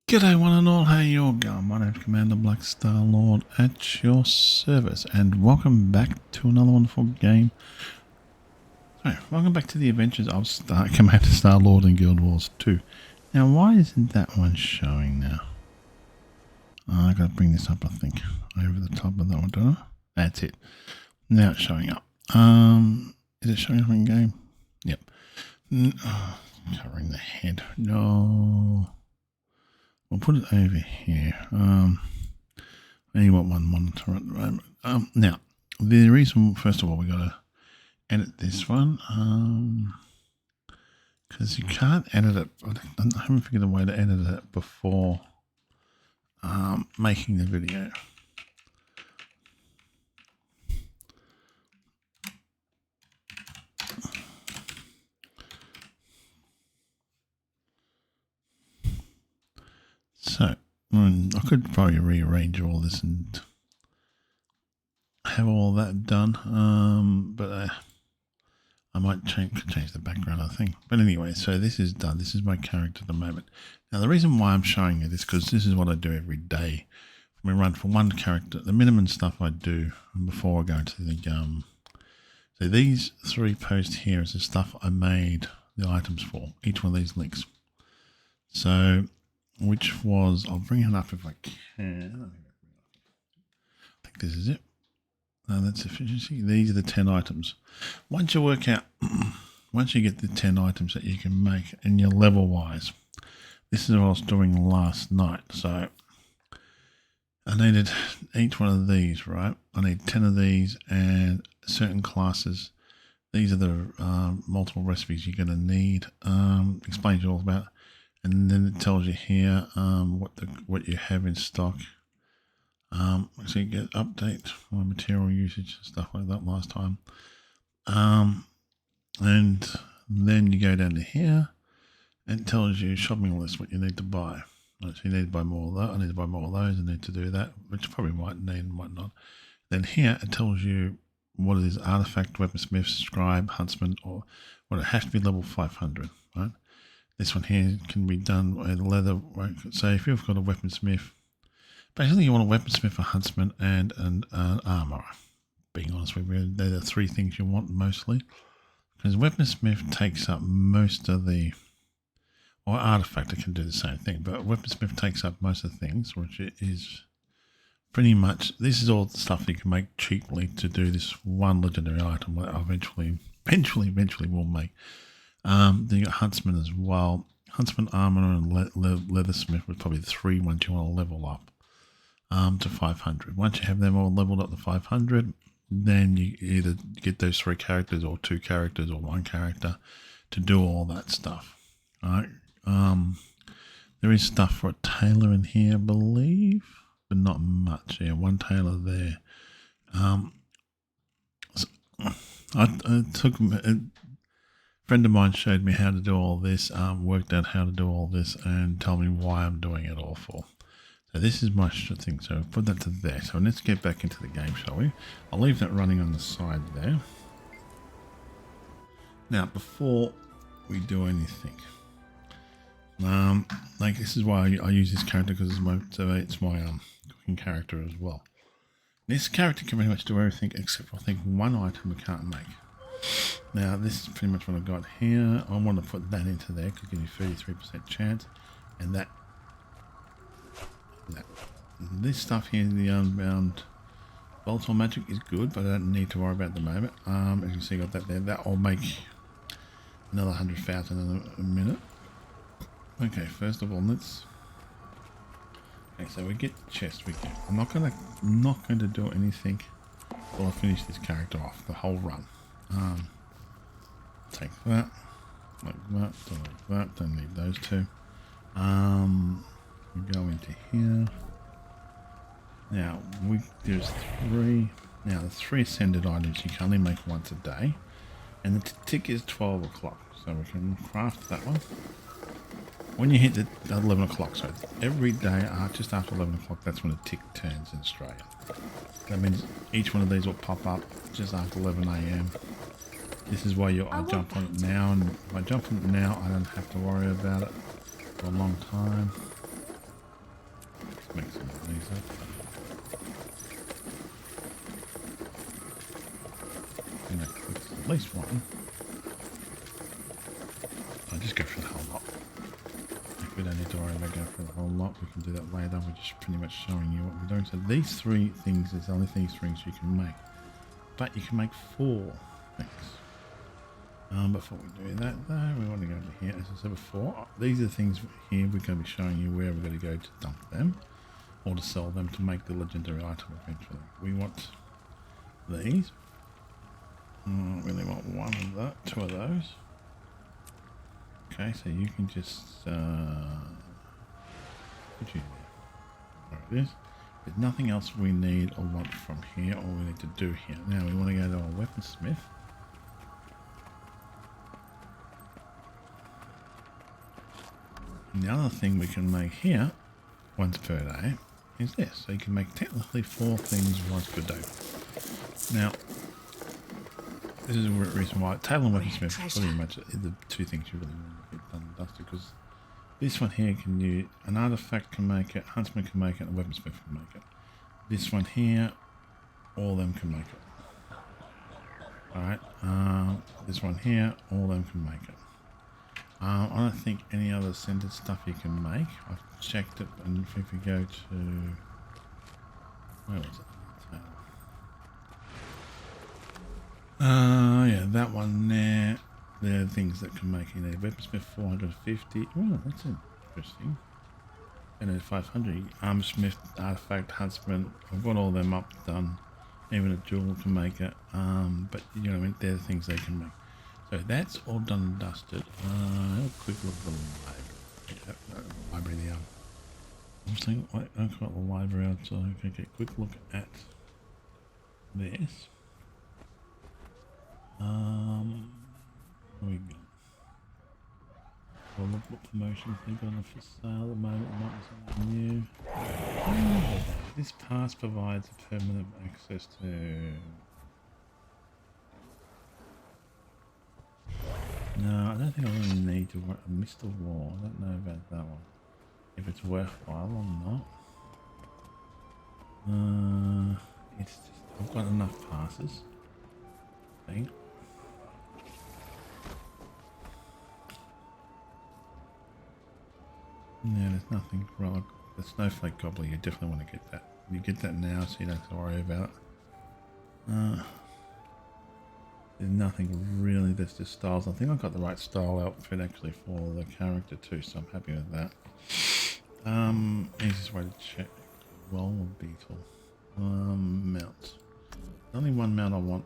G'day one and all, how you all going? My name's Commander Black Star Lord at your service, and welcome back to another wonderful game. So, welcome back to the adventures of Commander Star Lord in Guild Wars 2. Now, why isn't that one showing now? I gotta bring this up, I think, over the top of that one, don't I? That's it. Now it's showing up. Is it showing up in game? Yep. Covering the head. No. We'll put it over here. I only want one monitor at the moment. Now, the reason, first of all, we got to edit this one, because you can't edit it. I haven't figured a way to edit it before making the video. So, I could probably rearrange all this and have all that done, but I might change the background, I think. But anyway, so this is done. This is my character at the moment. Now, the reason why I'm showing it is because this is what I do every day. We run for one character, the minimum stuff I do before I go into the so these three posts here is the stuff I made the items for, each one of these links. So, which was, I'll bring it up if I can. I think this is it. That's efficiency. These are the 10 items. Once you work out, once you get the 10 items that you can make and you're level wise, this is what I was doing last night. So I needed each one of these, right? I need 10 of these and certain classes. These are the multiple recipes you're going to need. Explains you all about it. And then it tells you here what you have in stock. So you get update on material usage and stuff like that last time. And then you go down to here and it tells you shopping list, what you need to buy. Right, so you need to buy more of that. I need to buy more of those. I need to do that, which you probably might need and might not. Then here it tells you what it is: artifact, weaponsmith, scribe, huntsman, or what it has to be level 500. Right. This one here can be done with leather. So if you've got a weaponsmith, basically you want a weaponsmith, a huntsman, and an armourer. Being honest with you, they're the three things you want mostly. Because weaponsmith takes up most of the, or artifact can do the same thing, but weaponsmith takes up most of the things, which is pretty much, this is all the stuff you can make cheaply to do this one legendary item that I eventually will make. Then you got huntsman as well. Huntsman, armourer, and leathersmith was probably the three ones you want to level up to 500. Once you have them all leveled up to 500, then you either get those three characters or two characters or one character to do all that stuff. All right. There is stuff for a tailor in here, I believe, but not much. Yeah, one tailor there. So I took friend of mine showed me how to do all this, worked out how to do all this, and told me why I'm doing it all for. So this is my thing. So put that to there. So let's get back into the game, shall we? I'll leave that running on the side there. Now, before we do anything, like this is why I use this character, because it's my cooking character as well. This character can pretty much do everything except for, I think, one item we can't make. Now this is pretty much what I've got here. I want to put that into there because it gives you 33% chance, and that this stuff here, the unbound volatile magic, is good, but I don't need to worry about it at the moment. As you see, I got that there. That will make another 100,000 in a minute. Okay, first of all, let's. Okay, so we get the chest. I'm not going to do anything while I finish this character off the whole run. Take that, like that, don't need those two. We go into here. Now, there's three. Now, the three ascended items you can only make once a day. And the tick is 12 o'clock, so we can craft that one. When you hit the 11 o'clock, so every day just after 11 o'clock, that's when the tick turns in Australia. That means each one of these will pop up just after 11 AM. This is why I jump on it now, and if I jump on it now, I don't have to worry about it for a long time. these up. And that clicks at least one. I'll just go for the whole lot. If we don't need to worry about going for the whole lot, we can do that later. We're just pretty much showing you what we're doing. So these 3 things, there's only these things you can make. But you can make 4 things. Before we do that though, we want to go over here. As I said before, these are the things here we're going to be showing you where we're going to go to dump them. Or to sell them to make the legendary item eventually. We want these. We only want 1 of that, 2 of those. Okay, so you can just put you there. There it is. There's nothing else we need or want from here, or we need to do here. Now we want to go to our weaponsmith. And the other thing we can make here, once per day, is this. So you can make technically 4 things once per day. Now, this is the reason why table and weaponsmith pretty much are the 2 things you really want to get done and dusted, because this one here can use an artifact can make it, huntsman can make it, and a weaponsmith can make it. This one here, all of them can make it. Alright, this one here, all of them can make it. I don't think any other scented stuff you can make. I've checked it, and if we go to where was it? Yeah, that one there. There are things that can make it. Weaponsmith 450. Oh, that's interesting. And then 500. Armsmith, artifact, huntsman. I've got all them up done. Even a jewel can make it. But you know what I mean? They're the things they can make. So that's all done and dusted. Have a quick look at the library there. I'm saying I've got the library out, so I can get a quick look at this. Where we go? Well, look what promotions they got on for sale at the moment. Might be something new. This pass provides a permanent access to. No, I don't think I really need to. I missed the war. I don't know about that one. If it's worthwhile or not. It's just I've got enough passes. I think. Yeah, there's nothing wrong. The snowflake gobbler, you definitely want to get that. You get that now, so you don't have to worry about it. There's nothing really. There's just styles. I think I've got the right style outfit actually for the character too, so I'm happy with that. Easiest way to check. Roll beetle. Mount. There's only one mount I want.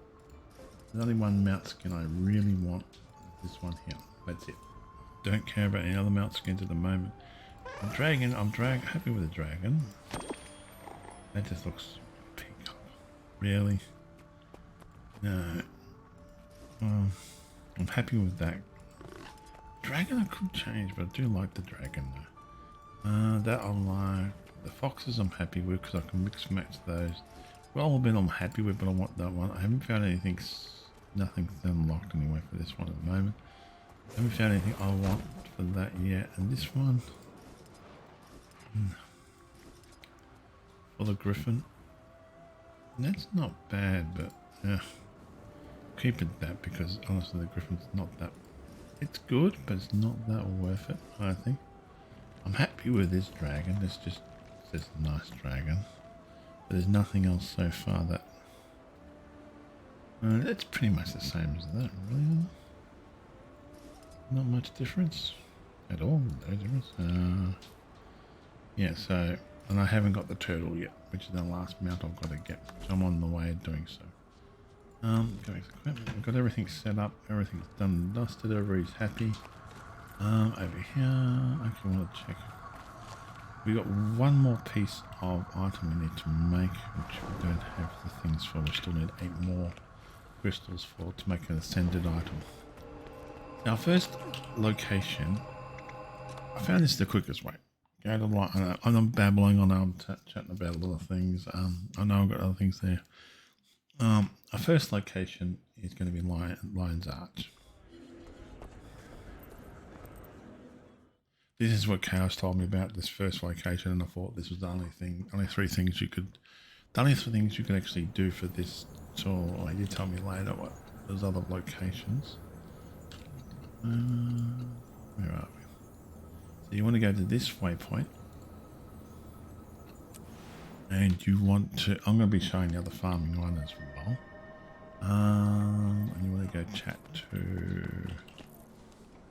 There's only one mount skin I really want. This one here. That's it. Don't care about any other mount skins at the moment. Dragon, I'm happy with the dragon. That just looks peacock. Really? No. I'm happy with that. Dragon I could change, but I do like the dragon though. That I like. The foxes I'm happy with because I can mix match those. Well, I'm happy with, but I want that one. I haven't found anything, nothing's unlocked anyway for this one at the moment. I haven't found anything I want for that yet. And this one, for the griffin, that's not bad, but yeah, keep it that because honestly the griffin's not that. It's good, but it's not that worth it. I think. I'm happy with this dragon. It's just this nice dragon. But there's nothing else so far that. That's pretty much the same as that, really. Not much difference at all. No difference. Yeah, so, and I haven't got the turtle yet, which is the last mount I've got to get. So I'm on the way of doing so. Go back to equipment. We've got everything set up. Everything's done and dusted. Everybody's happy. Over here, I actually want to check. We got one more piece of item we need to make, which we don't have the things for. We still need 8 more crystals for to make an ascended item. Now, first location, I found this the quickest way. Go to line. I'm babbling on. I'm chatting about a lot of things. I know I've got other things there. Our first location is going to be Lion's Arch. This is what Chaos told me about this first location, and I thought this was the only three things you could actually do for this tool. Oh, he did tell me later what there's other locations. Where are we? So you want to go to this waypoint, and you want to. I'm going to be showing the other farming one as well. And you want to go chat to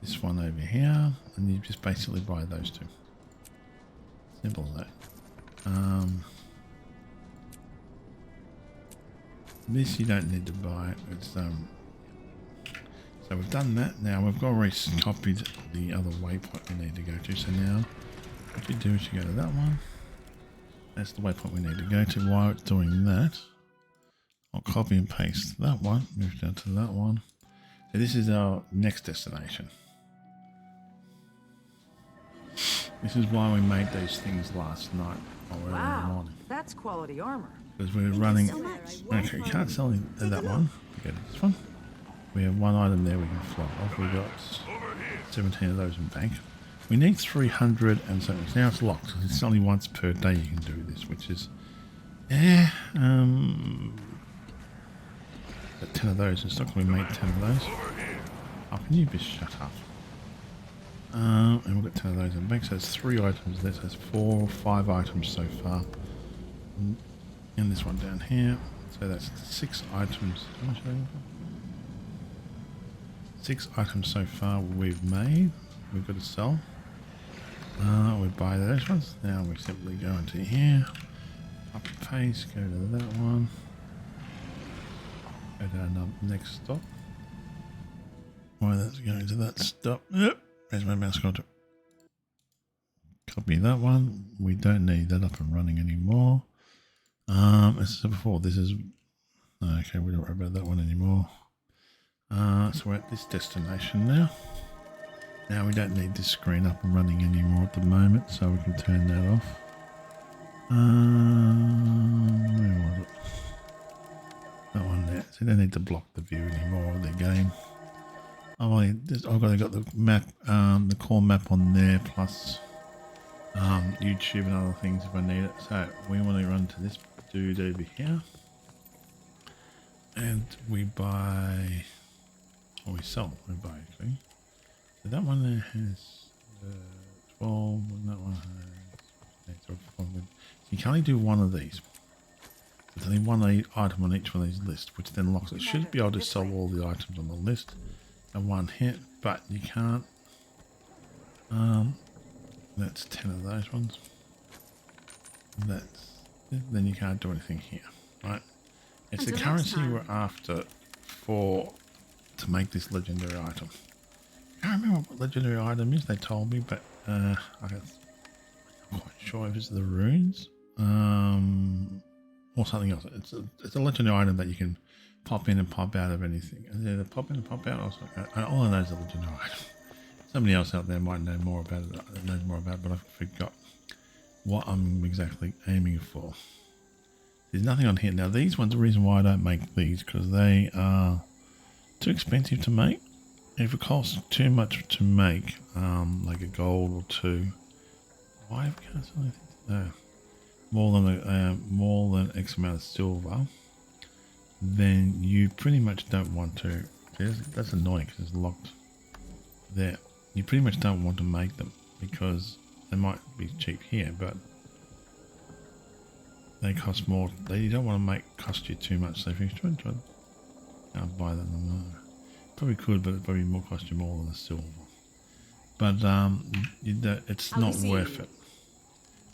this one over here, and you just basically buy those two. Simple as that. This you don't need to buy. It's so we've done that. Now we've got copied the other waypoint we need to go to. So now what you do is you go to that one. That's the waypoint we need to go to. While it's doing that, I'll copy and paste that one. Move down to that one. So this is our next destination. This is why we made those things last night or early in the morning. That's quality armor. Because we're running. Okay, you can't sell that one. We go to this one. We have one item there we can flop off. We've got 17 of those in bank. We need 300 and something. Now it's locked. It's only once per day you can do this, which is got 10 of those in stock. We made 10 of those. Oh, can you just shut up? And we've got 10 of those in bank, so it's 3 items there. So it's 4 or 5 items so far. And this one down here. So that's 6 items. 6 items so far we've made. We've got to sell. We buy those ones. Now we simply go into here. Copy paste. Go to that one. Go to our next stop. Why that's going to that stop. Yep. There's my mouse cursor. Copy that one. We don't need that up and running anymore. As I said before, this is okay. We don't worry about that one anymore. So we're at this destination now. Now we don't need this screen up and running anymore at the moment, so we can turn that off. Where was it? That one there. So they don't need to block the view anymore of the game. I've got the map, the core map on there, plus YouTube and other things if I need it. So we want to run to this dude over here, and we buy, or we sell. We buy actually. So that one there has 12, and that one has. So you can only do one of these. There's only one item on each one of these lists, which then locks it. Should be able to sell all the items on the list in one hit, but you can't. That's 10 of those ones. Then you can't do anything here, right? It's the currency we're after to make this legendary item. I can't remember what legendary item is. They told me, but I'm not quite sure if it's the runes or something else. It's a legendary item that you can pop in and pop out of anything. And either pop in and pop out, or something. All I know is a legendary item. Somebody else out there might know more about it, but I forgot what I'm exactly aiming for. There's nothing on here. Now these ones, the reason why I don't make these, because they are too expensive to make. If it costs too much to make, like a gold or two, why can't I think no, more than X amount of silver, then you pretty much don't want to. That's annoying because it's locked there. You pretty much don't want to make them because they might be cheap here, but they cost more. You don't want to cost you too much. So if you try to buy them, probably could, but it probably more cost you more than the silver. But it's not worth it.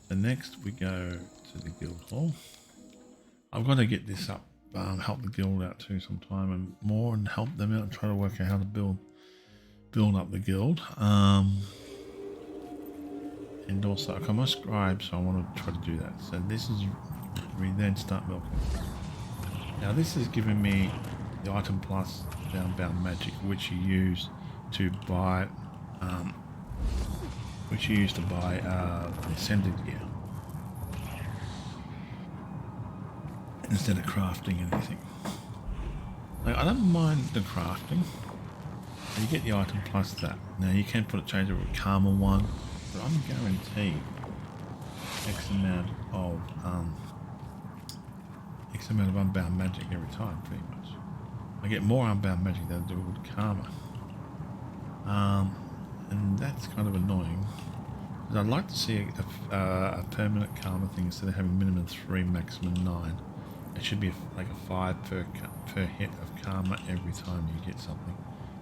So next we go to the guild hall. I've got to get this up, help the guild out too sometime and help them out and try to work out how to build up the guild. And also I'm a scribe, so I want to try to do that. So this is, we then start milking. Now this is giving me the item plus downbound magic, which you use to buy the ascended gear instead of crafting anything. Like, I don't mind the crafting. You get the item plus that. Now you can change it with a Karma one, but I'm guaranteed X amount of unbound magic every time, pretty much. I get more unbound magic than I do with karma. And that's kind of annoying. Because I'd like to see a permanent karma thing instead of having minimum 3, maximum 9. It should be like a 5 per hit of karma every time you get something.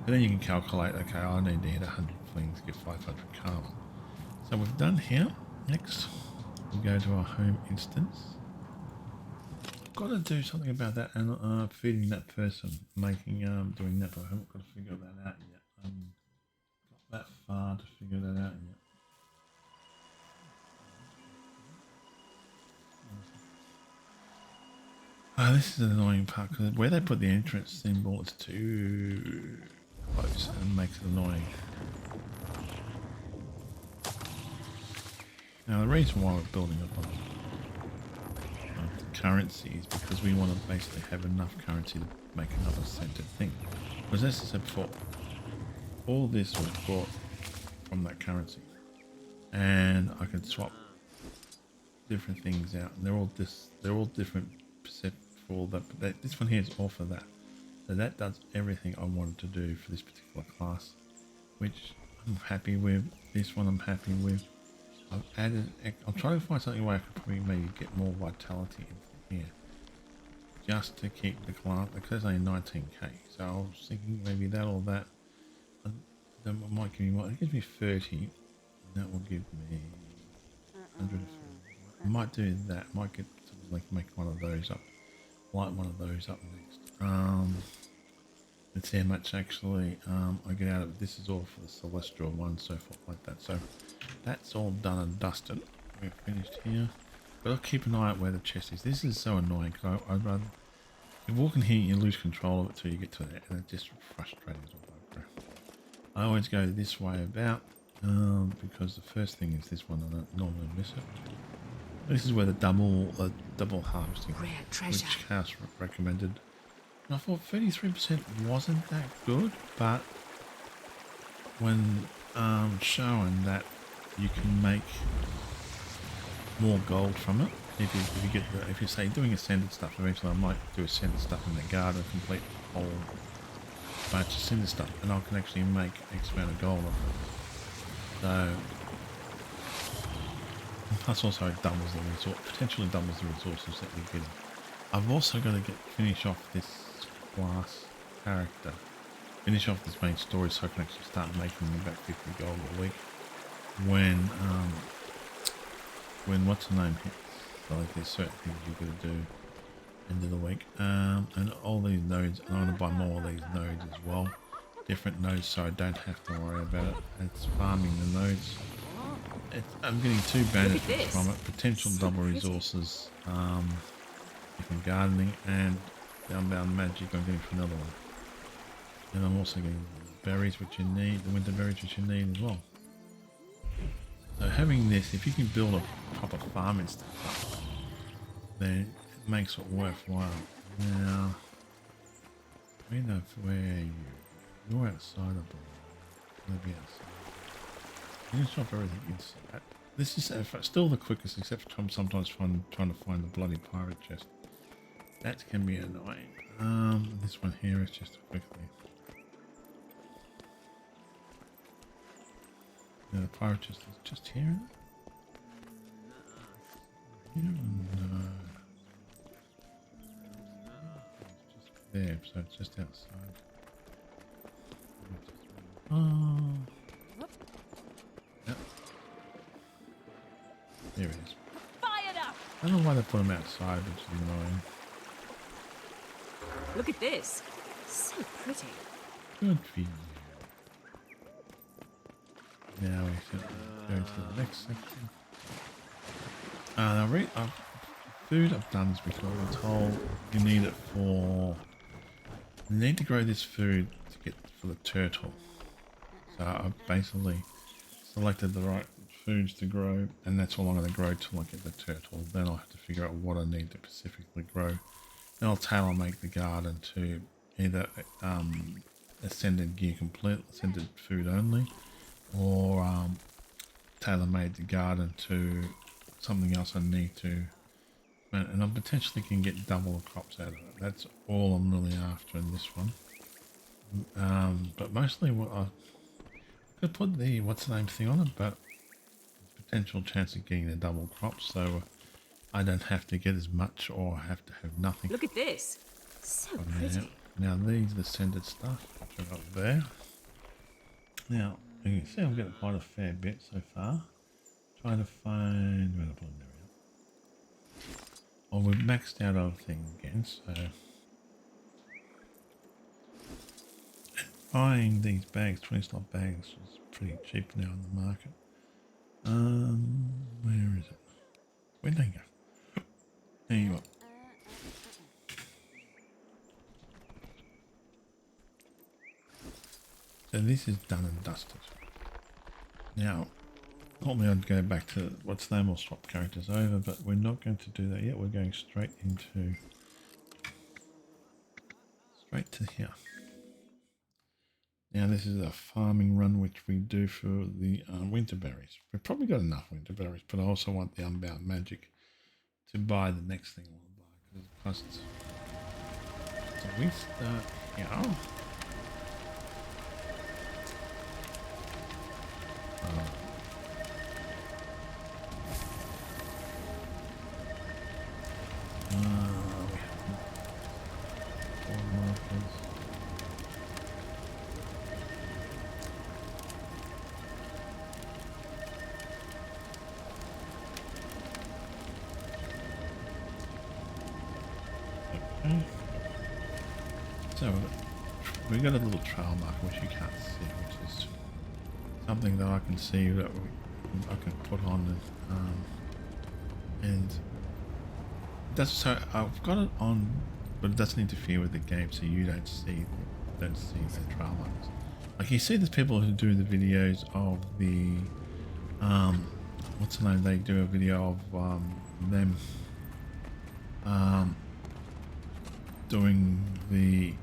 And then you can calculate, okay, I need to hit 100 things to get 500 karma. So we've done here. Next, we go to our home instance. I've got to do something about that and feeding that person, doing that, but I haven't got to figure that out yet. I haven't got that far to figure that out yet. This is an annoying part because where they put the entrance symbol is too close and makes it annoying. Now the reason why we're building up on currency is because we want to basically have enough currency to make another centered thing. Because as I said before, all this was bought from that currency, and I can swap different things out, and they're all different percent for all that. But this one here is all for that. So that does everything I wanted to do for this particular class, which I'm happy with. This one I'm happy with. I've added. I'm trying to find something where I could probably maybe get more vitality in here, just to keep the class. Because it's only 19k, so I was thinking maybe that or that. That might give me what? It gives me 30. And that will give me 100. I might do that. Might get something like make one of those up. Light one of those up next. Let's see how much actually I get out of it. This is all for the celestial one, so forth like that. So that's all done and dusted. We're finished here. But I'll keep an eye out where the chest is. This is so annoying because I'd rather you walk in here, you lose control of it till you get to there, and it's just frustrating as all over. I always go this way about because the first thing is this one, and I don't normally miss it. This is where the double harvesting, which House recommended. And I thought 33% wasn't that good, but when showing that you can make more gold from it, if you say doing ascended stuff, eventually I might do ascended stuff in the garden, complete a whole bunch of ascended stuff, and I can actually make X amount of gold off it. So plus also it doubles the resource, potentially doubles the resources that we're getting. I've also got to finish off this class character, finish off this main story so I can actually start making about 50 gold a week when what's the name hits. So like there's certain things you've got to do end of the week, and all these nodes, I want to buy more of these nodes as well, different nodes, so I don't have to worry about it. It's farming the nodes. I'm getting 2 benefits from it: potential double resources, different gardening, and the unbound magic I'm getting from another one. And I'm also getting berries, which you need, the winter berries, which you need as well. So having this, if you can build a proper farm and stuff, then it makes it worthwhile. Now, we know where you're outside, I believe. Maybe outside. You can shop everything inside. This is still the quickest, except for sometimes trying to find the bloody pirate chest. That can be annoying. This one here is just a quick thing. Yeah, the pirate chest is just here, isn't it? No. It's just there, so it's just outside. Oh. Yep. There it is. Fired up. I don't know why they put them outside, which is annoying. Look at this. So pretty. Good for you. Now we should go to the next section. Food I've done this before. We're told you need it for. You need to grow this food to get for the turtle. So I've basically selected the right foods to grow, and that's all I'm going to grow till I get the turtle. Then I'll have to figure out what I need to specifically grow. Then I'll tailor make the garden to either ascended gear complete, ascended food only, or tailor-made the garden to something else I need to, and I potentially can get double the crops out of it. That's all I'm really after in this one. But mostly what I could put the what's the name thing on it, but potential chance of getting the double crops, so I don't have to get as much or have to have nothing. Look at this. So pretty. Now these are the scented stuff, which I've got there. Now you can see I'm getting quite a fair bit so far. Trying to find where to put them. There we go. Oh, we've maxed out our thing again, so buying these bags, 20 slot bags, is pretty cheap now in the market. Where is it? Where'd they go? There you are. So this is done and dusted. Now, normally I'd go back to what's the name or swap characters over, but we're not going to do that yet. We're going straight to here. Now this is a farming run which we do for the winter berries. We've probably got enough winter berries, but I also want the unbound magic to buy the next thing I want to buy because it costs. So we start here. So we've got a little trail marker which you can't see, which is something that I can see that I can put on and that's so I've got it on, but it doesn't interfere with the game, so you don't see the trail markers. Like you see, there's people who do the videos of the what's the name? They do a video of them doing the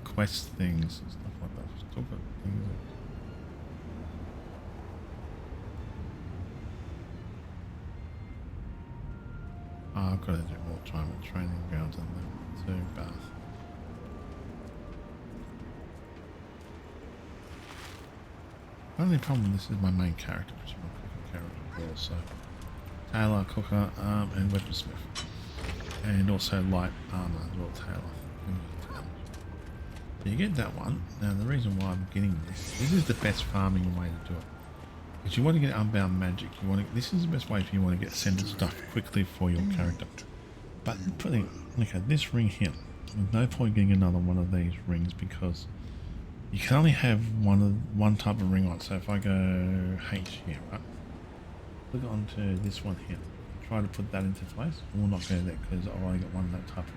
quest things and stuff like that. Just talk about things. I've got to do more time with training grounds on them too, but the only problem with this is my main character, which is my cooking character also. Tailor, cooker, and weaponsmith. And also light armor as well, Tailor. So you get that one. Now the reason why I'm getting this is the best farming way to do it. Because you want to get unbound magic. This is the best way if you want to get scented stuff quickly for your character. But putting this ring here, there's no point getting another one of these rings because you can only have one type of ring on. So if I go H here, right? Click onto this one here. Try to put that into place. I will not go there because I've only got one of that type of.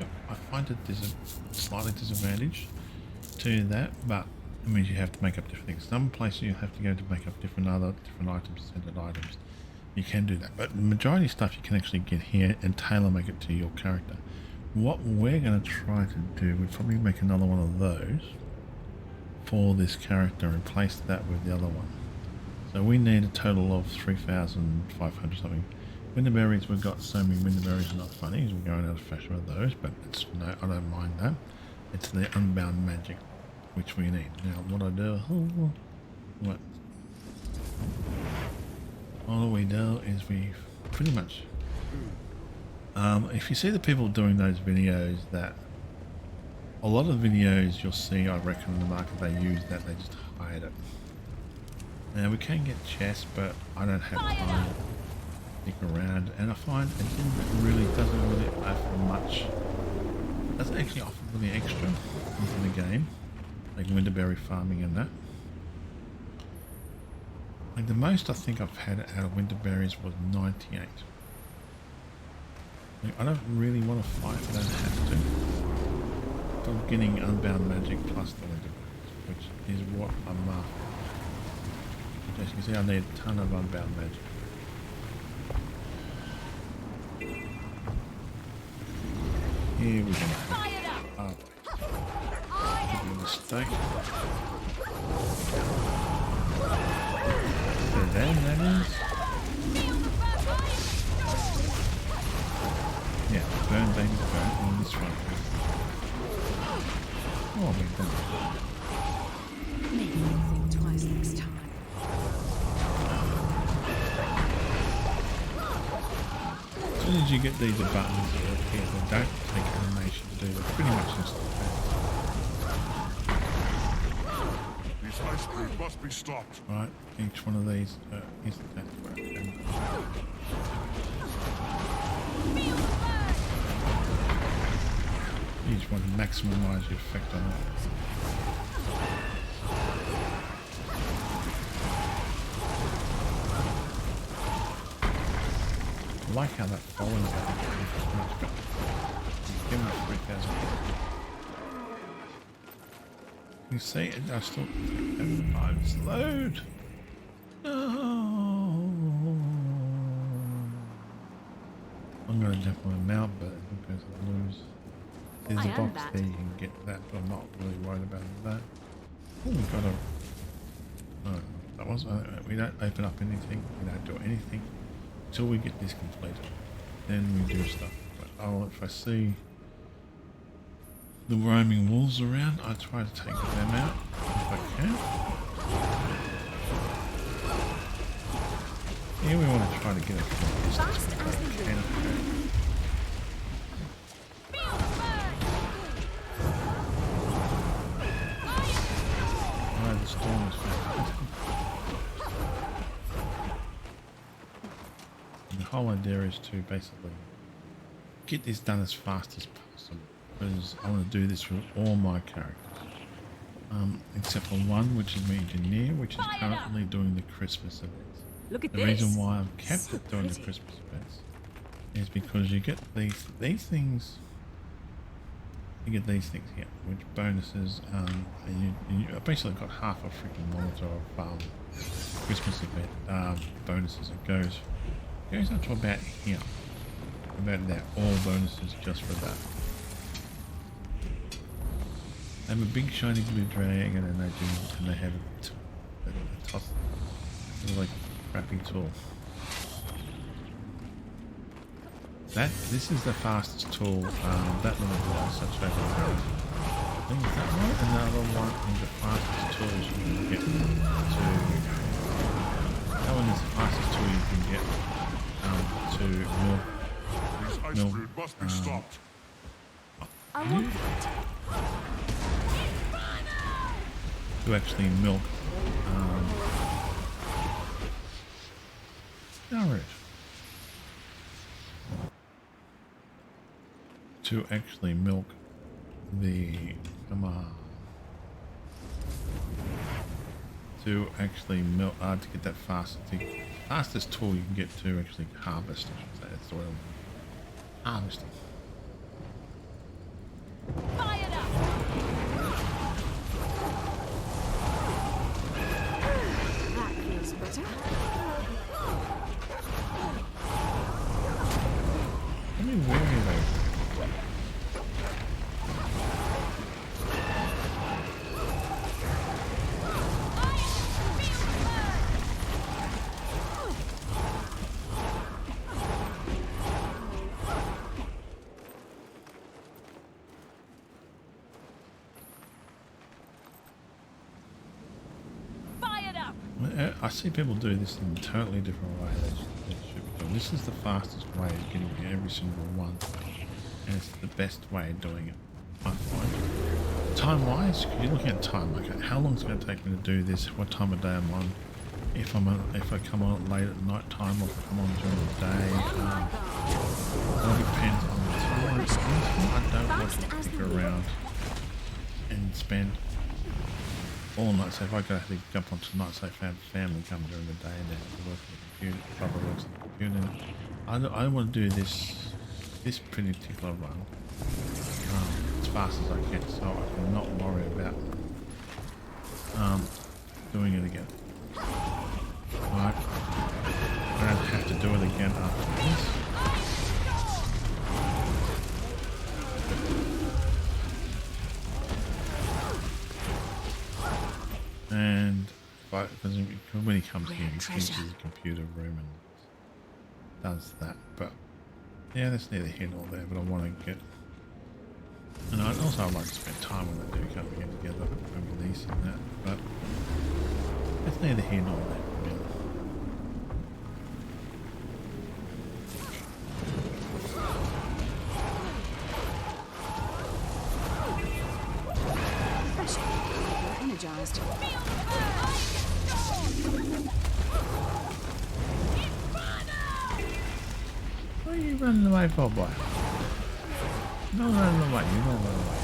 So I find it there's a slightly disadvantage to that, but it means you have to make up different things. Some places you have to go to make up different items, scented items. You can do that, but the majority of stuff you can actually get here and tailor make it to your character. What we're going to try to do, we'll probably make another one of those for this character and replace that with the other one. So we need a total of 3,500 something. Winterberries, we've got so many winterberries, not funny, we're going out of fashion with those, but it's no, I don't mind that. It's the unbound magic which we need. Now what I do, all we do is we pretty much, if you see the people doing those videos, that a lot of videos you'll see, I reckon in the market, they use that, they just hide it. Now we can get chests, but I don't have time to stick around, and I find it doesn't really offer much. It doesn't actually offer really extra into the game, like winterberry farming and that. Like the most I think I've had out of winterberries was 98. Like I don't really want to fight if I don't have to. But I'm getting unbound magic plus the winterberries, which is what I'm after. As you can see, I need a ton of unbound magic. Here we're going to have could be a mistake. Put it down, maybe. burn, baby, burn. And this one. Oh, we've done it. Maybe you'll think twice next time. As soon as you get these buttons that appear, they don't take animation to do. They're pretty much instant. These ice cream must be stopped. Right, each one of these is you just want to maximise your effect on it. I like how that follows that. Give me 3,000. You see, it does still take 5 load. No. I'm going to definitely mount, but because I lose. There's a box there, you can get that, but I'm not really worried about that. Oh, we got a. No, that was. We don't open up anything. We don't do anything until we get this completed. Then we do stuff. But if I see the roaming wolves around, I try to take them out if I can. Here we want to try to get it from a distance if I can. Oh, the storm is fantastic. And the whole idea is to basically get this done as fast as possible, because I want to do this with all my characters, except for one, which is my engineer, which is currently doing the Christmas events. Look at The this. reason why I've kept So it doing the pretty. Christmas events is because you get these things. You get these things here, which bonuses, and you basically got half a freaking monitor of Christmas event bonuses. It goes up to about here. About that, all bonuses just for that. They have a big shiny blue dragon, and they have a toss, like crappy tool. This is the fastest tool. That little device, such over there. I think is that one, and the other one is the fastest tools you can get to. That one is the fastest tool you can get to milk. These ice No, cream must be stopped. I want that. To actually milk. Nourish. To actually milk the to actually milk to get that fastest tool you can get to actually harvest. I should say that's the way I'm harvesting. Fired up. That feels better. Let me wear those. I see people do this in a totally different way. They should be doing. This is the fastest way of getting every single one, and it's the best way of doing it, I find. Time-wise, because you're looking at time. Okay, how long is it going to take me to do this? What time of day I'm on? If I come on late at night time, or if I come on during the day, it all depends on the time. I don't want to stick around and spend all night. So if I go to jump onto night, say family come during the day and then work on the computer, brother works on the computer. I want to do this particular run as fast as I can, so I can not worry about doing it again. Right? I don't have to do it again after this. And because when he comes here, he uses the computer room and does that. But Yeah, that's neither here nor there, but I want to get... And I'd like to spend time when they do come again together over these and that, but it's neither here nor there, really. You're energized. What are you running away for, boy? No running away, you don't run away.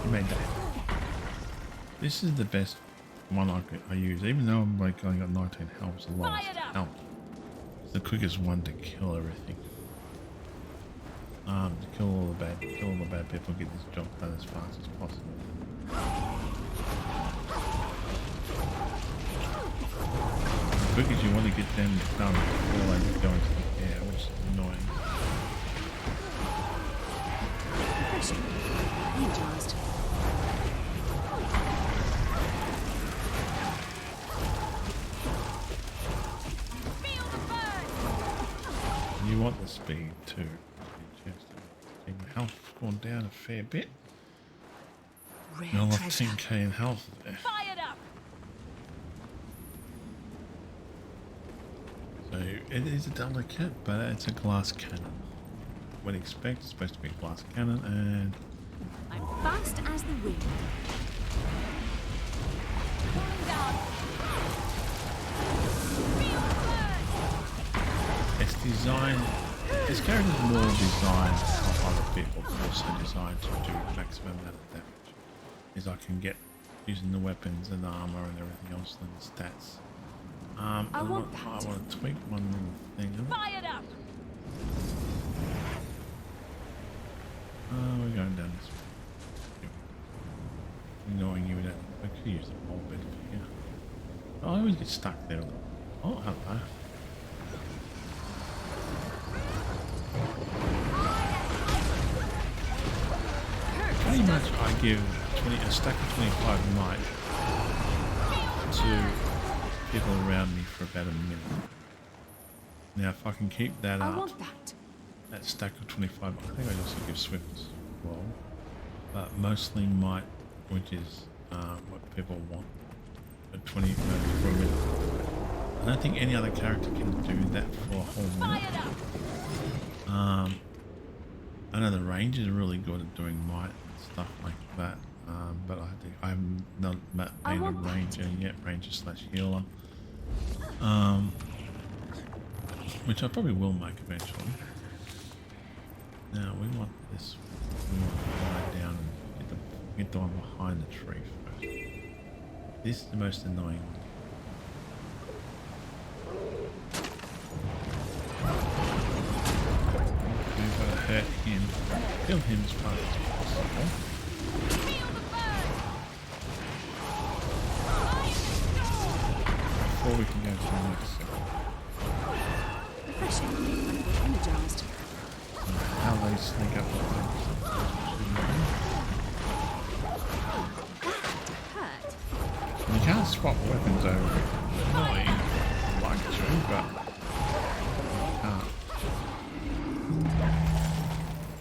You made that. This is the best one I use, even though I'm like I got 19 health, the lowest health. It's the quickest one to kill everything. To kill all the bad people, get this job done as fast as possible. As quick as you want to get them done before they go into the air, which is annoying. Energized. You want the speed too. My health gone down a fair bit. I lost 10k in health there. Fired up. So it is a delicate, but it's a glass cannon. What do you expect? It's supposed to be a glass cannon, and I'm fast as the wind. Falling down. Feel the burn. it's designed. This character is more designed to help other people, but also designed to do maximum amount of damage. Is I can get using the weapons and the armor and everything else and the stats. I want to tweak one little thing. Fired up. We're going down this way. Knowing you would I could use the whole bit for here. I always get stuck there. Oh, hello. Pretty much I give a stack of 25 might to people around me for about a minute. Now if I can keep that I up, want that. that stack of 25, I think I also give swiftness as well, but mostly might, which is what people want, at 20 maybe for a minute. I don't think any other character can do that for a whole minute. I know the rangers are really good at doing might and stuff like that, but I think I'm not made a ranger yet, ranger slash healer, which I probably will make eventually. Now we want this, we want to fly down and get the one behind the tree first. This is the most annoying one. We've got to hurt him, kill him as fast as possible. Before we can go to the next cell. Refreshing. Energized. How they sneak up on things. Hurt. You can't swap weapons over. Annoying. I'd like to, but you can't.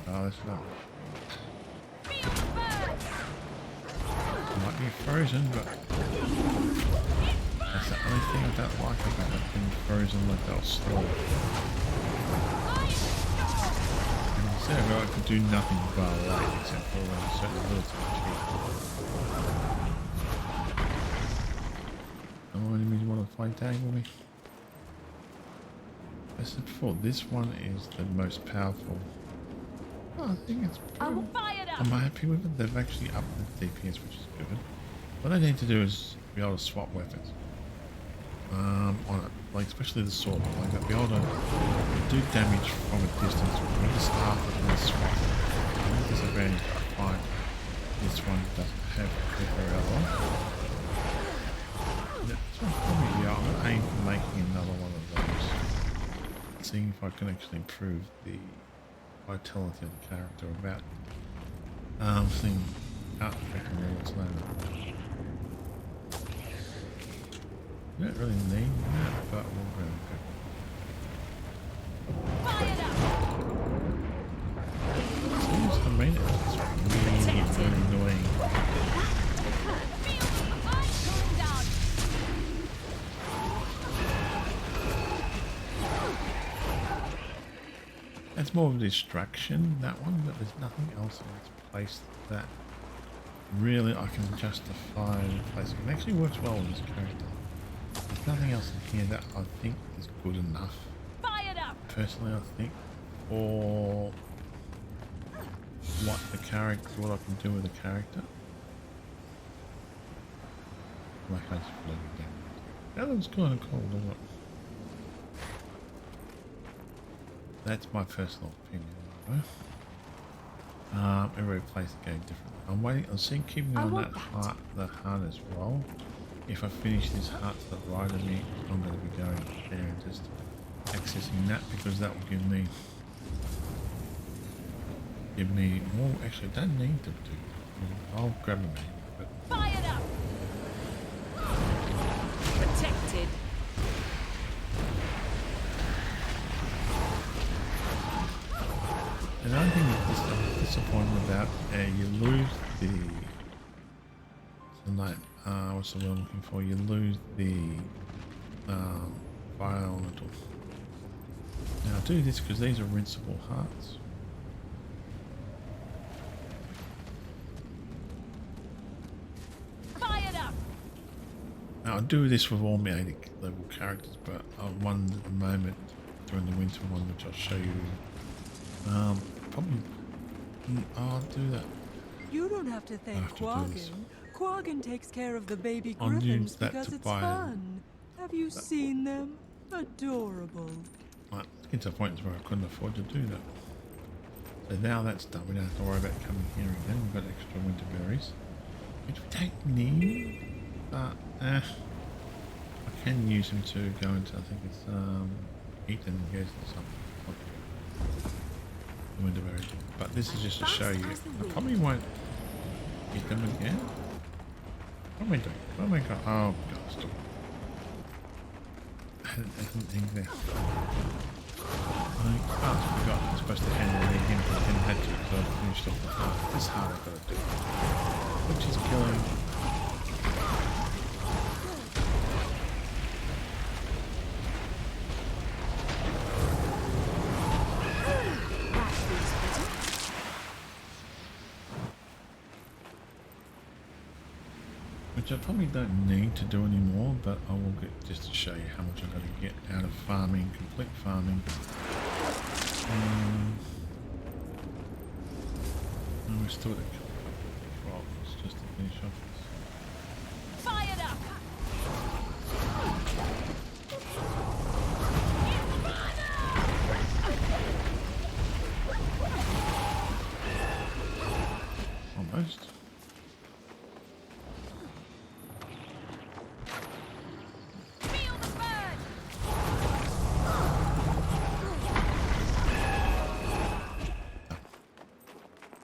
Oh, that's not. Might be frozen, but that's the only thing I don't like about it being frozen like they'll slow. And instead of it, I could do nothing but light except for when certain abilities achieve. Oh, enemies want to fight tag with me. I said before, this one is the most powerful. Oh, I think it's pretty, I'm happy with it. They've actually upped the DPS, which is good. What I need to do is be able to swap weapons on it, like especially the sword. Like I'll be able to do damage from a distance with the staff and then swap. The only disadvantage I find this one doesn't have very other. That's probably, yeah, I'm aiming for making another one of those. Seeing if I can actually improve the vitality of the character about thing can't affect me what's later. You don't really need that, but we'll go. Fire it up! Seems to me it's really annoying. Cooling down. It's more of a distraction, that one, but there's nothing else in its place that really I can justify replacing. It actually works well with this character. There's nothing else in here that I think is good enough. Fired up! Personally, I think, for what I can do with the character. My face is floating down. That looks kind of cool, doesn't it? That's my personal opinion. Every place the game differently. I'm waiting. I'm seeing keeping on that heart, the heart as well. If I finish this heart to the right of me, I'm going to be going there and just accessing that because that will give me more. Actually, I don't need to do. I'll grab a name, but Fired up! Protected. another thing that's disappointing about you lose the what's the word I'm looking for? You lose the fire elemental. Now I'll do this because these are rinsable hearts. Fired up! Now I do this with all my 80 level characters, but one at the moment during the winter one, which I'll show you. Probably I'll do that. You don't have to thank have to do this. Quaggin. Quaggin takes care of the baby I'll griffins use that because to it's buy fun. Have you seen them? Adorable. Right, it's a point where I couldn't afford to do that. So now that's done, we don't have to worry about coming here again. We've got extra winter berries, which we don't need, but I can use them to go into, I think it's eat them and get something. The winter berries. But this is just to show you. I probably won't eat them again. What am I doing? What am I going? Oh god, stop. I didn't think there. I forgot I'm supposed to handle it again, but I didn't have to because I finished off the heart. This heart I've got to do. Which is killing. Which I probably don't need to do anymore, but I will get just to show you how much I'm going to get out of farming, complete farming. And we're still at a couple of problems just to finish off this. Fired up! Almost. Feel the burn!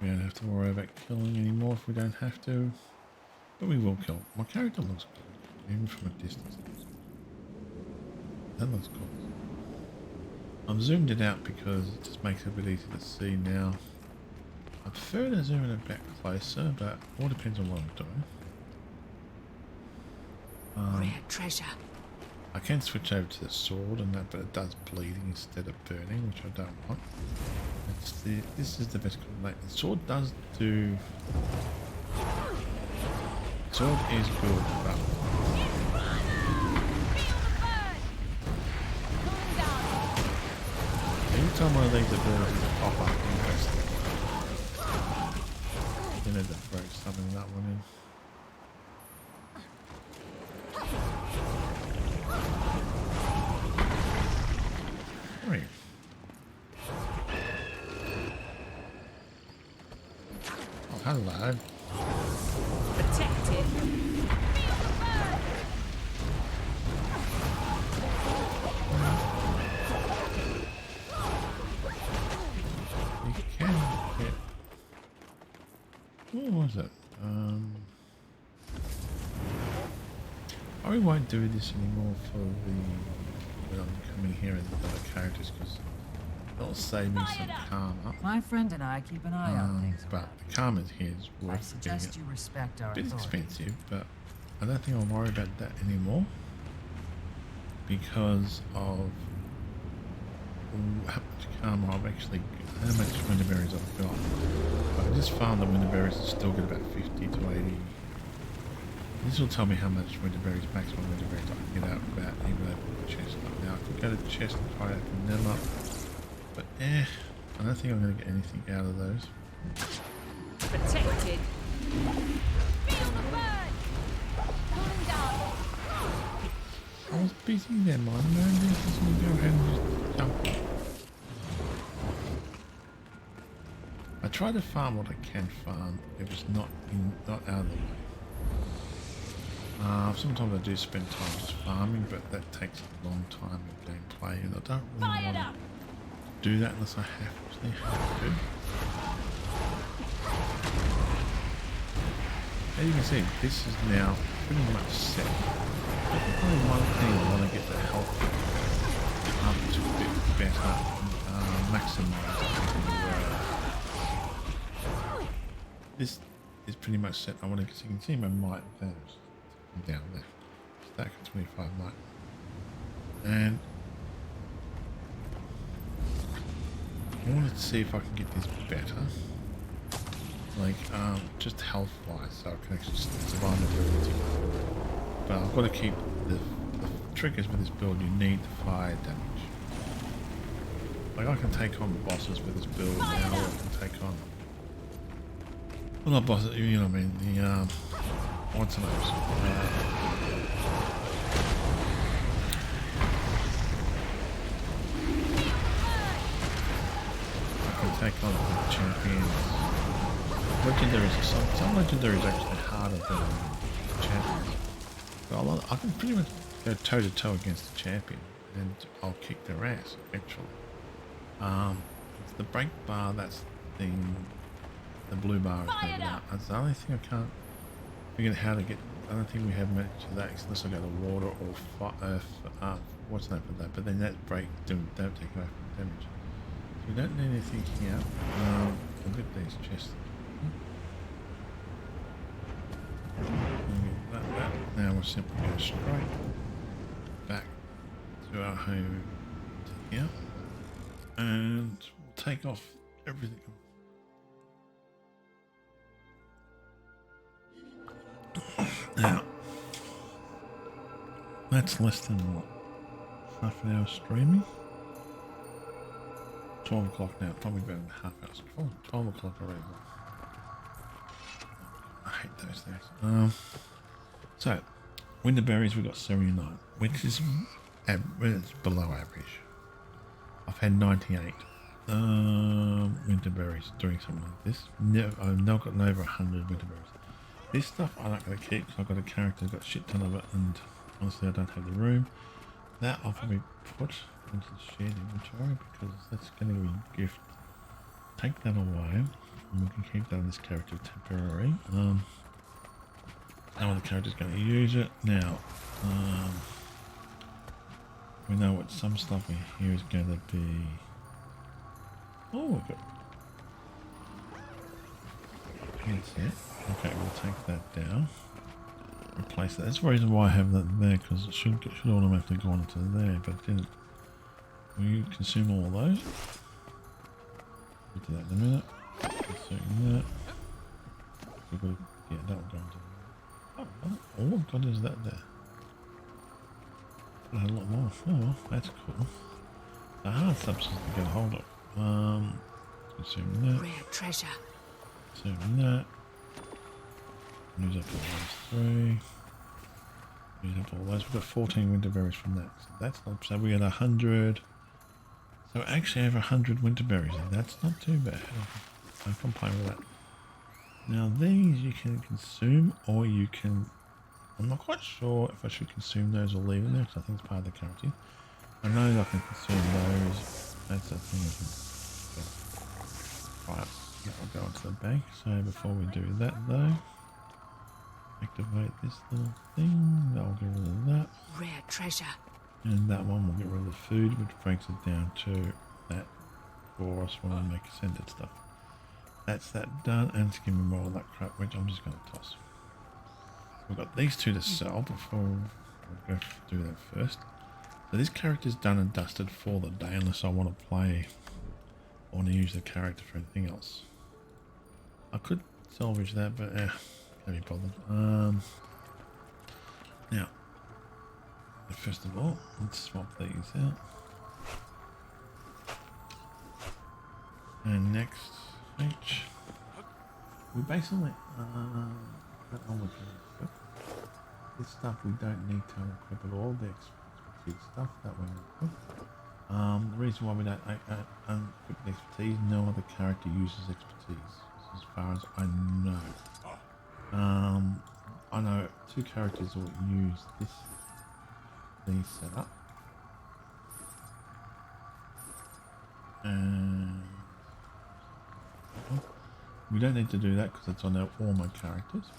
We don't have to worry about killing anymore if we don't have to. But we will kill. My character looks good, even from a distance. It looks good. That looks cool. I'm zoomed it out because it just makes it a bit easier to see now. I prefer to zoom it a bit closer, but all depends on what I'm doing. Rare treasure. I can switch over to the sword and that, but it does bleeding instead of burning, which I don't want. This is the best combination. The sword does do. Sword is good, but every time one of these abilities pop up, you need to throw something that one in. Right. Oh, hello. Protected. Feel the burn! You can get. What was it? I won't do this anymore for the when I'm coming here and the other characters because it'll save me some karma. My friend and I keep an eye on things. But the karma here is I worth suggest getting you respect our a bit authority. expensive, but I don't think I'll worry about that anymore because of how much karma I've actually, how much winterberries I've got. But I just found the winterberries still get about 50 to 80. This will tell me how much winterberries, maximum winterberries I can get out about even open the chest up. Now I could go to the chest and try to open them up, but I don't think I'm going to get anything out of those. Protected. Feel the burn. Pulling down. I was busy there, man. No, this is going to go ahead and just jump. I try to farm what I can farm if it's not out of the way. Sometimes I do spend time just farming, but that takes a long time in gameplay, and I don't really want to do that unless I actually have to. As you can see, this is now pretty much set. But there's only one thing I want to get the health up to a bit better, maximise. This is pretty much set. I want to, so you can see my might vanished down there. Stack of 25 might. And I wanted to see if I can get this better. Like, just health wise, so I can actually survive ability. But I've got to keep the triggers with this build. You need the fire damage. Like, I can take on bosses with this build now, or I can take on, well, not bosses, you know what I mean, the, what's the name? I can take on the champions. Legendaries, some legendaries are actually harder than champions. But I can pretty much go toe to toe against the champion, and I'll kick their ass eventually. It's the break bar, that's the thing. The blue bar is going to that's the only thing I can't figure out how to get. I don't think we have much of that unless I go to water or what's that for that? But then that break don't take away from damage. So we don't need anything here. Look at these chests. That. Now we'll simply go straight back to our home to here, and we'll take off everything. Now, that's less than what? Half an hour streaming? 12 o'clock now, probably about a half hour. 12 o'clock already. I hate those things. So, winterberries we got 79, which is it's below average. I've had 98 winterberries doing something like this. I've now got over 100 winterberries. This stuff I'm not going to keep because I've got a character who's got a shit ton of it, and honestly I don't have the room. That I'll probably put into the shared inventory because that's going to be a gift. Take that away, and we can keep that on this character temporarily. Now the character's going to use it. Now, we know what some stuff in here is going to be. Oh, we've got. That's it. Okay, we'll take that down. Replace that. That's the reason why I have that there, because it should automatically go on to there, but it didn't. Will you consume all of those? We'll do that in a minute. Consume that. We've got, yeah, that will go into there. Oh, all I've got is that there. I had a lot more. Oh, well, that's cool. The hard substance to get a hold of. Consume that. Rare treasure. Consume that. Use up all those 3. Use up all those. We've got 14 winterberries from that. So that's not so. We got 100. So actually, over 100 winterberries, and that's not too bad. I complain with that. Now these you can consume, or you can. I'm not quite sure if I should consume those or leave them there because I think it's part of the currency. I know I can consume those. That's the thing. Right, that will go into the bank. So before we do that, though. activate this little thing. That'll get rid of that. Rare treasure. And that one will get rid of the food, which breaks it down to that for us when we make ascended stuff. That's that done, and it's giving me more of that crap, which I'm just going to toss. We've got these two to sell before we'll go do that first. So this character's done and dusted for the day, unless I want to play or want to use the character for anything else. I could salvage that, but can't be bothered. Now, first of all, let's swap these out. And next, we basically that one we can equip. This stuff we don't need to equip at all. The expertise stuff that we equip. The reason why we don't equip the expertise, no other character uses expertise, as far as I know. I know 2 characters will use these setup, and we don't need to do that because it's on all my characters.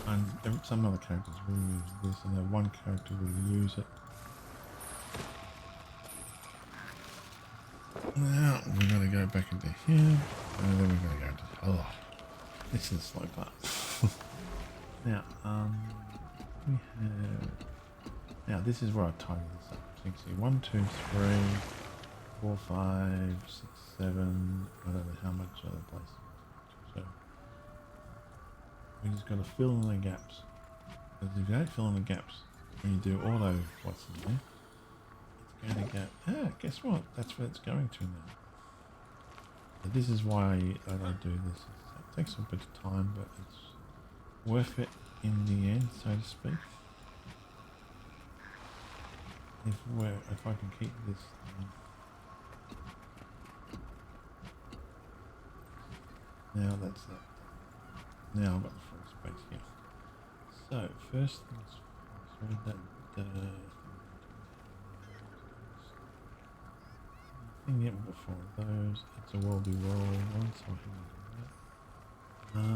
And some other characters will use this, and then one character will use it. Now we're going to go back into here, and then we're going to go into. Oh, this is the slow part. Now, we have. Now this is where I tidy this up. So you can see 1, 2, 3, 4, 5, 6, 7. I don't know how much other places. So we just got to fill in the gaps. Because if you don't fill in the gaps, when you do auto what's in there, it's going to go. Ah, guess what? That's where it's going to now. So this is why I do this. It takes a bit of time, but it's worth it in the end, so to speak. If I can keep this now, that's that. Now I've got the full space here. So first things first, that thing yet before those. It's a worldy world one, so I can do that.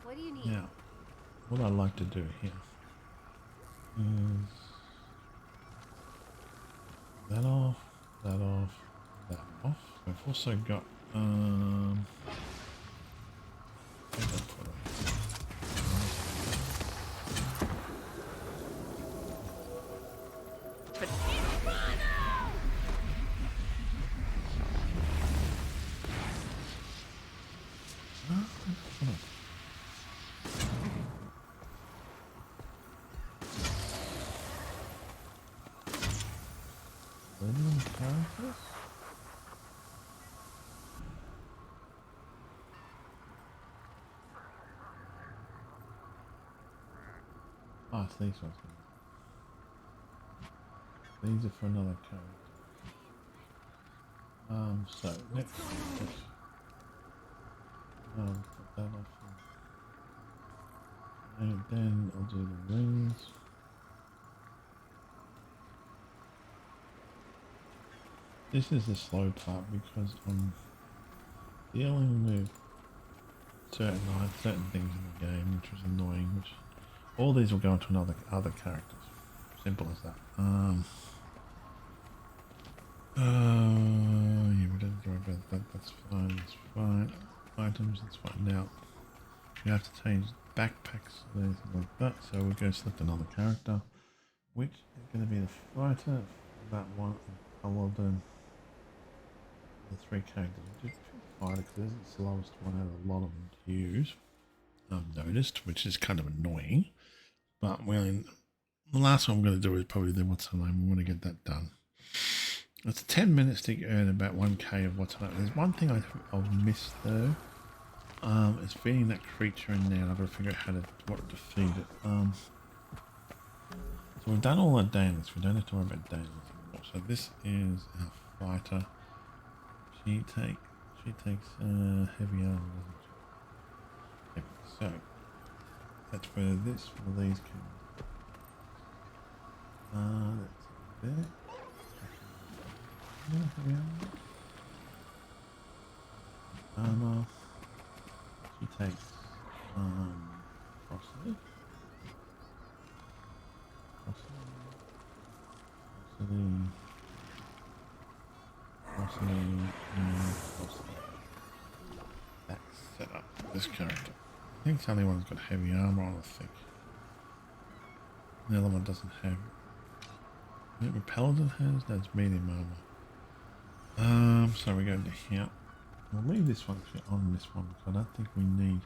What do you need? Now, what I'd like to do here is that off, that off, that off. We've also got characters. Oh, it's these ones. These are for another character. So next, put that off. And then I'll do the rings. This is the slow part because I'm dealing with certain things in the game, which was annoying. Which all these will go into other characters. Simple as that. Yeah, we don't worry about that. That's fine. That's fine. Items. That's fine. Now we have to change backpacks and anything like that. So we're going to select another character, which is going to be the fighter. That one. Well done. The 3 characters. Just fighter because it's the slowest one out of a lot of them to use. I've noticed, which is kind of annoying. But the last one I'm going to do is probably the what's her name. We want to get that done. It's 10 minutes to earn about 1k of what's her name. There's one thing I've missed though. It's feeding that creature in there. I've got to figure out what to feed it. So we've done all our dailies. We don't have to worry about dailies anymore. So this is our fighter. She takes heavy armor, doesn't she? Yep. So that's where these can. That's there. Heavy armor. She takes Frosty. Frosty. That's set up for this character. I think the only one's got heavy armor on, I think. The other one doesn't have. I think the Paladin has, that's medium armor. So we go to here. We'll leave this one on this one because I don't think we need.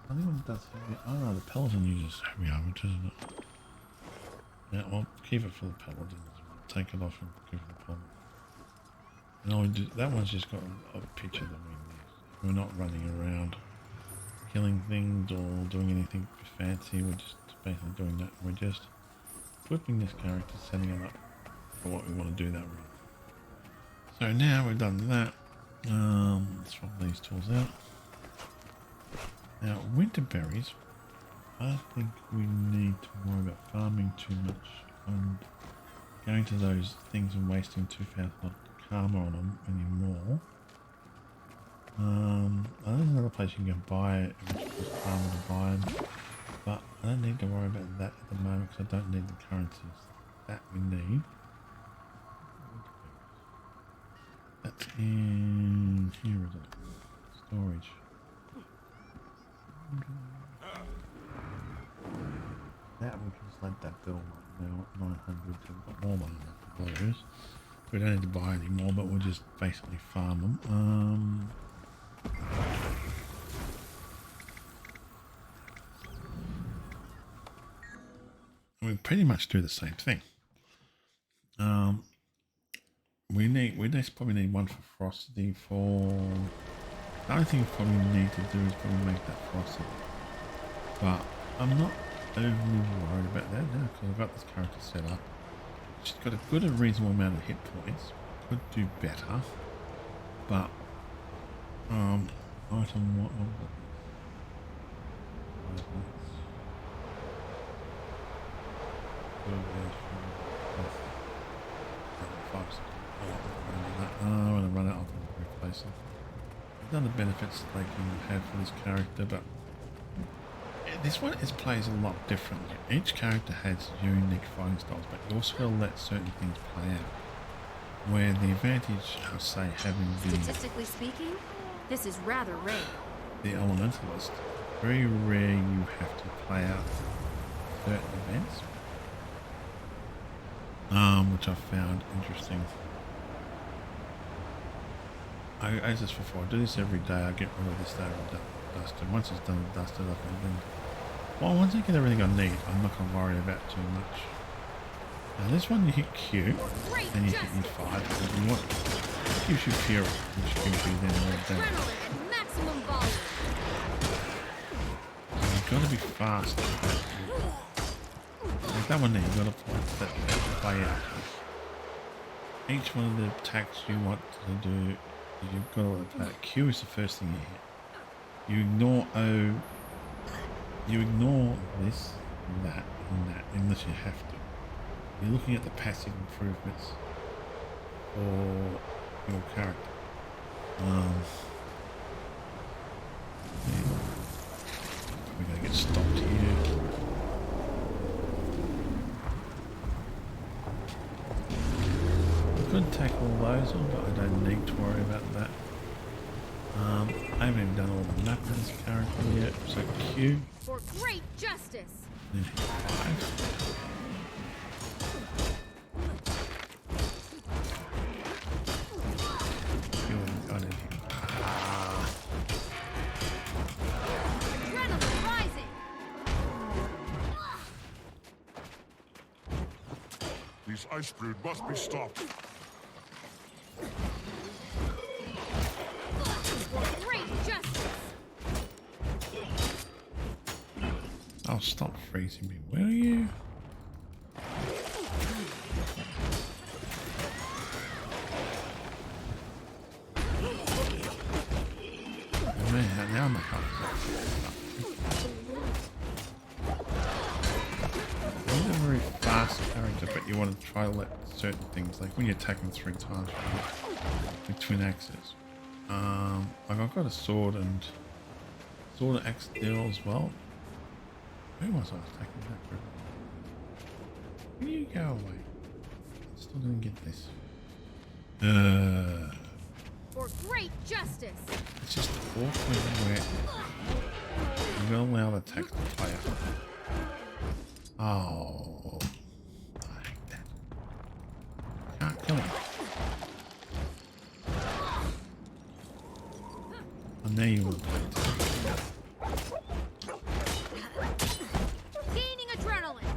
The only one that does heavy. Oh no, the Paladin uses heavy armor, doesn't it? Yeah, well, keep it for the Paladin. Take it off and give it the Paladin. And all we do, that one's just got a picture that we need. We're not running around killing things or doing anything fancy. We're just basically doing that. We're just equipping this character, setting it up for what we want to do that with. So now we've done that. Let's swap these tools out. Now, winter berries, I think we need to worry about farming too much and going to those things and wasting 2,000 karma on them anymore. There's another place you can go buy it, which is karma to buy them, but I don't need to worry about that at the moment because I don't need the currencies that we need. That's in here, is it? Storage. That we can just let that bill now at 900, so we've got more money for those. We don't need to buy any more, but we'll just basically farm them. We pretty much do the same thing. We just probably need one for Frosty for. The only thing we probably need to do is probably make that Frosty. But I'm not overly worried about that now because I've got this character set up. She's got a good and reasonable amount of hit points. Could do better. But item what? I'm going to run it off and replace it. I've done the benefits they can have for this character, but this one plays a lot differently. Each character has unique fighting styles, but you also got to let certain things play out. Where the advantage of, say, having Statistically speaking, this is rather rare. the elementalist, very rare you have to play out certain events, which I've found interesting. As this before, I do this every day. I get rid of this there and dust, and once it's done and dusted up, then once I get everything I need, I'm not going to worry about too much. Now this one you hit Q, then you hit E5, because you want it gives you fury, which gives you then more damage. Maximum volume. You've got to be fast. Like that one there, you've got to play out. Each one of the attacks you want to do, you've got to play out. Q is the first thing you hit. You ignore O, you ignore this and that, unless you have to. You're looking at the passive improvements for your character. We're going to get stopped here. I could tackle those on, but I don't need to worry about that. I haven't even done all the map of this character yet, so Q. For great justice. Then hit 5. Adrenaline rising. These ice brood must be stopped. For great justice. Oh, stop freezing me, will you? Man, now I'm a You're a very fast character, but you want to try to let certain things, like when you're attacking 3 times with twin axes. Like I've got a sword and Sword of Axe deal as well. Where was I taking that group? Where do you go away? I still didn't get this. For great justice. It's just awkward where you're gonna allow the attack to play out. Oh, I hate that. Can't kill him. And there you will play it. Gaining adrenaline.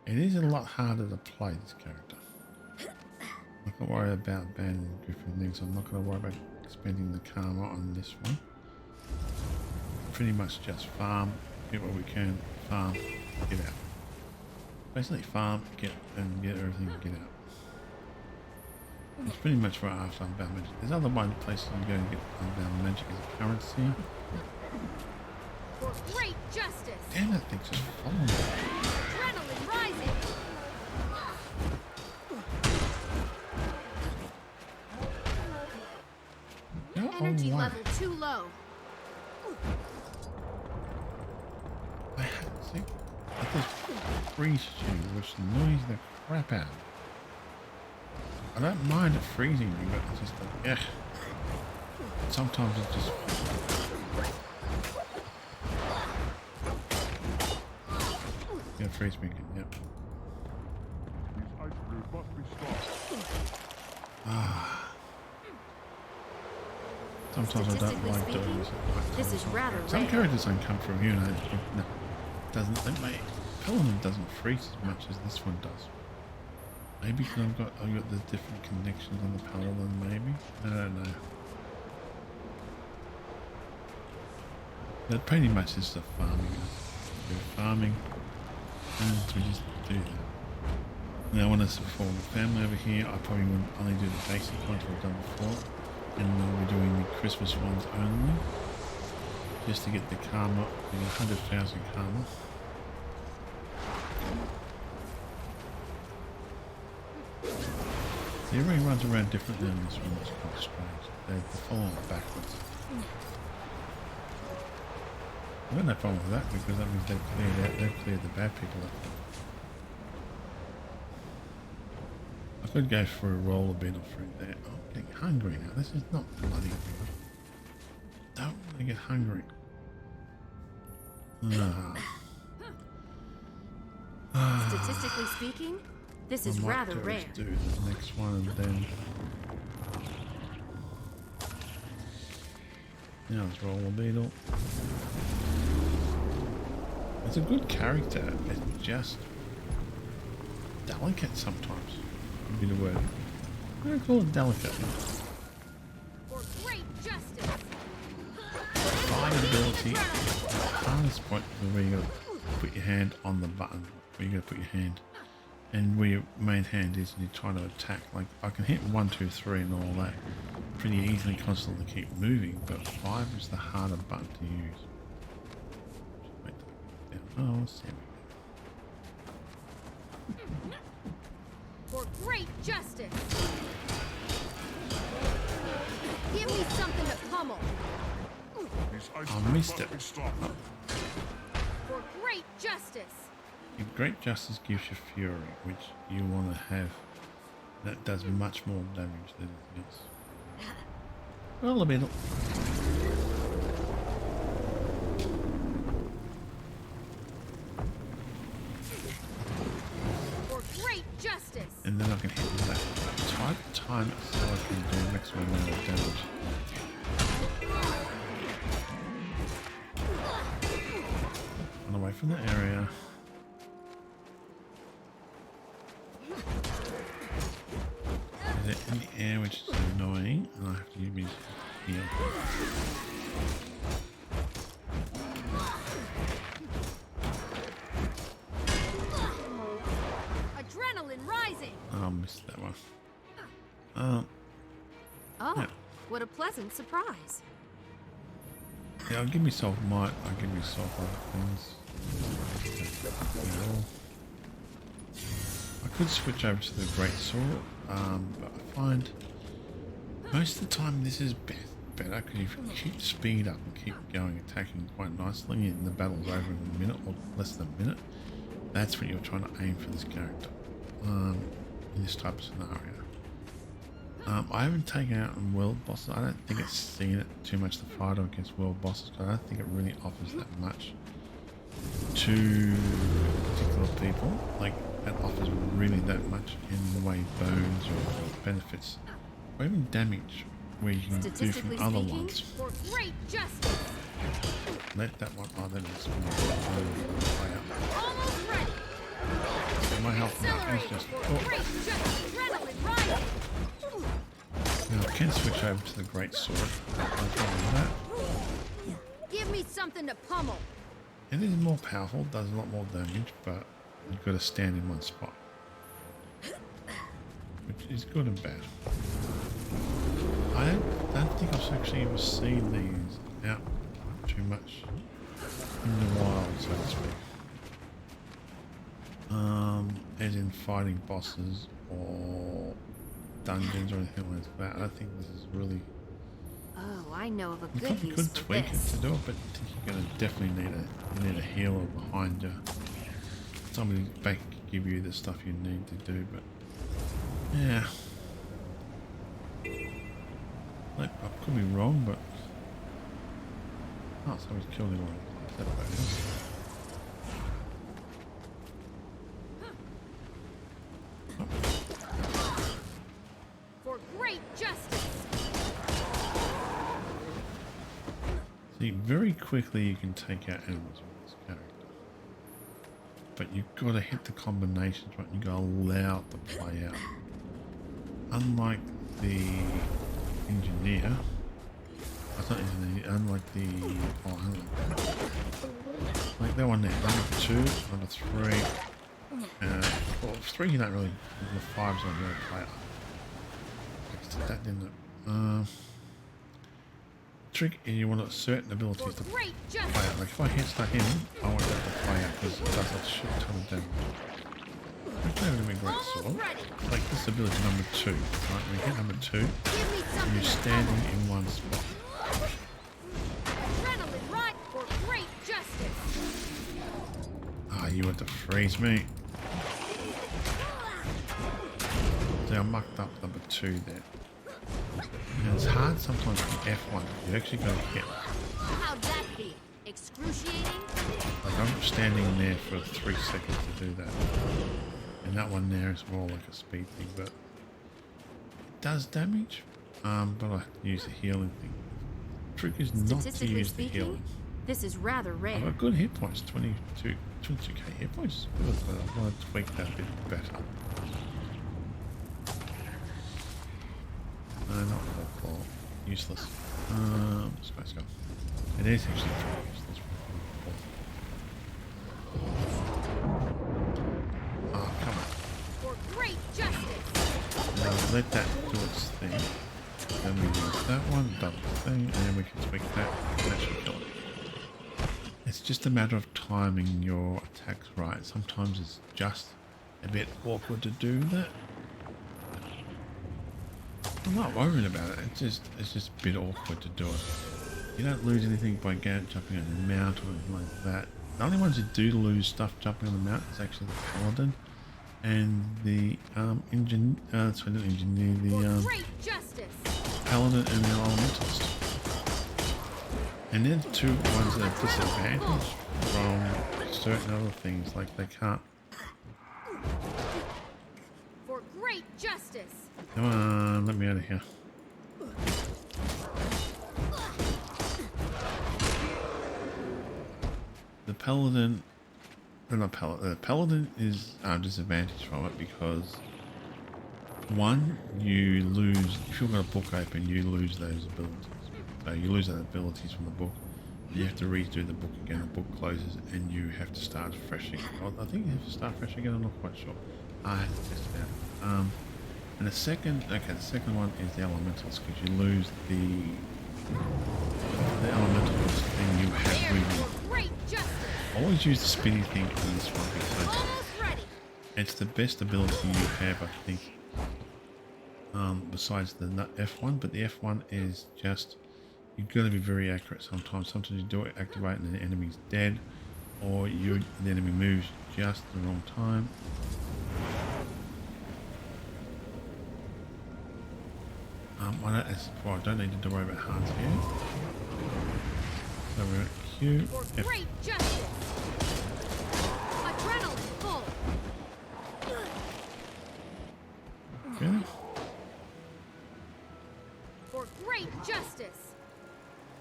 It is a lot harder to play this character. I'm not going to worry about banning Griffin things. I'm not going to worry about spending the karma on this one. Pretty much just farm, get what we can, farm, get out. Basically farm, get everything, get out. It's pretty much for after Unbound Magic. There's other one places you go and get Unbound Magic as a currency. For great justice. Damn, that thing's just following me. Adrenaline rising. Go Energy away. level too low. I had to see. It just freezes you, which annoys the crap out of me. I don't mind it freezing me, but it's just like, sometimes it just... Yeah, freeze me again, yep. These ice brews must be stopped. Sometimes I don't like doing Statistically this. this is rather Some rare. characters don't come from here, and I think, no, doesn't. My Paladin doesn't freeze as much as this one does. Maybe because I've got the different connections on the Paladin. Maybe I don't know. But pretty much is the farming. We're farming, and we just do that. Now, when it's for the family over here, I probably would only do the basic ones we've done before. And we're doing the Christmas ones only, just to get the karma, the 100,000 karma. See, everybody runs around differently on this one. It's quite strange. They're following it backwards. I've got no problem with that because that means they've cleared the bad people up. I could go for a roll a bit of fruit there. Oh, I'm getting hungry now. This is not bloody good. Don't want to get hungry. Statistically speaking, this is I might rather rare. just do the next one and then... Now let's roll a beetle. It's a good character. It's just delicate sometimes. Would be the word. I'm gonna call it delicate. For great justice. Fine ability. The hardest point is where you gotta put your hand on the button. Where you gotta put your hand. And where your main hand is and you're trying to attack. Like I can hit 1, 2, 3 and all that pretty easily constantly keep moving, but 5 is the harder button to use. Just make that down. Oh, see. For great justice. Give me something to pummel. These ice I brews missed must it. be stopped. For great justice. Your Great Justice gives you Fury, which you want to have. That does much more damage than anything else. Well, a bit. For great justice. And then I can hit that type time so I can do maximum amount of damage. Run away from the area. Is it in the air, which is annoying, and I have to use my heal. Adrenaline rising. Oh, I missed that one. Oh, Yeah. what a pleasant surprise. Yeah, I'll give myself might, I'll give myself other things. I could switch over to the Great Sword, but I find most of the time this is better because if you keep speed up and keep going, attacking quite nicely, and the battle's over in a minute or less than a minute, that's what you're trying to aim for this character in this type of scenario. I haven't taken out world bosses. I don't think it's seen it too much to fight against world bosses. I don't think it really offers that much to particular people. Like, it offers really that much in the way bones or benefits or even damage where you can do from other ones. For great justice. Let that one. Oh, that is Almost ready. so my health now is Accelerating just. for Oh, great justice. Adrenaline rising. now I can switch over to the great sword. No problem with that. Give me something to pummel. It is more powerful, does a lot more damage, but you've got to stand in one spot, which is good and bad. I don't think I've actually ever seen these out too much in the wild, so to speak. As in fighting bosses or dungeons or anything like that. I don't think this is really. Oh, I know of a You good probably use could for tweak it this. to do it, but I think you're gonna definitely need a healer behind you. Somebody back can give you the stuff you need to do, but yeah. Like, I could be wrong, but oh, somebody's killed him already. That about it. For great justice. See, very quickly you can take out enemies with this character, but you've got to hit the combinations right. You got to allow it to play out. Unlike the engineer, it's not engineer. Unlike the like that one there, number 2, number 3. Well, 3 you don't really. The 5's not really play out. That didn't. Trick is you want certain abilities to For great play out. justice. Like if I hit stuck in, I want that to play out because it does a shit ton of damage. Which never gonna be great sword. Almost ready. Like this ability number 2. Right, when you hit number 2, Give me and something you're to standing pummel. in one spot. Adrenaline right for great justice. Ah, you want to freeze me. See, I mucked up number 2 there. And it's hard sometimes with the F1. You actually got to hit. How'd that be? Excruciating? Like I'm standing there for 3 seconds to do that. And that one there is more like a speed thing, but it does damage. But I have to use the healing thing. The trick is not to Statistically use the speaking, healing. this is rather I've rare. got good hit points, 22k hit points. Good, but I want to tweak that a bit better. No, not for useless. Space go. It is actually useless. Oh, come on. For great justice. Now let that do its thing. Then we use that one, double thing, and then we can tweak that. That should kill it. It's just a matter of timing your attacks right. Sometimes it's just a bit awkward to do that. I'm not worried about it. It's just a bit awkward to do it. You don't lose anything by jumping on the mount or anything like that. The only ones who do lose stuff jumping on the mount is actually the paladin and the sorry, not engineer, For the great justice. paladin and the elementalist. And they're the 2 ones that are disadvantaged from certain other things, like they can't. For great justice. Come on, let me out of here. The paladin, the paladin is disadvantaged from it because one, you lose if you've got a book open, you lose those abilities. So you lose those abilities from the book. You have to redo the book again. The book closes, and you have to start fresh again. I think you have to start fresh again. I'm not quite sure. I have to test it out. And the second one is the elementals, because you lose the elementals, and you have There really. for great justice. Always use the spinny thing in this one because Almost ready. it's the best ability you have, I think. Besides the F1, but the F1 is just You've got to be very accurate sometimes. Sometimes you do it, activate, and the enemy's dead, or the enemy moves just the wrong time. I don't need to worry about hearts here. So we're at Q. For F. great justice. Adrenaline full. Okay. For great justice.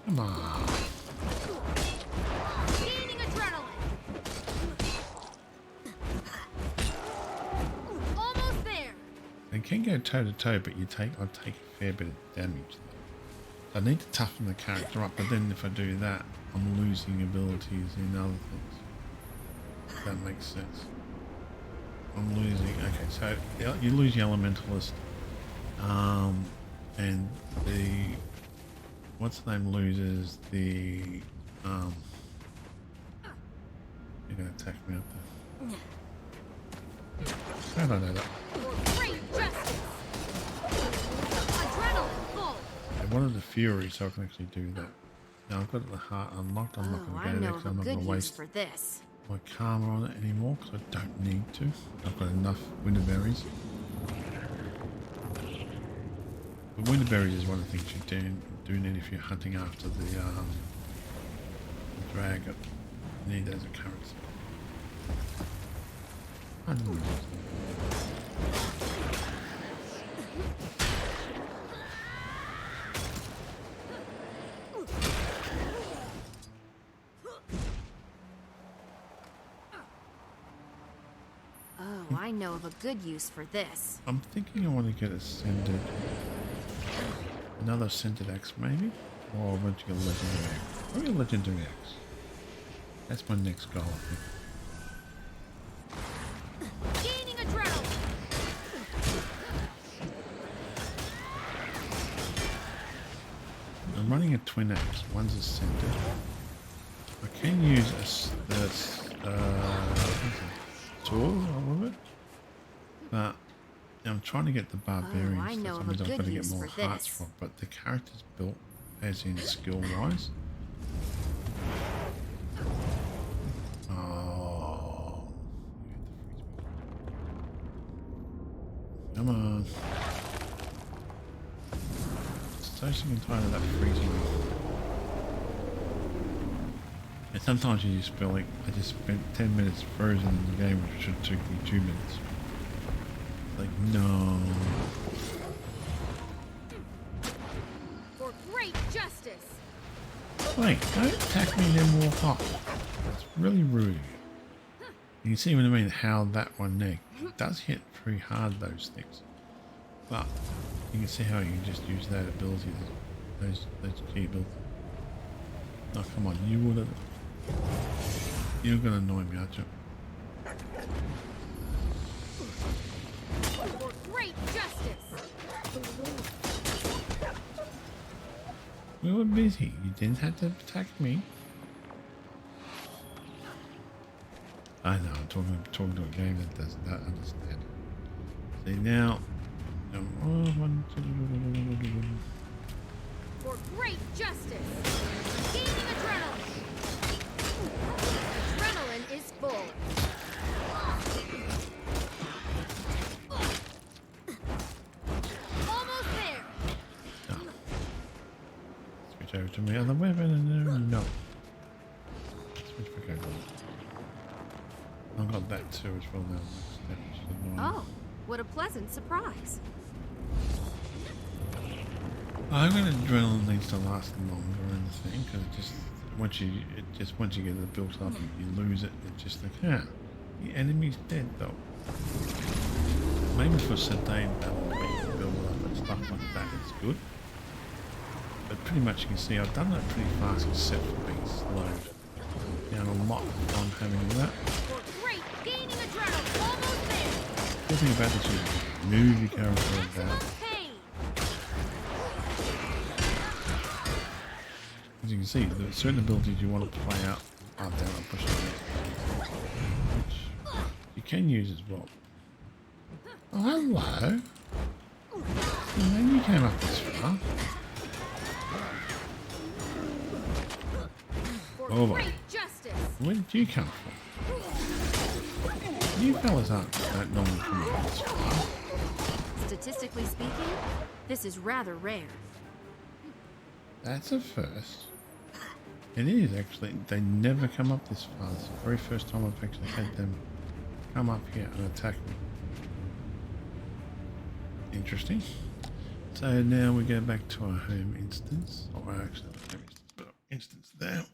Come on. Gaining adrenaline. Almost there. They can go toe to toe, but I'll take a fair bit of damage. I need to toughen the character up, but then if I do that, I'm losing abilities in other things. If that makes sense. I'm losing. Okay, so you lose your elementalist, and the what's the name loses the You're gonna attack me up there. How did I know that? For great justice. Adrenaline full. I wanted the fury so I can actually do that. Now I've got the heart unlocked. I'm not Oh, going I to go there know because of I'm a not going good to use waste for this. my karma on it anymore because I don't need to. I've got enough winterberries. But winterberries is one of the things you do need if you're hunting after the dragon. You need those as currency. I don't know. Oh, I know of a good use for this. I'm thinking I want to get ascended. Another ascended axe maybe? Or I want to get a legendary axe. Probably a legendary axe. That's my next goal, I think. Gaining adrenaline. I'm running a twin axe. One's ascended. I can use tool of it, but I'm trying to get the barbarian. I know stuff. of a I've got good to get use more for hearts this. from, but the character's built as in skill wise. Oh, come on! So sick and tired of that freezing. And sometimes you just feel like I just spent 10 minutes frozen in the game, which should take me 2 minutes. Like, no. For great justice. Wait, don't attack me and then walk off. That's really rude. You can see what I mean, how that one there does hit pretty hard, those things. But you can see how you can just use that ability, those key abilities. Oh, come on, you would have... You're gonna annoy me, aren't you? For great justice. We were busy. You didn't have to attack me. I know, I'm talking to a game that does not understand. See now... For great justice. Gaining adrenaline. Adrenaline is full. Almost there. No. Switch over to my other weapon and there. No. Switch back over. I've got that too as well now. Oh, what a pleasant surprise. I'm gonna adrenaline needs to last longer in the thing because once you get it built up, you lose it. It's just like, the enemy's dead though. Maybe for Sedain battle, where you can build it up and stuff like that, it's good. But pretty much you can see I've done that pretty fast, except for being slowed down a lot on having that. For great gaining adrenaline. Almost there. The thing about this is move your character like that. Maximum pain. As you can see, there are certain abilities you want to play out down and push it against, which you can use as well. Oh, hello. And then you came up this far. for Over. great justice. Where did you come from? You fellas aren't that normally coming on this far. Statistically speaking, this is rather rare. That's a first. It is actually. They never come up this far. It's the very first time I've actually had them come up here and attack me. Interesting. So now we go back to our home instance. Or actually not home instance, but our instance there.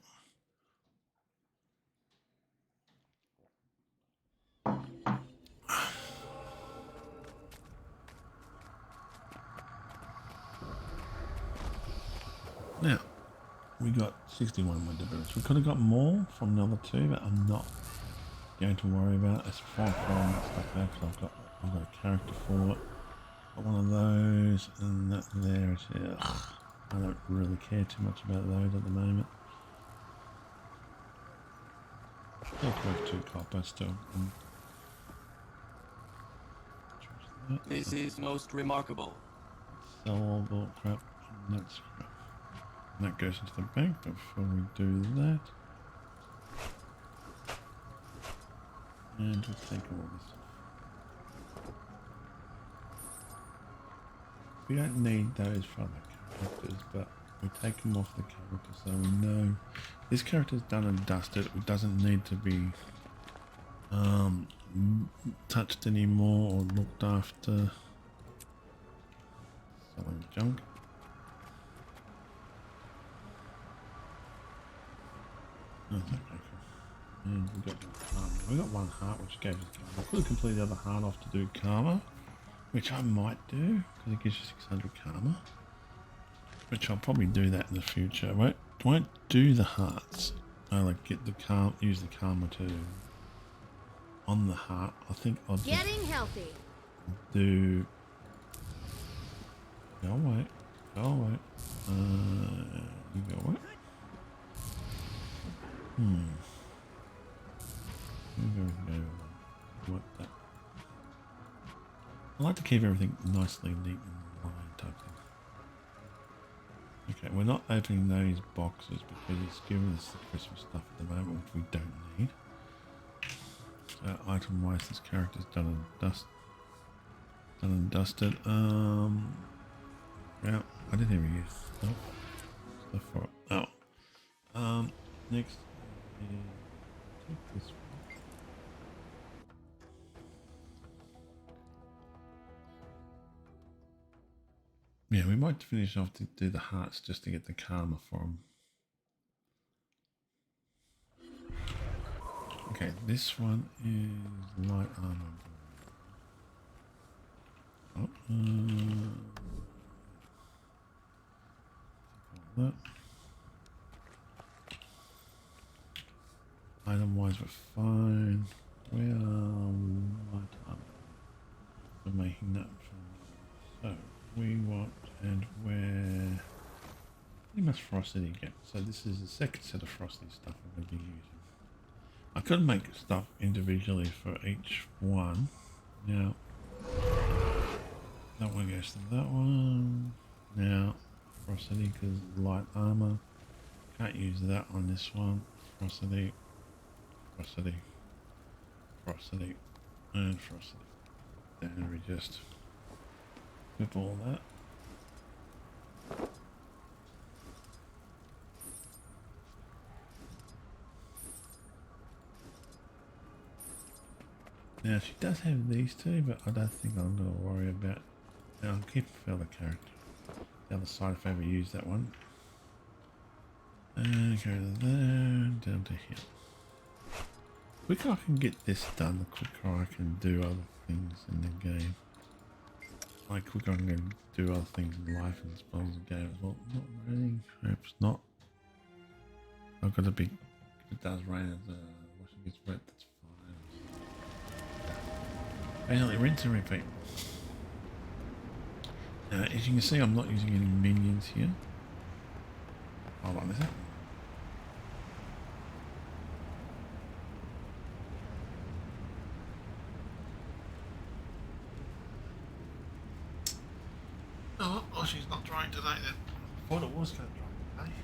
Now, we got 61 winter boots. We could have got more from the other two, but I'm not going to worry about it. It's far from stuff there because I've got a character for it. Got one of those, and that there it is. I don't really care too much about those at the moment. Still worth 2 copper still. This is most remarkable. Sellable crap, and that's crap. And that goes into the bank, but before we do that, and we'll take all this off. We don't need those for other characters, but we take them off the character so we know this character's done and dusted. It doesn't need to be touched anymore or looked after. Selling junk. Oh, okay, cool. And we got one heart which gave us karma. I could have completed the other heart off to do karma, which I might do because it gives you 600 karma. Which I'll probably do that in the future. I won't do the hearts. I like get the karma, use the karma to on the heart. I think I'll just Getting healthy. do. Go away. Go away. You go away. What that? I like to keep everything nicely neat and lined type thing. Okay, we're not opening those boxes because it's giving us the Christmas stuff at the moment, which we don't need. So item wise, this character's done and dusted. Yeah, I didn't even use stuff for it. Oh. Next is take this one. Yeah, we might finish off to do the hearts just to get the karma for them. Okay, this one is light armor. Oh, that. Item wise, we're fine. We are light armor. We're making that from. So we want and where we must frosty again. So this is the second set of frosty stuff I'm going to be using. I could make stuff individually for each one. Now that one goes to that one. Now frosty because light armor. Can't use that on this one. Frosty, frosty, frosty, and frosty. Then we just flip all that. Now she does have these two, but I don't think I'm going to worry about. Now I'll keep the other character. The other side if I ever use that one. And go to there, down to here. The quicker I can get this done, the quicker I can do other things in the game. Like quicker I can do other things in life and spells and game as well. Not raining, perhaps not. I've got a big. If it does rain, washing gets wet. That's fine. Basically, rinse and repeat. Now, as you can see, I'm not using any minions here. Hold on, is it? Oh, she's not drying today then. I thought it was going to dry today.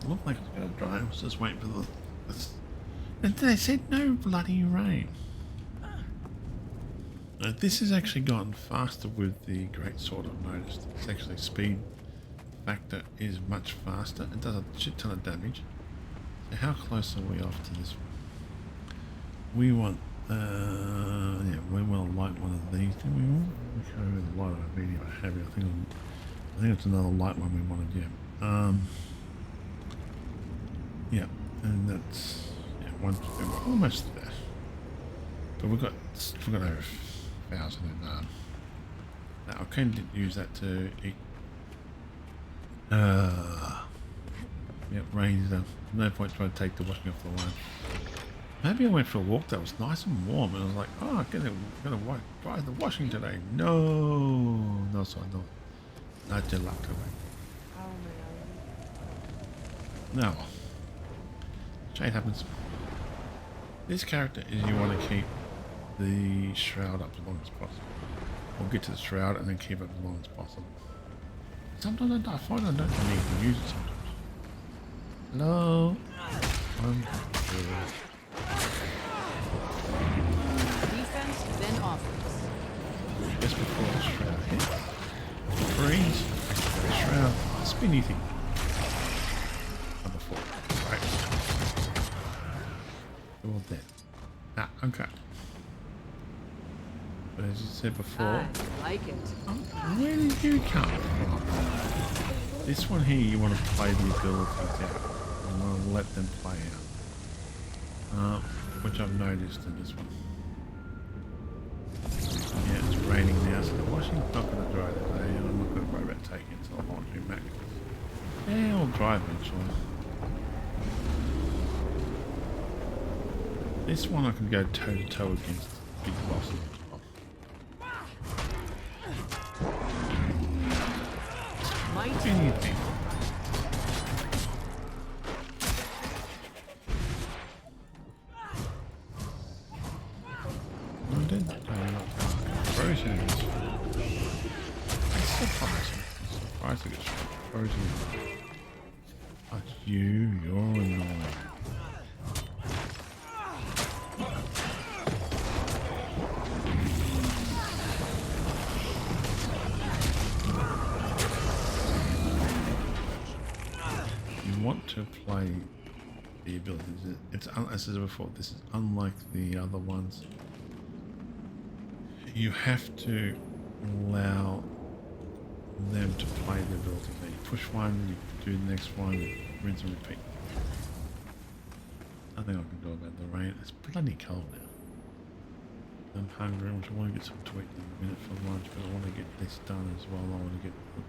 looked like it was going to dry. I was just waiting for the... And they said no bloody rain. This has actually gotten faster with the Great Sword, I've noticed. It's actually speed factor is much faster. It does a shit ton of damage. So how close are we off to this one? We want, yeah, we want to light one of these. Do we want? Okay, with the light of a medium or heavy. I think it's another light one we wanted. Yeah. Yeah, and that's we're almost there. But we've got over 1,000 in now I can use that to eat. Yeah, rain's done. No point trying to take the washing off the line. Maybe I went for a walk that was nice and warm, and I was like, "Oh, I'm gonna dry the washing today." No, so I don't. Not your luck today. No. Shade happens. This character is you want to keep the shroud up as long as possible. Or get to the shroud and then keep it as long as possible. Sometimes I find I don't need to use it sometimes. Hello? Defense, then offense. Just before the shroud hit. Freeze. Activate the shroud. Spinny thing. Number 4. Right. They're all dead. Ah, okay. But as you said before, I like it. where did you come from? This one here, you want to play the abilities out. You want to let them play out. Which I've noticed in this one. Yeah, it's raining now, so the washing's not going to dry today, and I'm not going to worry about taking it to the laundry mat. Yeah, it'll dry eventually. This one I can go toe to toe against the big boss as well. Anything. I did frozen. It's surprising. It's surprising it's frozen. But you're annoying. Want to play the abilities. It's as I said before, this is unlike the other ones. You have to allow them to play the ability. Now you push one, you do the next one, rinse and repeat. Nothing I can do about the rain. It's bloody cold now. I'm hungry, which I want to get some to eat in a minute for lunch, but I want to get this done as well. I want to get the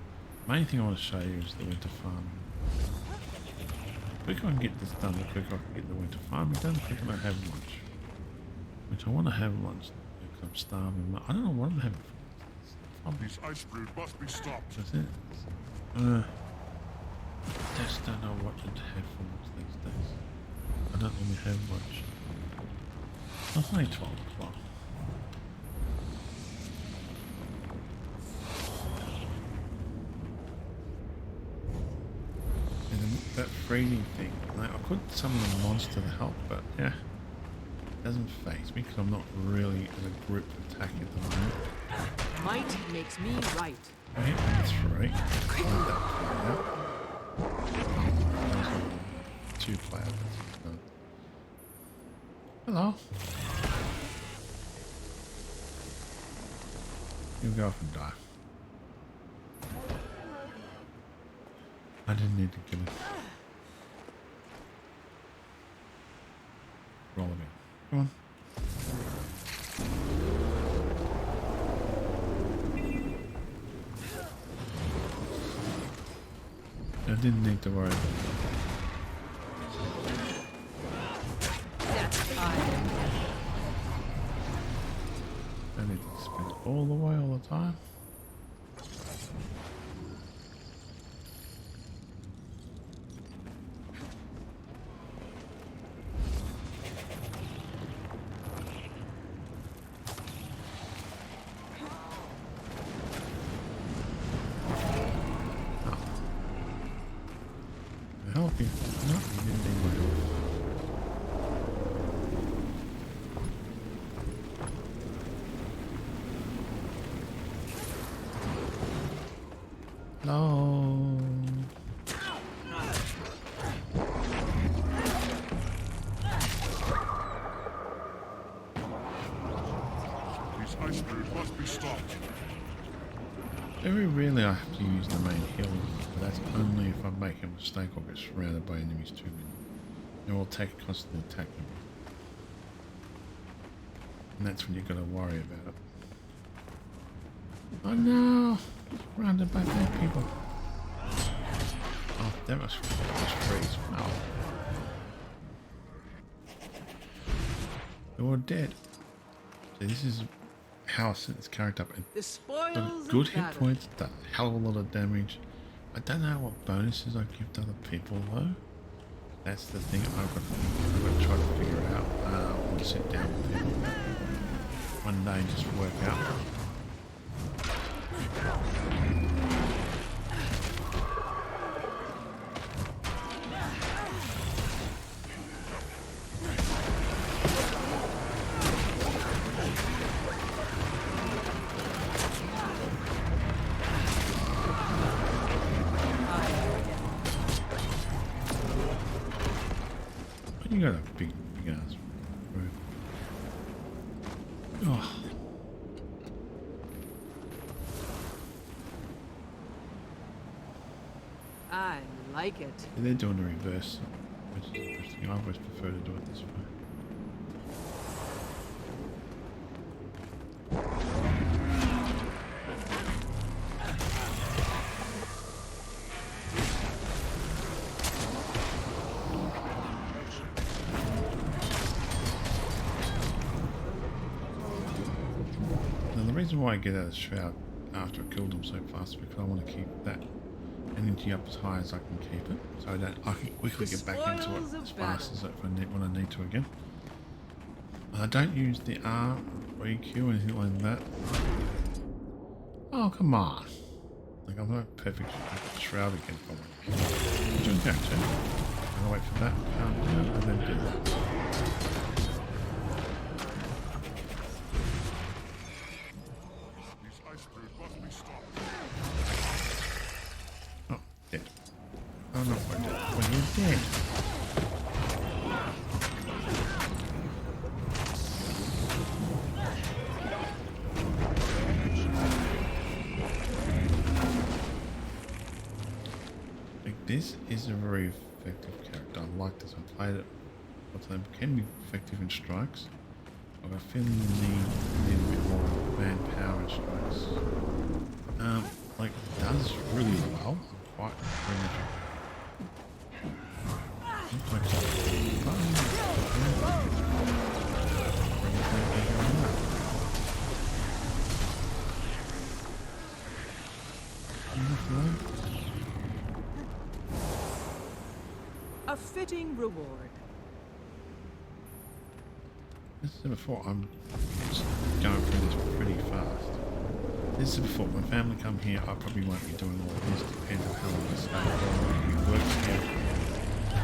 main thing I want to show you is the winter farm. The quicker I can get this done, the quicker I can get the winter farming done, the quicker I have lunch. Which I want to have lunch because I'm starving. I don't know what I'm having for lunch. These ice brood must be stopped. That's it. Just don't know what to have for lunch these days. I don't really have much. It's only 12 o'clock. That freezing thing, like, I could summon a monster to help, but yeah, it doesn't faze me because I'm not really in a group attack at the moment. Might makes me right. Okay, that's right. Let that play out. 2 players. Hello. You'll go off and die. I didn't need to kill him. Roll him in. Come on. I didn't need to worry about that. I need to spin it all the way, all the time. Help you. You didn't need my help. No. These ice spirits must be stopped. Very rarely I have to use the main healing, but that's only if I make a mistake or get surrounded by enemies too many. They will constantly attack me. And that's when you've got to worry about it. Oh no! Surrounded by bad people. Oh, that must freeze. Wow. They're all dead. So this is how I set this character up. The Got spoils good of hit battle. points, done a hell of a lot of damage. I don't know what bonuses I give to other people though. That's the thing I've got to try to figure out. I want to sit down with people one day and just work out. You got a big ass roof. Oh. I like it. They're doing the reverse, which is interesting. I always prefer to do it this way. Now the reason why I get out of the shroud after I killed them so fast is because I want to keep that energy up as high as I can keep it, so I can quickly get back into spoils it of as fast as battle. when I need to again. I don't use the R or EQ or anything like that. Oh come on! Like I'm not perfect shroud again for me. Doing character. I'll wait for that, calm down, and then do that. These ice spirits must be stopped. Oh, dead. Oh no, we're dead. Well, you're dead. Like, this is a very effective character. I like this. I played it all the time. Can be effective in strikes. I've got a feeling you need a little bit more manpower in strikes. Like, it does really well. I'm quite very much. Looks like it's fun. A fitting reward. This is before I'm just going through this pretty fast. This is before my family come here. I probably won't be doing all of this. Depends on how long I stay or it works here.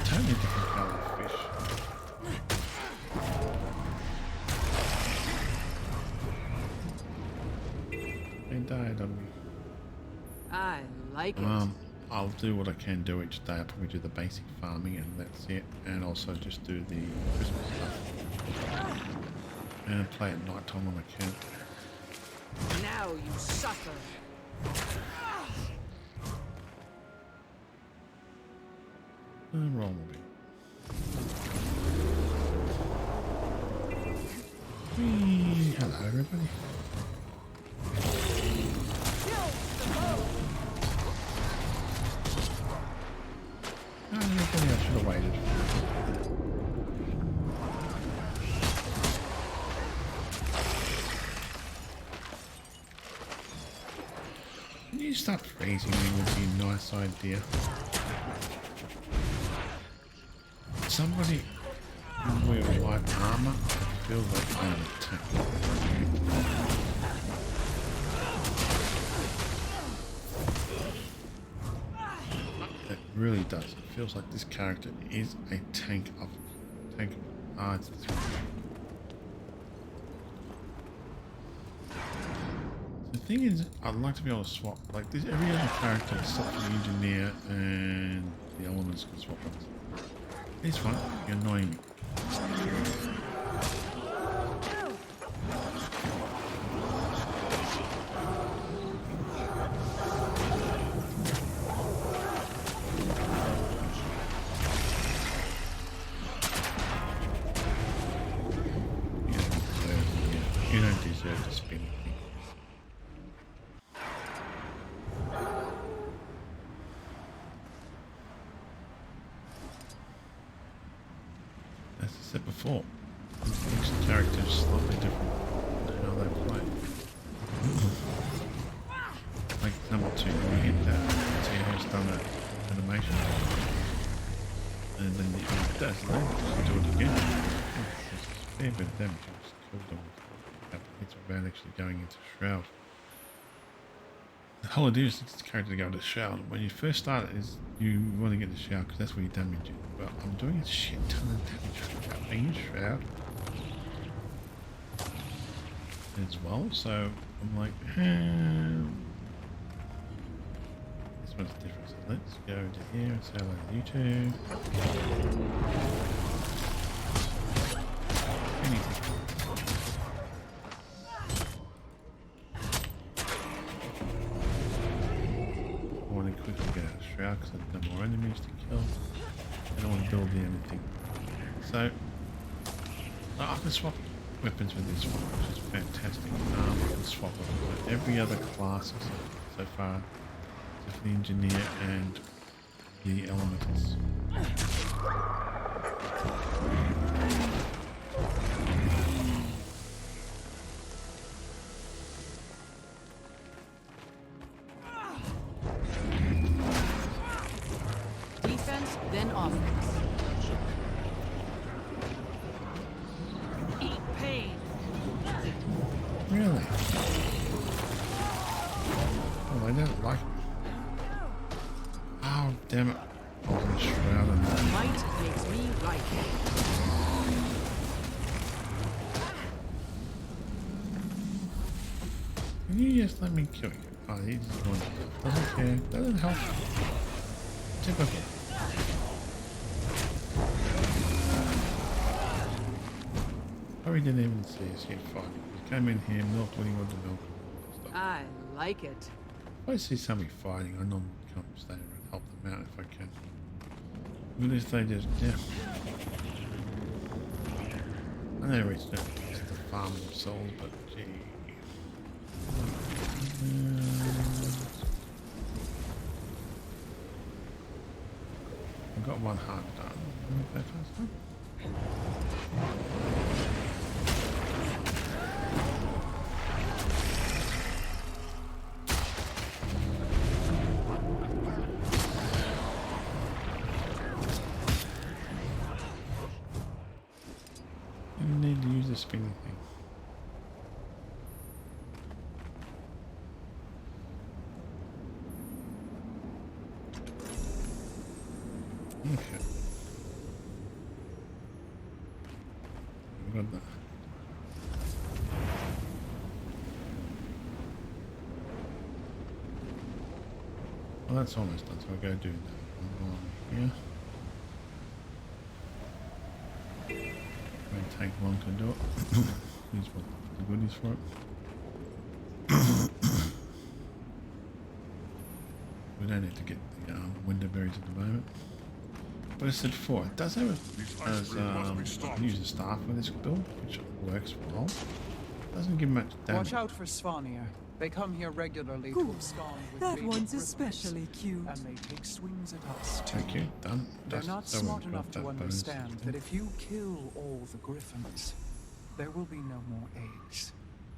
Totally different colour of fish. They died on me. I like it. I'll do what I can do each day. I'll probably do the basic farming and that's it. And also just do the Christmas stuff. And play at night time when I can. Now you suffer. Roll will be. Whee! Hello everybody. Oh, everybody, I should have waited. Can you stop praising me would be a nice idea. Somebody wear light armor, I feel like I'm attacked. That really does. It feels like this character is a tank of it's this one. The thing is, I'd like to be able to swap like this. Every other character except for the engineer and the elements can swap them. This one, you're annoying me. You don't deserve to spin. As I said before, each character is slightly different in how they play. Like number 2, when you hit that, see how it's done that animation. And then it does that, you do it again. There's a fair bit of damage. I just killed them. It's about actually going into Shroud. The whole idea is this character to go into Shroud. When you first start it, is you want to get the Shroud because that's where you damage it. But I'm doing a shit ton of damage in Shroud as well. So I'm like, this one's different. So let's go to here and say hello to you two. Anything. Quickly get out of Shroud because there's no more enemies to kill. I don't want to build the anything. So I can swap weapons with this one, which is fantastic. I can swap it with every other class so far, except for the engineer and the elementals. Then offense. Eat pain. Really? Oh, I don't like it. Oh, damn it. I was in Shroud and Might makes me right. Can you just let me kill you? Oh, he just wants to. Doesn't care. Doesn't help. Typical. Probably didn't even see us get fighting. He came in here, milked what he wanted to milk. I like it. If I see somebody fighting, I normally come stay around and help them out if I can. Even if they just, yeah. I know it's not just to farm themselves, but gee. I've got one hard done. That fast time. You need to use the spinning thing. Okay. We've got that. Well, that's almost done, so I'll go do that. I'll go on here. Won't take long to do it. Use what the goodies for it. We don't need to get the window berries at the moment. But I said before, it does have a, as, I can use the staff with this build, which works well. Doesn't give much damage. Watch out for Svanir. They come here regularly to Ooh, abscond with that baby one's griffins, especially cute. and they take swings at us too. Thank you. Done. They're Just not so smart we've got enough to that bonus understand system. that if you kill all the griffins, there will be no more eggs.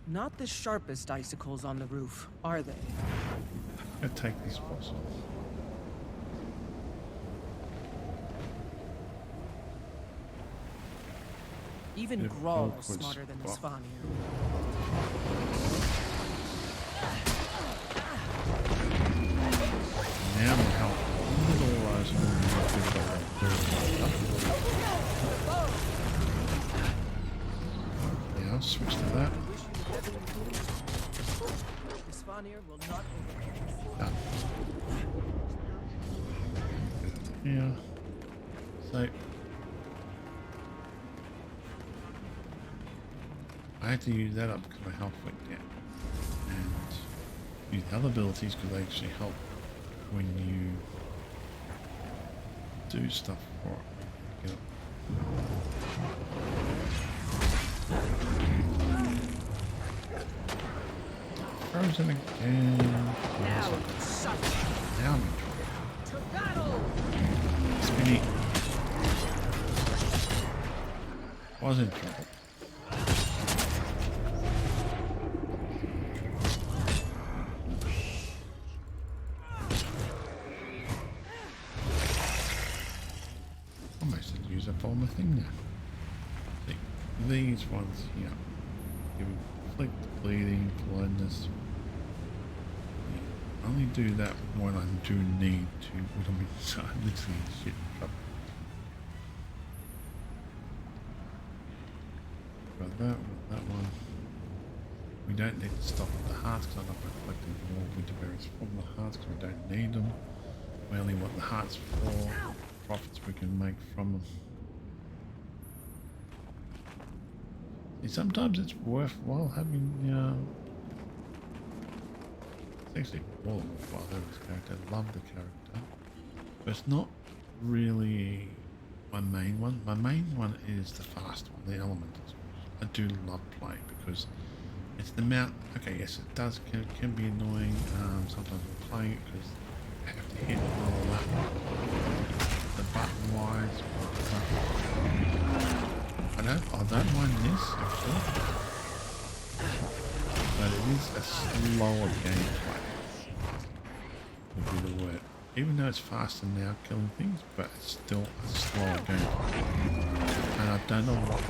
Not the sharpest icicles on the roof, are they? I'll take these fossils. Even Bit of Grawl is awkward smarter than the spot. Svanir. Now we help all those here. So I had to use that up because my health went down. And use the other abilities because they actually help when you do stuff for it. Get up. Frozen again. Now, shut Now I'm in trouble. to battle! Spinny. Was in trouble. Almost didn't use up all my thing now. See, these ones here. Give me conflict, bleeding, blindness. Yeah, only do that when I do need to. When I'm literally in shit trouble. Got that one. We don't need to stop at the hearts because I'm not collecting more winter berries from the hearts because we don't need them. We only want the hearts for profits we can make from them. See, sometimes it's worthwhile having, it's actually more than worthwhile having this character. I love the character. But it's not really my main one. My main one is the fast one, the elementals. I do love playing because it's the amount. Okay, yes, it does can be annoying. Sometimes we're playing it because I have to hit all that. The button wise. I don't mind this actually, but it is a slower gameplay. Would be the word. Even though it's faster now killing things, but it's still a slower gameplay. And I don't know what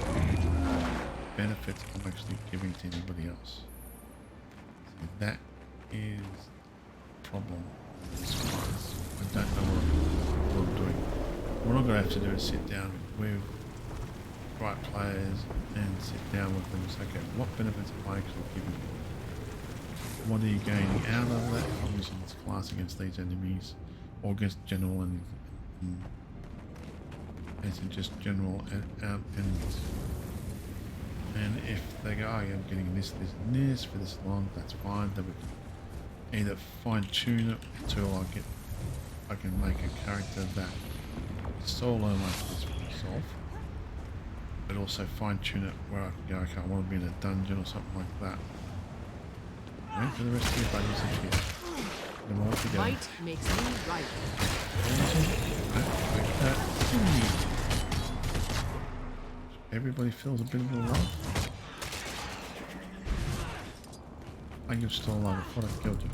benefits I'm actually giving to anybody else. So that is the problem with this class. I don't know what I'm doing. What I'm going to have to do is sit down with right players and sit down with them and say, okay, what benefits am I actually giving you? What are you gaining out of that if I'm using this class against these enemies or against general and just general enemies? And if they go, oh, yeah, I'm getting this, this, and this for this long, that's fine. Then we can either fine tune it until I can make a character that solo like this for myself, but also fine tune it where I can go, okay, I want to be in a dungeon or something like that. Wait for the rest of your buddies to here. Them all together. Might makes me right. Like that. Everybody feels a bit of a love. I give still alive. I thought I killed you.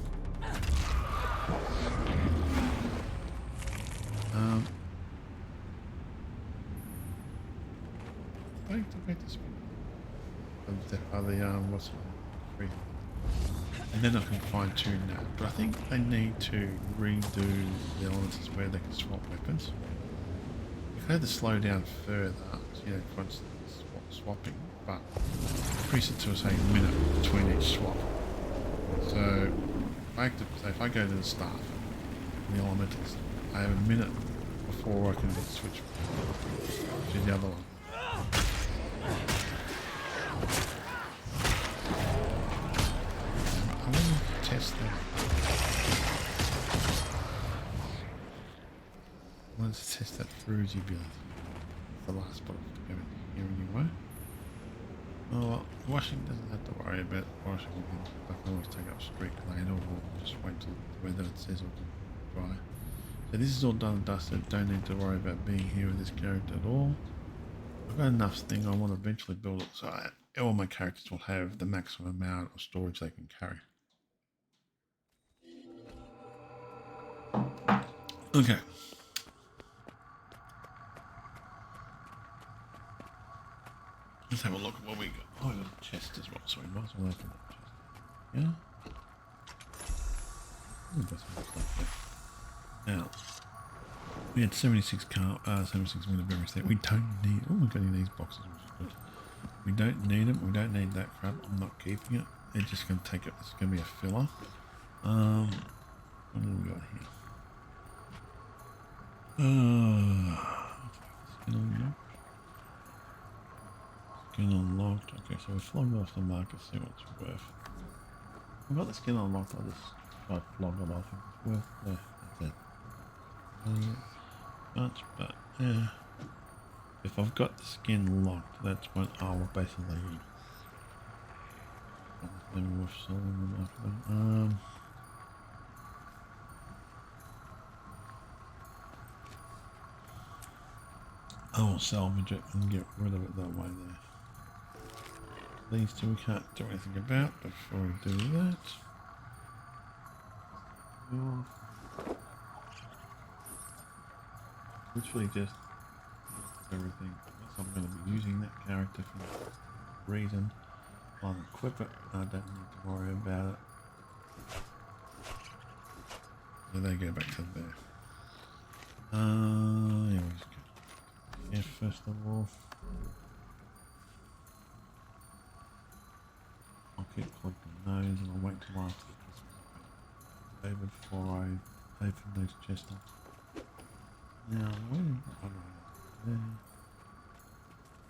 I activate this one. What's it? Free. And then I can fine tune that. But I think they need to redo the elements where they can swap weapons. If they had to slow down further, you know, for instance, swapping, but increase it to say a minute between each swap. So if I go to the staff, the elementals, I have a minute before I can switch to the other one. I want to test that. I want to test that Fruzy ability. The last spot of going here anyway. Oh well, washing doesn't have to worry about washing. I can always take up streak later or just wait till the weather it says it'll dry. So this is all done and dusted. Don't need to worry about being here with this character at all. I've got enough thing. I want to eventually build it so all my characters will have the maximum amount of storage they can carry. Okay. Let's have a look at what we got. Oh, we got a chest as well, so we might as well open that chest. Yeah? We've got some stuff there. Now, we had 76 minute berries there. We don't need... Oh, we're getting these boxes, which is good. We don't need them. We don't need that crap. I'm not keeping it. It's just going to take it. It's going to be a filler. What do we got here? Skin unlocked. Skin unlocked. Okay, so we flogged off the market, see what's worth. I've got the skin unlocked, I'll just try flog it off if it's worth. Yeah, that's it. Much, but yeah. If I've got the skin locked, that's when I'll basically maybe worth selling the market. I will salvage it and get rid of it that way there. These two we can't do anything about before we do that. Literally just everything. I'm going to be using that character for that reason. I'll equip it. I don't need to worry about it. So they go back to there. Yeah, we'll just go here first of all. I'll keep collecting those and I'll wait till after Christmas over before I open those chests up. Now, where did I go? There.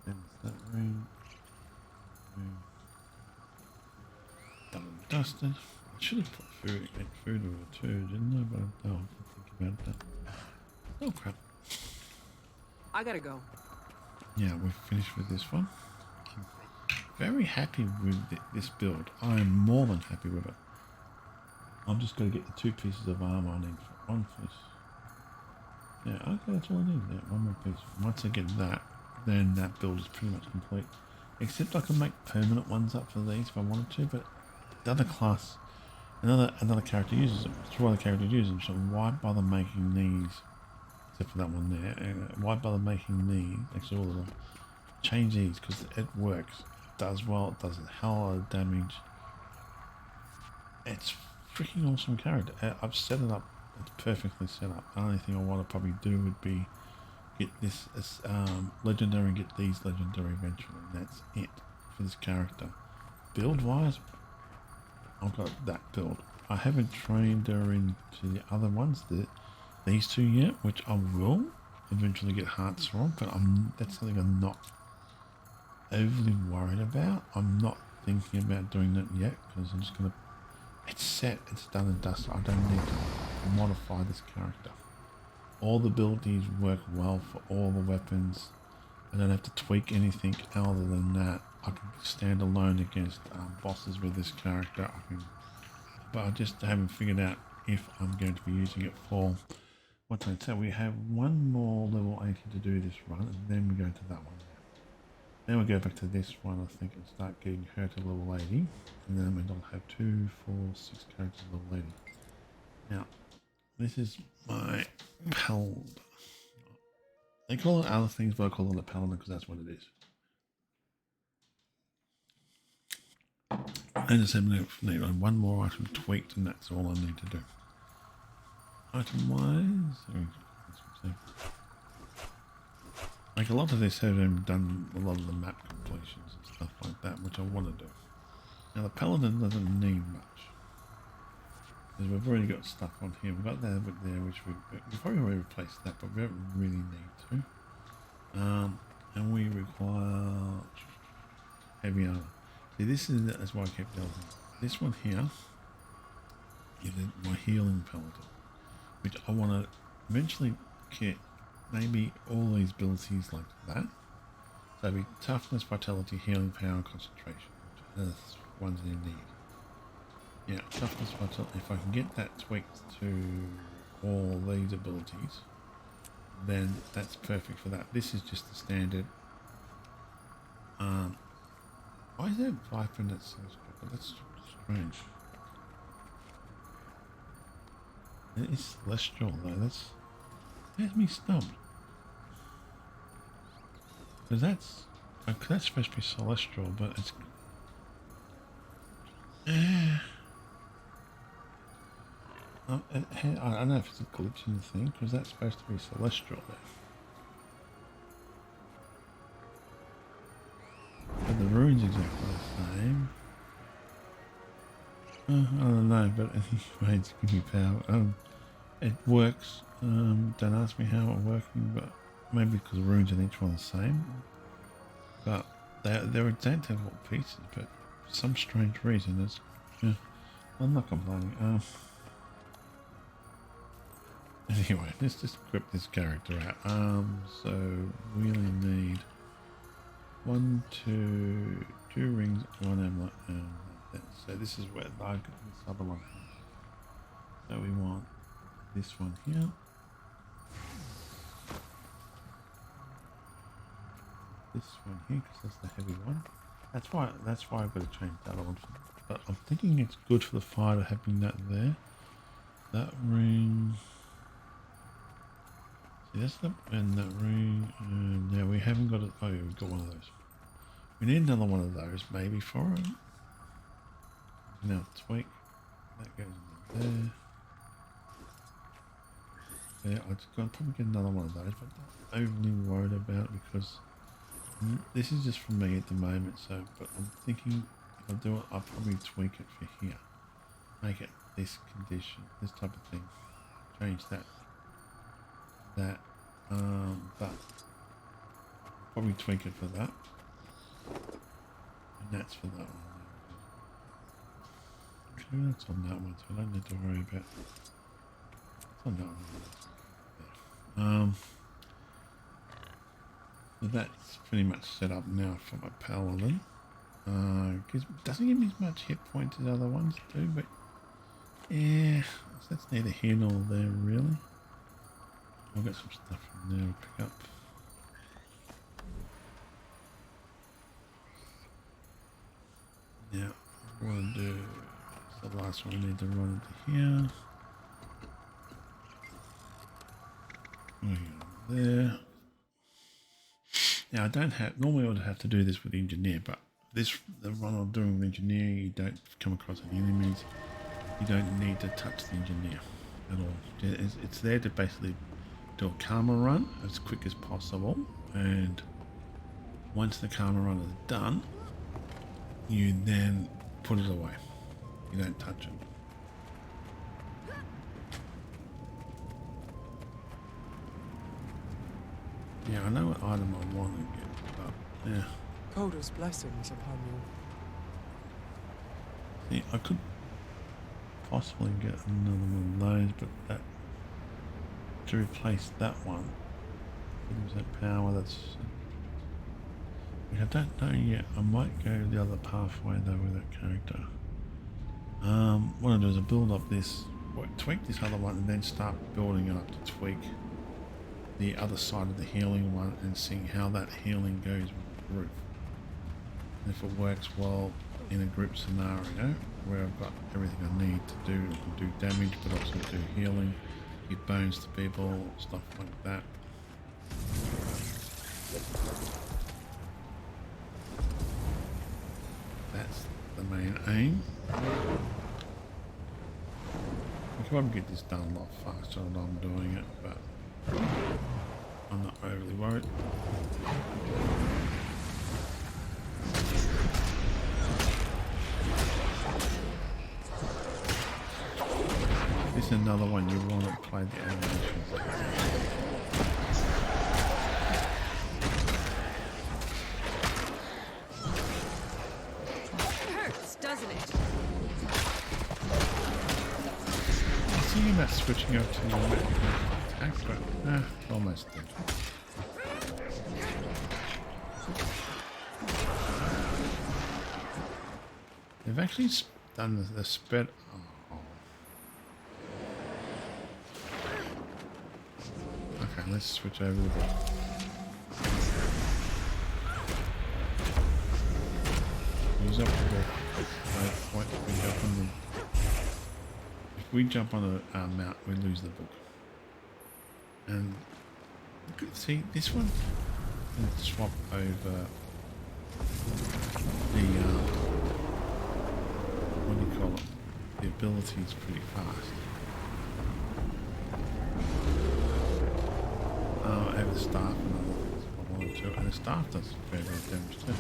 There's that room. Done and dusted. I should have put food over too, didn't I? But I didn't think about that. Oh crap. I gotta go. Yeah, we've finished with this one. Very happy with this build. I am more than happy with it. I'm just going to get the 2 pieces of armor I need for one piece. Yeah, okay, that's all I need. Yeah, one more piece. Once I get that, then that build is pretty much complete. Except I can make permanent ones up for these if I wanted to, but the other class, another character uses them. 2 other characters use them, so why bother making these? Except for that one there. Why bother making these? Actually, all of them. Change these because it works. It does well. It does a hell of a lot of damage. It's freaking awesome character. I've set it up. It's perfectly set up. The only thing I want to probably do would be get this as legendary and get these legendary eventually. And that's it for this character. Build wise, I've got that build. I haven't trained her into the other ones, these 2 yet, which I will eventually get hearts from, but that's something I'm not overly worried about. I'm not thinking about doing that yet because I'm just gonna. It's set. It's done and dusted. I don't need to modify this character. All the abilities work well for all the weapons. I don't have to tweak anything other than that. I can stand alone against bosses with this character. But I just haven't figured out if I'm going to be using it for. What did I say? We have one more level 80 to do this run, and then we go to that one. Then we go back to this one, I think, and start getting her to level 80. And then we'll have 2, 4, 6 characters level 80. Now, this is my paladin. They call it other things, but I call it a paladin because that's what it is. I just need one more item tweaked, and that's all I need to do. Item-wise, like a lot of this haven't done a lot of the map completions and stuff like that, which I want to do. Now the paladin doesn't need much, because we've already got stuff on here. We've got that bit there, which we've probably already replaced that, but we don't really need to. And we require heavy armor. See, that's why I kept telling you. This one here is my healing paladin, which I want to eventually get maybe all these abilities like that. So it'd be toughness, vitality, healing, power, and concentration. Which are the ones you need. Yeah, toughness, vitality. If I can get that tweaked to all these abilities, then that's perfect for that. This is just the standard. Why is that Viper that says that's strange? It is celestial though. That's me stumped. Because that's supposed to be celestial, but it's I don't know if it's a glitch in the thing, because that's supposed to be celestial there. But the rune's exactly the same. I don't know, but anyways, give me power. It works. Don't ask me how it's working, but maybe because the runes in each one are the same. But they're identical pieces, but for some strange reason, it's yeah. I'm not complaining. Anyway, let's just grip this character out. So we really need 1, 2 rings, 1 amulet, and that. So this is where I got this other one. So we want this one here. This one here, because that's the heavy one. That's why I've got to change the other one. But I'm thinking it's good for the fighter having that there. That ring. See, that's the and that ring. And now we haven't got it. Oh, yeah, we've got one of those. We need another one of those, maybe for it. Now tweak. That goes in there. Yeah, I'm going to probably get another one of those, but I'm not overly worried about it because this is just for me at the moment. So, but I'm thinking if I do it, I'll probably tweak it for here. Make it this condition, this type of thing. Change that. But probably tweak it for that. And that's for that one. Okay, that's on that one, so I don't need to worry about it's on that one. So that's pretty much set up now for my paladin. Doesn't give me as much hit points as other ones do, but yeah, that's neither here nor there really. I've got some stuff in there to pick up. Now, what I want to do is the last one. I need to run into here. There. Now I don't have. Normally I would have to do this with the engineer, but the run I'm doing with engineer, you don't come across any enemies. You don't need to touch the engineer at all. It's there to basically do a karma run as quick as possible, and once the karma run is done, you then put it away. You don't touch it. Yeah, I know what item I want to get, but yeah. Coda's blessings upon you. See, I could possibly get another one of those, but that to replace that one, lose that power. That's I don't know yet. I might go the other pathway though with that character. What I do is I build up this, tweak this other one, and then start building it up to tweak the other side of the healing one and seeing how that healing goes with the group. And if it works well in a group scenario where I've got everything I need to do, I can do damage but also do healing, give bones to people, stuff like that. That's the main aim. I can probably get this done a lot faster than I'm doing it, but I'm not overly worried. This is another one you want to play the animations. Hurts, doesn't it? I'm thinking about switching up to your attack, but almost did. They've actually done the spread. Oh. Okay, let's switch over to the. Use up the point. If we jump on a mount, we lose the book. And see this one. Let's swap over the what do you call it? The ability is pretty fast. Over the staff and other things if I wanted to, and the staff does fair bit of damage too.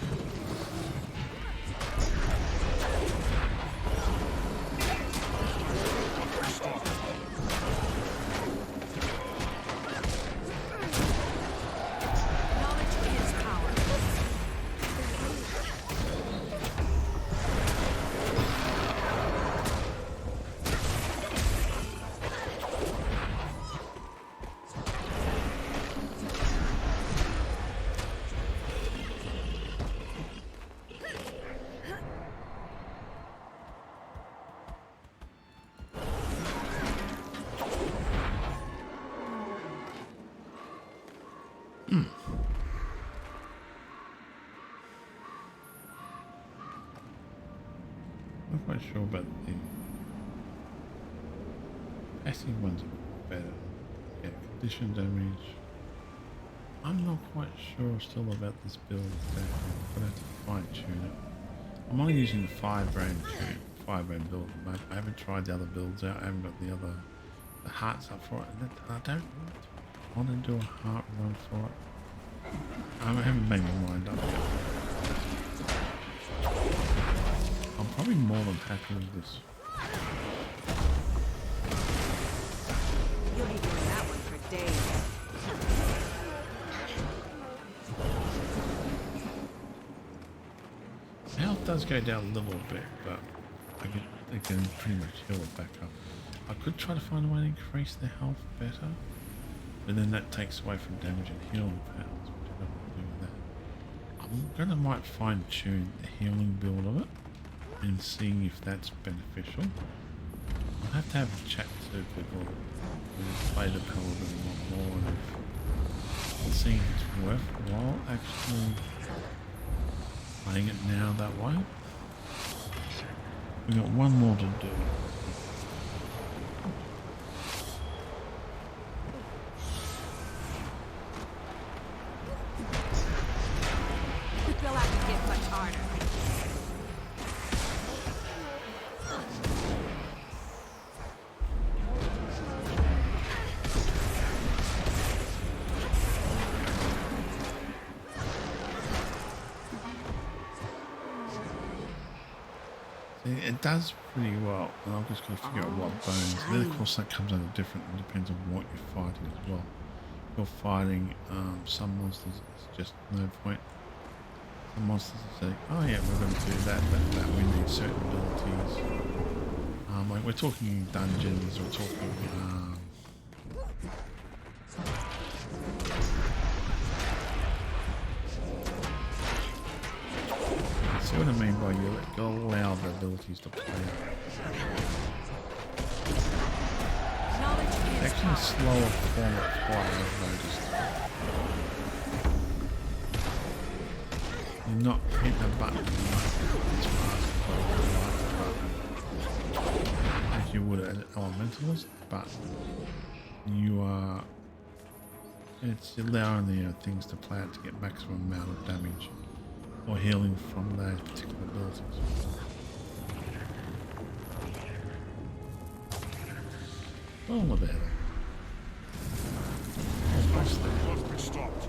quite sure about the passive ones are better. Yeah, condition damage. I'm not quite sure still about this build. I'm gonna have to fine tune it. I'm only using the 5 brand build. I haven't tried the other builds out. I haven't got the hearts up for it. I don't want to do a heart run for it. I haven't made my mind up yet. I'm probably more than happy with this. You'll be doing that one for days. Health does go down a little bit, but I can pretty much heal it back up. I could try to find a way to increase the health better, but then that takes away from damage and healing powers, which I don't want to do with that. I'm gonna might fine tune the healing build of it and seeing if that's beneficial. I'll have to have a chat to people who play the paladin a lot more and see if it's worthwhile actually playing it now that way. We got one more to do. They'll have to get much harder. It does pretty well, and I'm just going to figure out what bones. Then of course that comes out different, it depends on what you're fighting as well. If you're fighting some monsters, it's just no point. Some monsters say, oh yeah, we're going to do that, we need certain abilities. Like we're talking dungeons, we're talking see what I mean by you allow the abilities to play out. Actually a slower form of fight, I've noticed. You're not hitting a button as fast as you would an elementalist, but you are it's allowing the things to play out to get maximum amount of damage or healing from those particular abilities. Oh, what the hell? Must be stopped.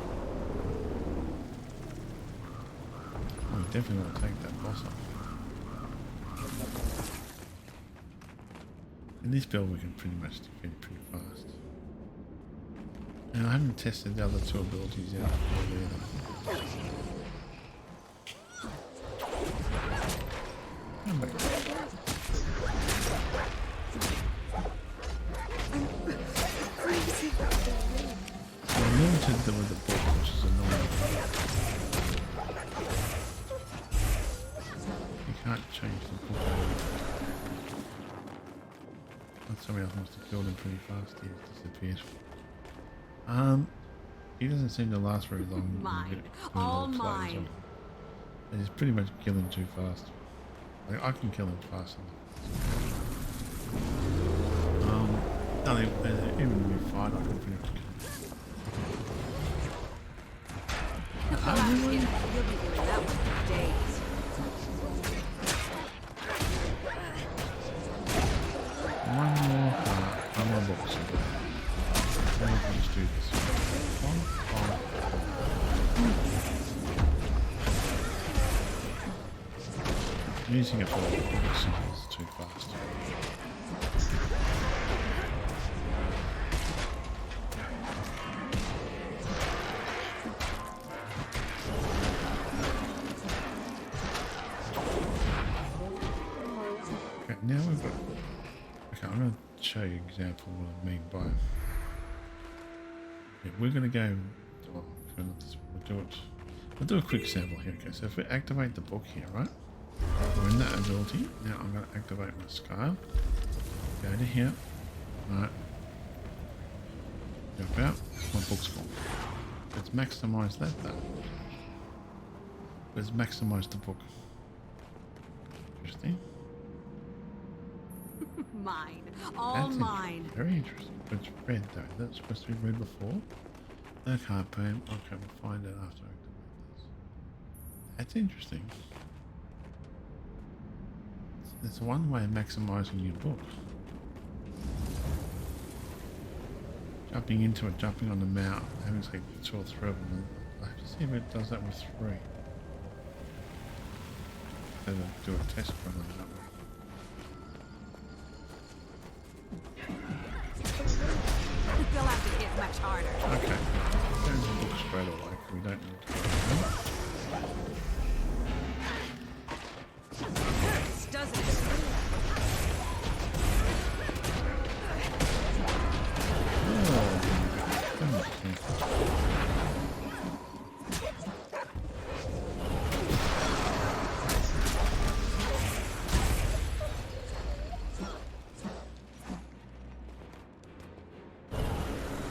We definitely want to take that boss up. In this build we can pretty much defeat it pretty fast. And I haven't tested the other 2 abilities out either. I'm limited with the book, which is annoying. You can't change the book. Somebody else must have killed him pretty fast. He disappeared. He doesn't seem to last very long. Mine. All mine. He's pretty much killing too fast. Like, I can kill him fast enough. Even when we fight, I can pretty much kill him. You'll be doing that one for days. One more box. Then we can just do this. Using it for the box is too fast. Okay, now we've got. Okay, I'm going to show you an example of what I mean by. Okay, we're going to go. Oh, we'll do it. We'll do a quick sample here. Okay, so if we activate the book here, right? We're in that ability. Now I'm going to activate my scale. Go to here. Right. Jump out. My book's gone. Let's maximize that though. Let's maximize the book. Interesting. Mine. All That's mine. very interesting. But it's red though. That's supposed to be red before. Okay, boom. Okay, we'll find it after I activate this. That's interesting. There's one way of maximizing your book. Jumping into it, jumping on the mount, having like 2 or 3 of them. I have to see if it does that with 3. Then I'll do a test run on that one. They'll have to hit much harder. Okay. There's the book straight away. We don't need to go This doesn't it?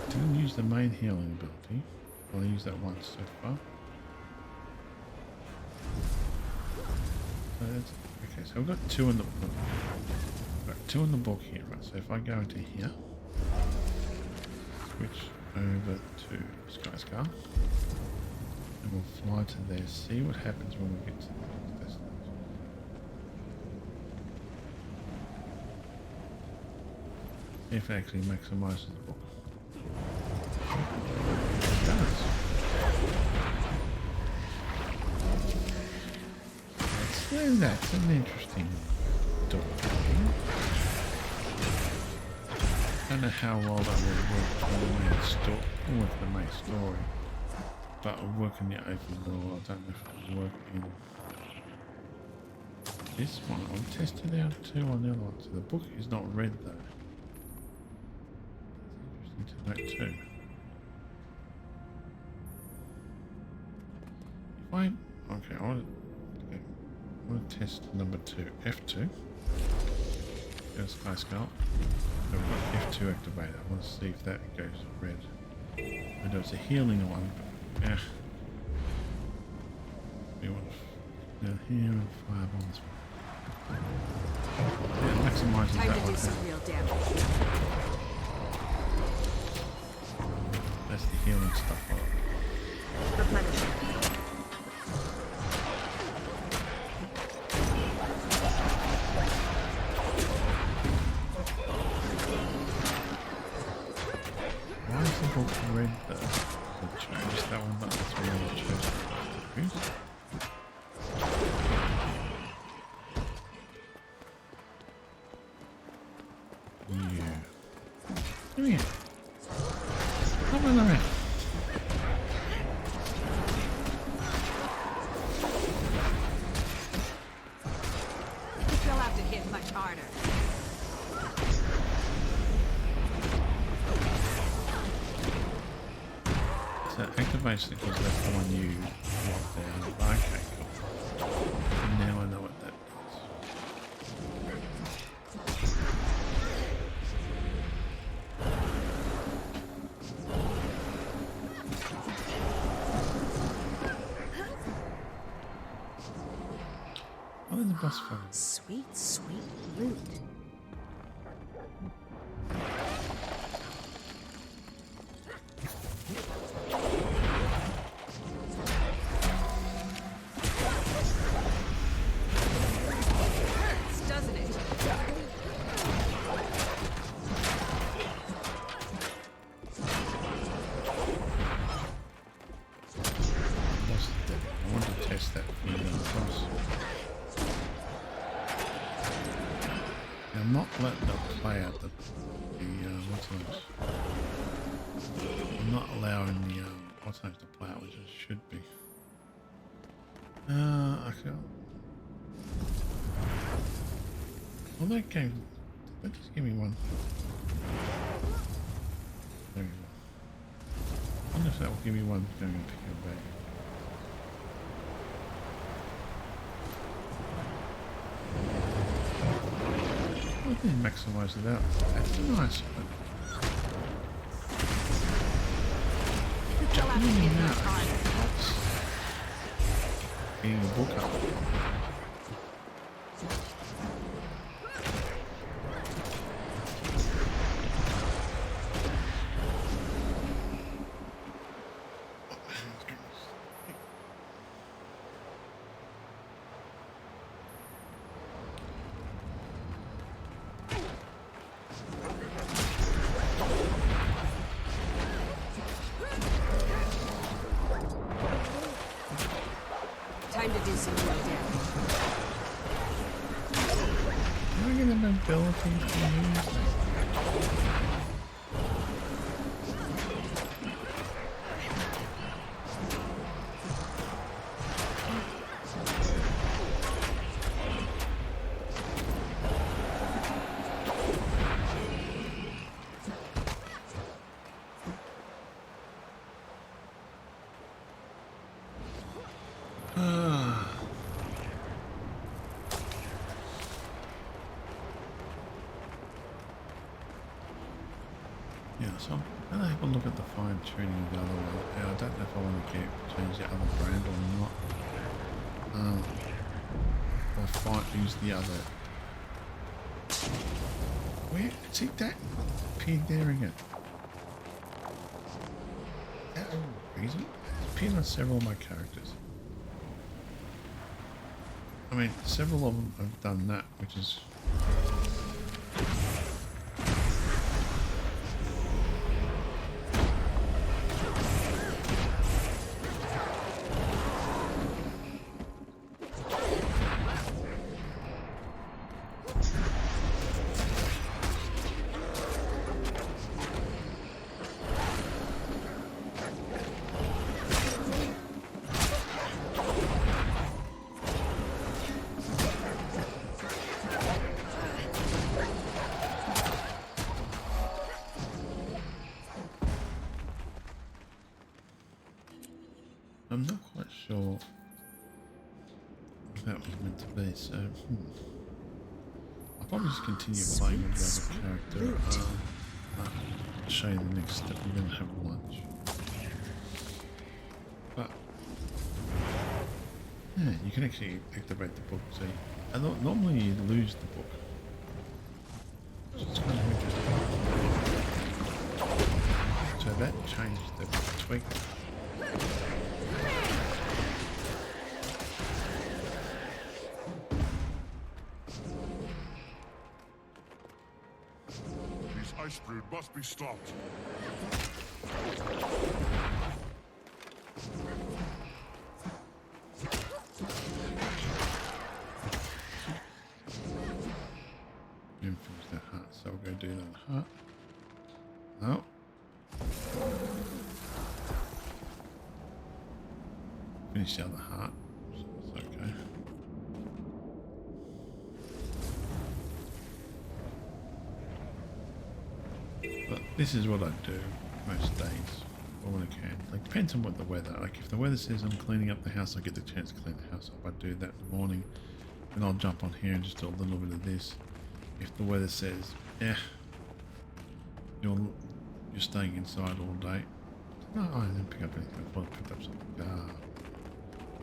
Didn't use the main healing ability. I'll use that once so far. So that's, okay, so we've got 2 in the book. We've got 2 in the book here, right? So if I go into here, switch over to Skyscar, and we'll fly to there, see what happens when we get to the next destination. See if it actually maximizes the book. It does. So that's an interesting door. I don't know how well that will work on the main story, with the main story, but it'll work in the open door. I don't know if it'll work in this one. I'll test it out too on the other one. So the book is not red though. That's interesting to note too. If I okay, I want to test number 2, F2. Go to Sky Skull. So we've got F2 activated. I want to see if that goes red. I know it's a healing one, but we want to down here and fireball this one. Yeah, maximizes Time that to one. do some real damage. That's the healing stuff. Replenishing. Why is the book red though? I'll change that one, but that's really what I chose to use. Yeah. Come here. Come on around. They'll have to hit much harder. So activation because that's the one you locked down. Okay, cool. Now I know what that does. Oh, there's a bus phone. Sweet, sweet loot. Hurts, doesn't it? I want to test that for the boss. I'm not letting it play out the what's those? I'm not allowing the what's those to play out, which it should be. I can't. Well, that game. That just give me one. There we go. I wonder if that will give me one going and pick it back. I didn't maximize it out. That's a nice one. They'll have to hit much Now, harder. getting the book up. Time to do some real damage. Can I get an ability to use? Yeah, so I'm going to have a look at the fine tuning of the other one. Yeah, I don't know if I want to change the other brand or not. Or use the other. Where? See that appeared there again. Is that a reason? It's appeared on several of my characters. I mean, several of them have done that, which is... I'm not quite sure what that was meant to be, so I'll probably just continue playing with the other character. I'll show you the next step. We're going to have lunch. But yeah, you can actually activate the book. See, and normally you lose the book. So it's kind of interesting. So that changed the tweak. These ice brood must be stopped. Didn't finish that heart, so we'll go do that heart. No. Finish the other heart, so it's okay. But this is what I do most days, or when I can. Like, depends on what the weather. Like, if the weather says I'm cleaning up the house, I get the chance to clean the house up. I do that in the morning, and I'll jump on here and just do a little bit of this. If the weather says, yeah, you're staying inside all day. No, I didn't pick up anything. I thought I picked up something.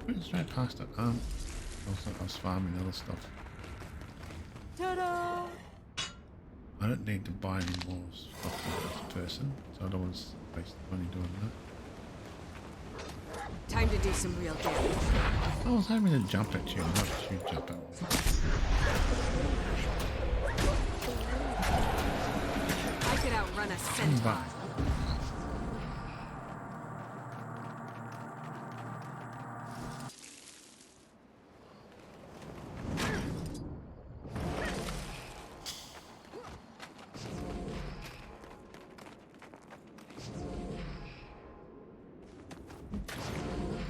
Went straight past it. I was farming other stuff. Ta-da! I don't need to buy any more stuff for this person, so I don't want to waste money doing that. Time to do some real damage. I was having to jump at you, not you jump at me. I could outrun a centaur.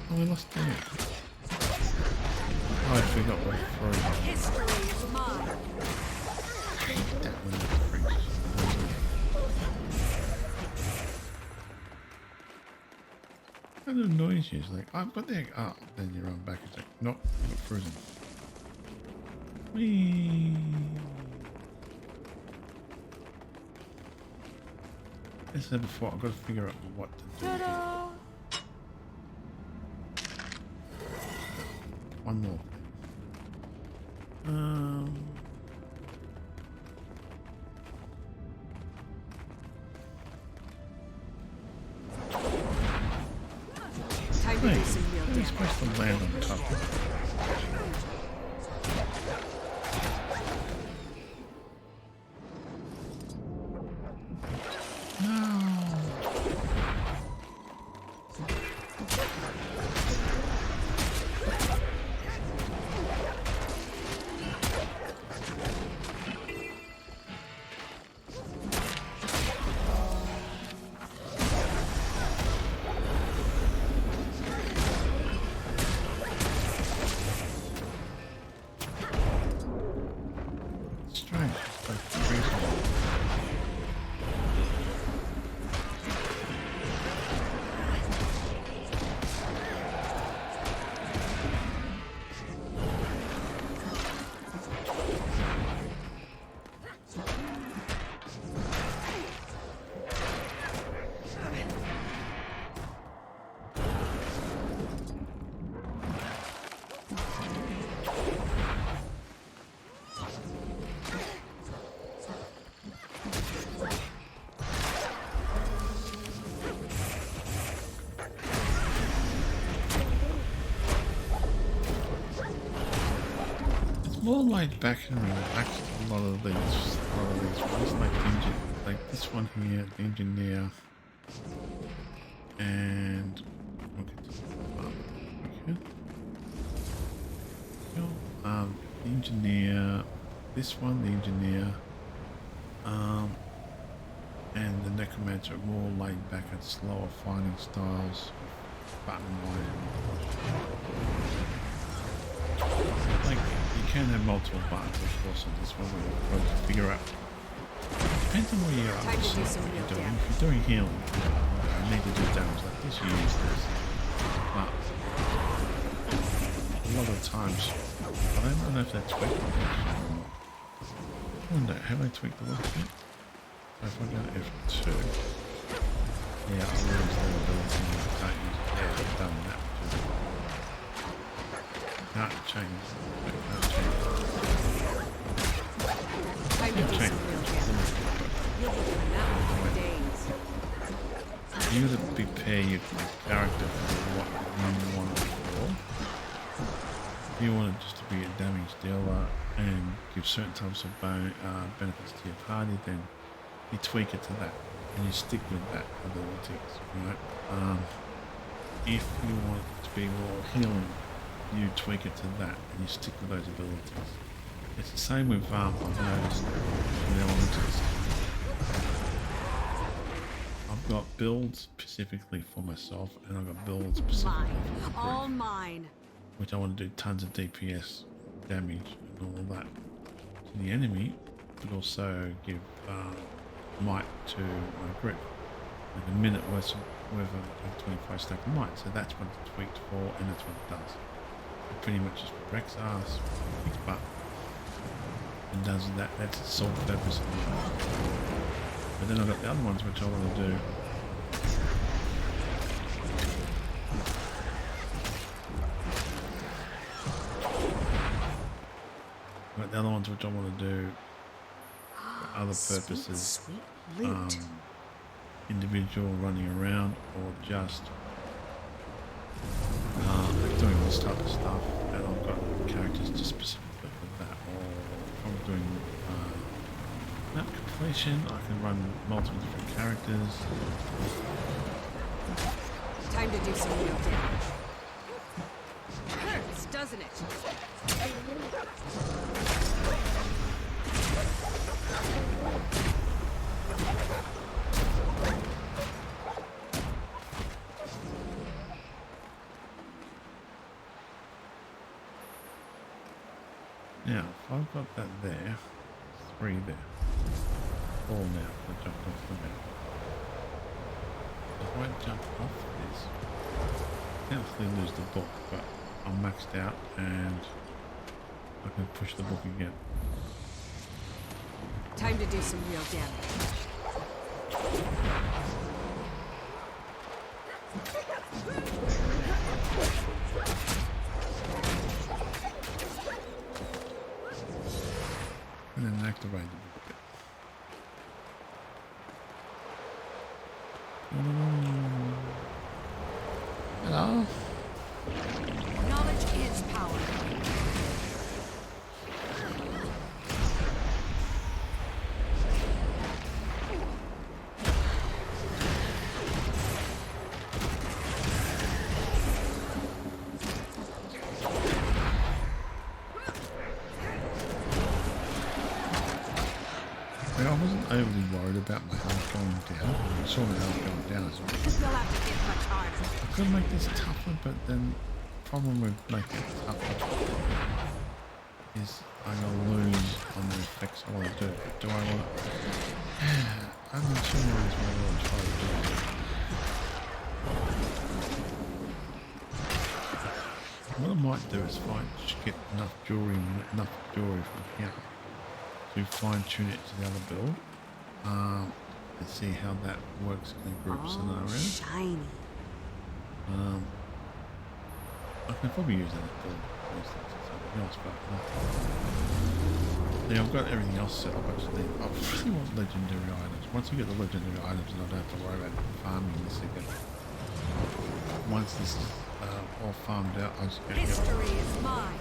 Oh, we lost that. Oh, I forgot what frozen. History is mine. That one freaks. What kind of noise is like? I've got the then you run back. It's like, nope, you got frozen. Whee! As I said before, I've got to figure out what to do. Here. Ta-da! One more. Time to Hey, do some real I'm damage. supposed to land on top. No. more laid back and relaxed. A lot of these ones, like this one here, the engineer, and we'll get to the the engineer, this one, the engineer, and the necromancer are more laid back and slower fighting styles, button like you can have multiple buttons, of course, on this one where you've got to figure out. Depends on where you're at, what you're doing. If you're doing healing, you need to do damage like this, you use this. But a lot of times, I don't know if they tweaked it actually or not. I wonder, have they tweaked the look yet? So if I go to F2, yeah, I'll lose the ability and I can't use it. Yeah, I've done that. Can't change. Can't change. You got to prepare your character for what you want it for. If you want it just to be a damage dealer and give certain types of benefits to your party, then you tweak it to that and you stick with that abilities, right? If you want it to be more healing, you tweak it to that and you stick with those abilities. It's the same with I've noticed in elementals. I've got builds specifically for myself and I've got builds specifically for the group, All mine. which I want to do tons of DPS damage and all that to the enemy, but also give might to my group. Like a minute worth of 25 stack of might, so that's what it's tweaked for and that's what it does. It pretty much just wrecks ass, kicks butt, and does that. That's its sole purpose. But then I've got the other ones which I want to do. I've got the other ones which I want to do for other purposes. Sweet loot. Individual running around or just doing this type of stuff, and I've got characters just specifically for that. Or if I'm doing map completion, I can run multiple different characters. Time to do some real damage. Hurts, doesn't it? Now, if I've got that there, 3 there, 4 now, I jumped off the map. If I jump off this, I can't actually lose the book, but I'm maxed out and I can push the book again. Time to do some real damage. And then activate the book. Hello? Knowledge is power. I wasn't overly worried about my health going down. I saw my health going down as well. This will have to get much harder. I could make this tougher, but then the problem with making it tougher is I'm going to lose on the effects I want to do. Do I want to... I'm not sure what I want to try to do. What I might do is just get enough jewelry from here to fine tune it to the other build and see how that works in a group scenario. Shiny. I can probably use that build or something else, but yeah, I've got everything else set up actually. I really want legendary items. Once you get the legendary items, then I don't have to worry about farming this again. Once this is all farmed out, I just get History is mine.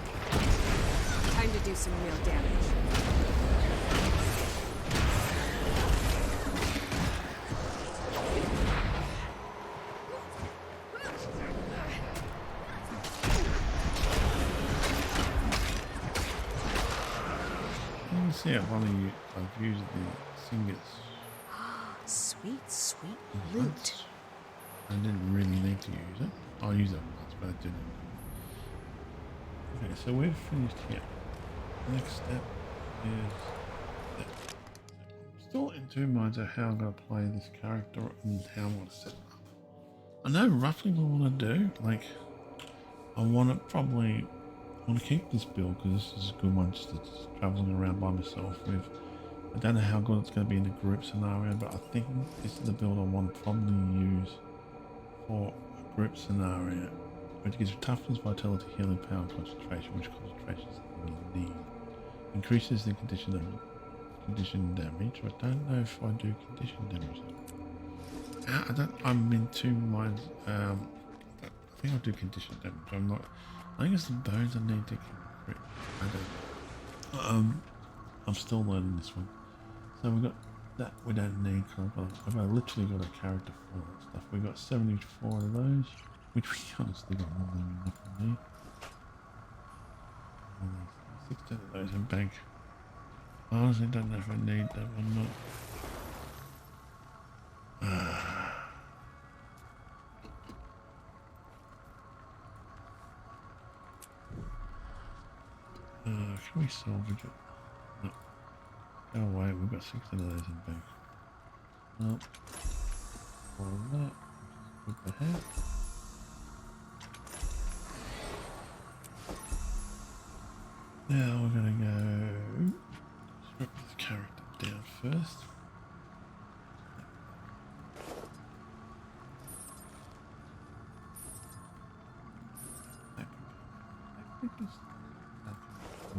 Time to do some real damage. You can see I've used the singer's Sweet, sweet loot. loot. I didn't really need to use it. I'll use it once, but I didn't. Okay, so we've finished here. Next step is that. I'm still in two minds of how I'm going to play this character and how I want to set it up. I know roughly what I want to do. Like, I want to keep this build because this is a good one just traveling around by myself with. I don't know how good it's going to be in the group scenario, but I think this is the build I want to probably use for a group scenario, which gives toughness, vitality, healing, power, and concentration, which concentration is what we need. Increases the condition damage. I don't know if I do condition damage. I'm in two minds. I think I'll do condition damage. I'm not. I think it's the bones I need to crit. I don't. I'm still learning this one. So we've got that we don't need. I've literally got a character for that stuff. We've got 74 of those, which we honestly got more than enough to need. 16 of those in bank. I honestly don't know if I need that one or not. Can we salvage it? No. Go away, we've got 16 of those in bank. No. All of that, which is good to have. Now we're going to go strip this character down first.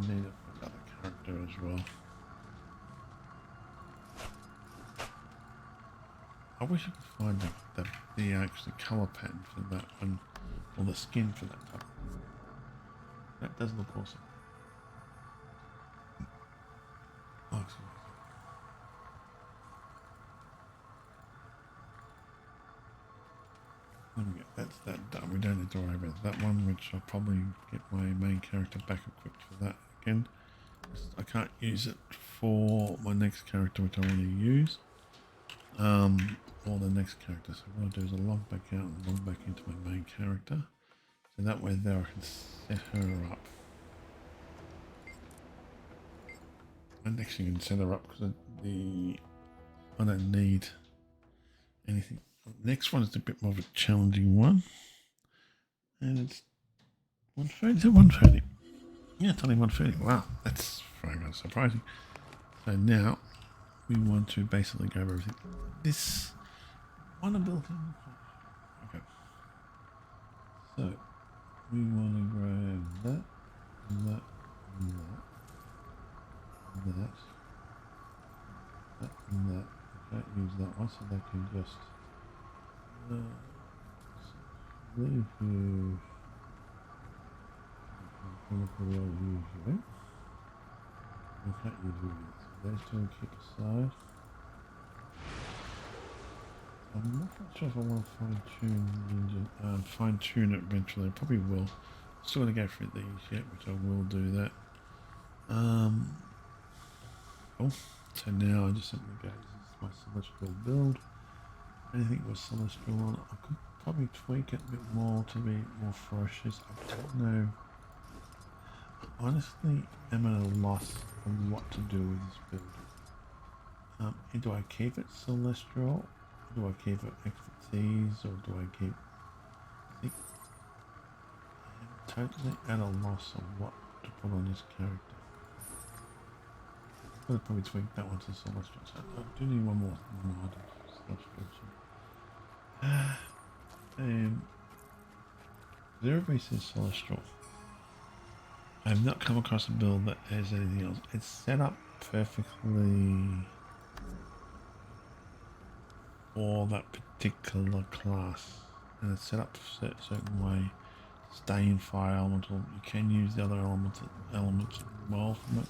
I need it for another character as well. I wish I could find the actual colour pattern for that one, or the skin for that colour. That does look awesome. Looks awesome. There we go. That's that done. We don't need to worry about that one, which I'll probably get my main character back equipped for that again. I can't use it for my next character, which I want to use. Or the next character. So what I'll do is I'll log back out and log back into my main character. So that way there I can set her up. And actually you can set her up because I don't need anything. Next one is a bit more of a challenging one. And it's 130. Is it 130? Yeah, it's only 130. Wow, that's very surprising. So now we want to basically go over everything. This one ability. Okay. So we want to grab that, and that, and that, and that, that, and that. We can't use that one, so that can just leave you. We can't use you. So those two will keep aside. I'm not sure if I want to fine tune it eventually. I probably will. Still going to go through these yet, which I will do that. Cool. So now I just simply go, this is my celestial build. Anything with celestial on it, I could probably tweak it a bit more to be more ferocious. I don't know. Honestly, I'm at a loss on what to do with this build. Do I keep it celestial? Do I keep it expertise, or do I keep? I'm totally at a loss on what to put on this character. I'll probably tweak that one to celestial. So I do need one more item for celestial. Zero base is celestial. I have not come across a build that has anything else. It's set up perfectly for that particular class, and it's set up a certain way stay in fire elemental. You can use the other elements as well from it.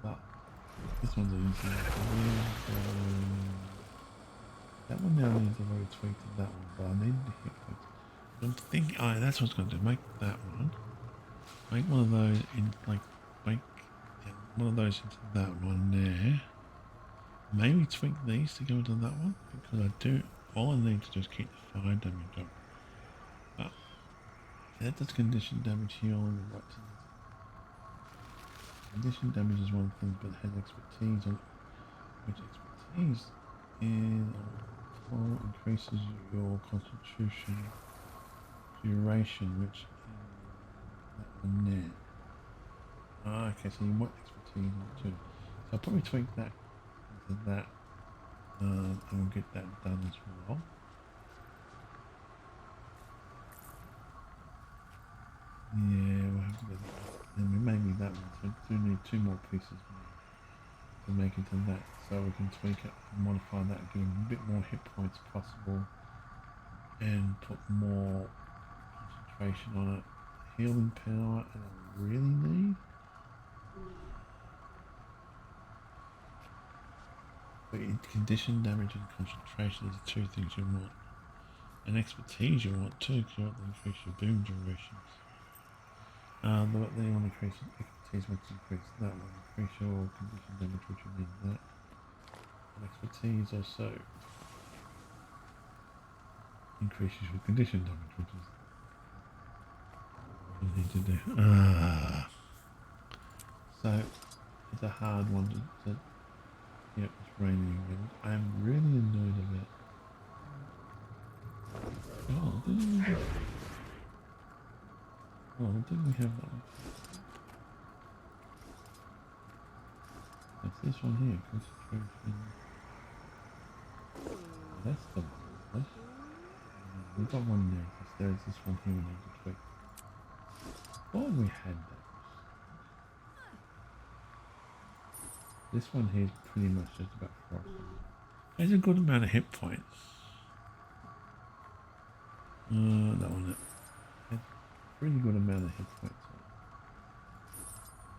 But this one's easy. That one now needs a very tweak to that one, but I need the hit points. I'm thinking, oh, that's what's going to do. Make that one. Make one of those in, like, make one of those into that one there. Maybe tweak these to go into that one, because all I need to do is keep the fire damage up. But that does condition damage here on the right. Condition damage is one thing, but it has expertise on it, which expertise increases your constitution duration, which is that one there. Okay, so you want expertise on it too. So I'll probably tweak that into that, and we'll get that done as well. Yeah, we'll have to get that. And we may need that one, so we do need 2 more pieces to make it to that, so we can tweak it and modify that, give a bit more hit points possible, and put more concentration on it. Healing power, and I really need. But condition damage and concentration are the 2 things you want. And expertise you want too, because you want to increase your boom durations. Then you want to increase expertise, which increase that one. Increase your condition damage, which you need that. And expertise also increases your condition damage, which is what you need to do. So it's a hard one to yep, it's raining again. I'm really annoyed about. Didn't we have that one? It's this one here, concentration. That's the one. We've got one there, because there's this one here we need to tweak. Thought we had that. This one here is pretty much just about frost. There's a good amount of hit points. That one. Pretty good amount of hit points.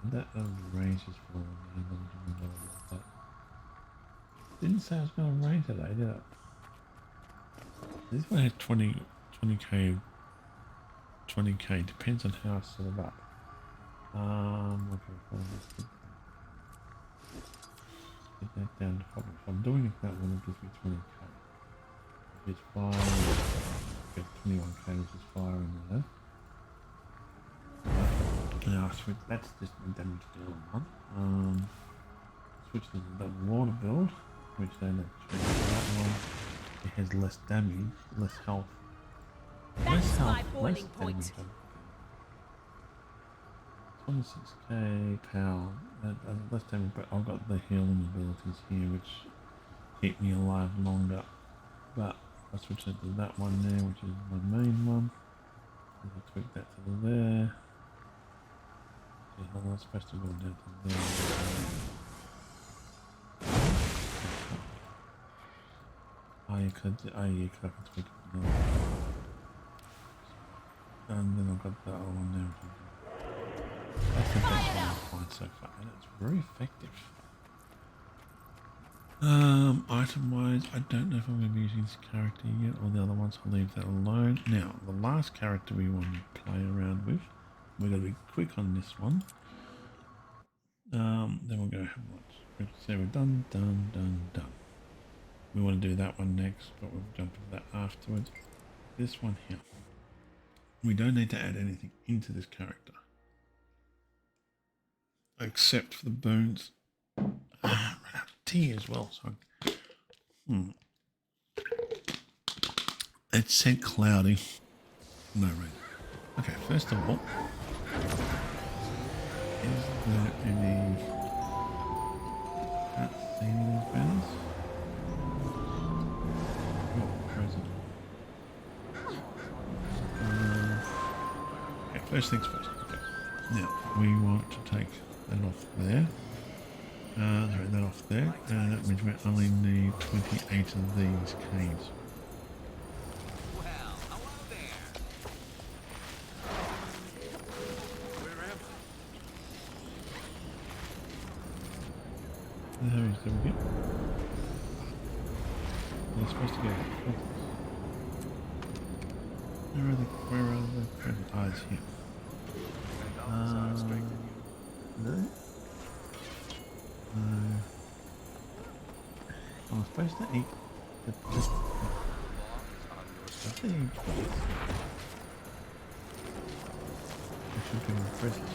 And that range is for that. Didn't say I was going to range today, did I? This one has 20k, depends on how I set it up. Okay, get that down to 5. If I'm doing it that one, it gives me 20k. If it's fire, get 21k, which is fire in there. Now switch. That's just the damage deal one. Switch to the water build, which then that one. It has less damage, less health. That's my boiling point. 26k power. Less damage, but I've got the healing abilities here, which keep me alive longer. But I switch it to that one there, which is my main one. I'll tweak that to there. I'm not supposed to go down to there. You could tweak it. And then I've got that one there. That's the best one I've found so far, and it's very effective. Item wise, I don't know if I'm going to be using this character yet, or the other ones. I'll leave that alone. Now, the last character we want to play around with. We're going to be quick on this one. Then we'll go have lunch. So we're done. We want to do that one next, but we'll jump into that afterwards. This one here. We don't need to add anything into this character. Except for the bones. Ran out of tea as well, so... It said cloudy. No rain. Okay, first of all, is there any... Can't see any of these banners? Oh, present. Okay, first things first. Okay. Now, we want to take that off there. Throw that off there. That means we only need 28 of these canes. There is the gift. We're supposed to go. Where are the presents? Ah, it's here. No. I'm supposed to eat the I think I should give him presents.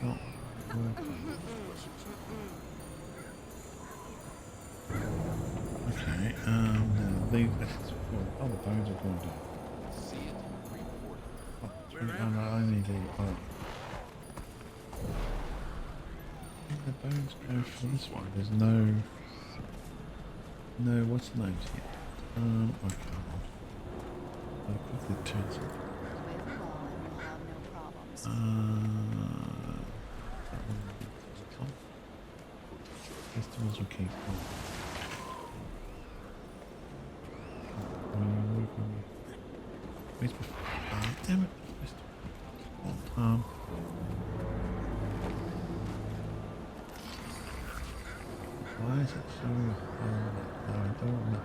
Not working. Okay, now these, oh, the bones are going down. Oh, no, I need the, the bones go for this one. There's no, what's the name here? Okay, I'll quickly turn something. Festivals will keep on. Where's my, damn it, festival. Why is it so, no, I don't know.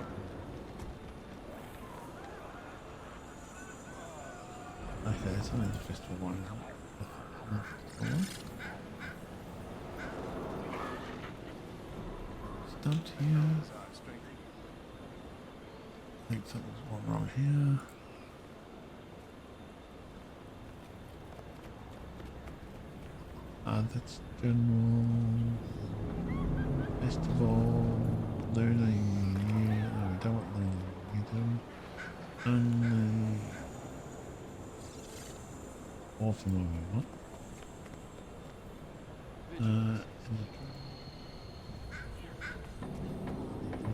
Okay, it's only the festival one, isn't it? Stumped here. I think something's wrong here. That's general festival learning. No, we don't want learning. We do only orphan what we want.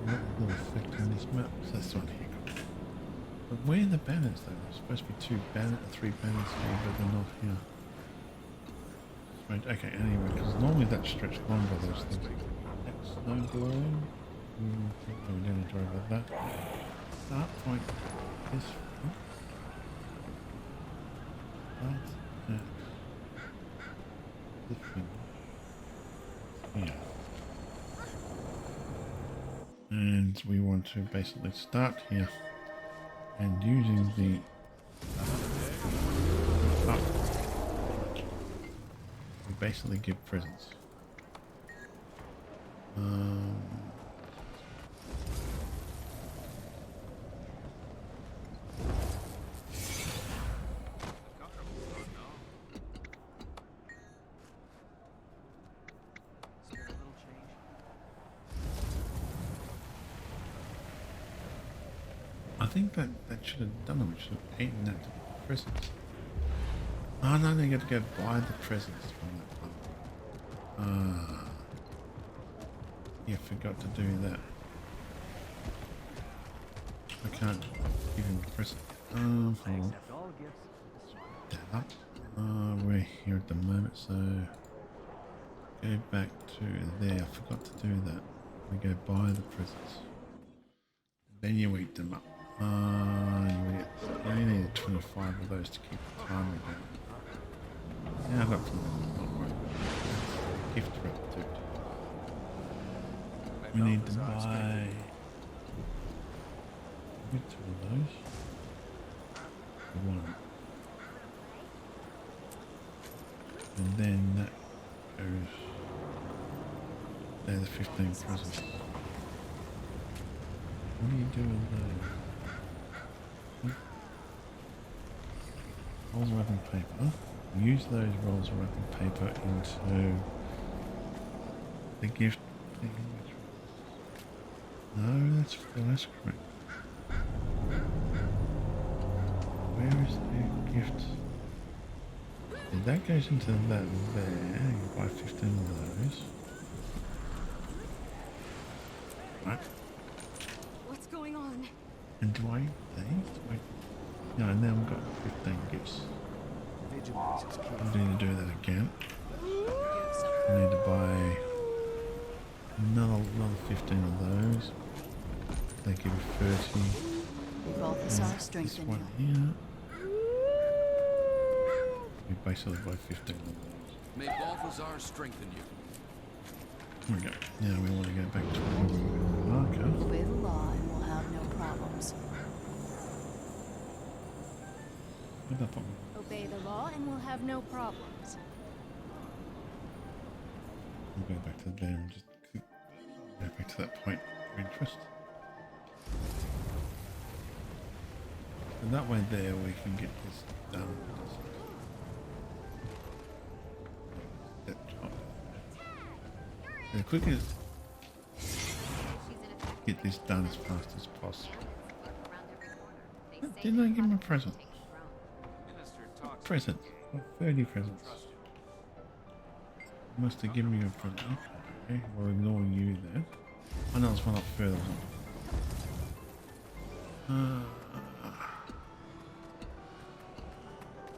What will affect on this map? So that's one here. But where are the banners though? There's supposed to be three banners here, but they're not here. Right, okay, anyway, because normally that stretch longer, those things. That's no glow. We don't need to worry about that. Start point this one. Right, different. Yeah. And we want to basically start here and using the up. We basically give presents. I think that should have done it. We should have eaten that to presents. Oh no, you got to go buy the presents from that one. Yeah, forgot to do that. I can't give him a present. Hold on. That up. We're here at the moment, so go back to there. I forgot to do that. We go buy the presents. Then you eat them up. You only need 25 of those to keep the timer down. Yeah, I got some. Not worry. Gift wrap too. We need to buy. Get two of those. One. And then that goes. They're the 15 presents. What do you do with those? Rolls of wrapping paper. Use those rolls of wrapping paper into the gift thing. No, that's correct. Where is the gift? Yeah, that goes into that there. You buy 15 of those. Right. What's going on? And do I eat these? Wait. No, now I've got 15 gifts. I need to do that again. I need to buy another 15 of those. They give you 30. Evolve this our strength This in one you. here. We basically by 15 levels. May Balthazar strengthen you. Here we go. Now we want to go back to our marker. Obey the law and we'll have no problems. Where'd that put me? Obey the law and we'll have no problems. We'll go back to there and just go back to that point of interest. And that way there we can get this done. That job. The quickest get this done as fast as possible. Didn't I give him a present? Present. 30 presents. Must have given me a present. Okay, we're ignoring you there. I know there's one up further.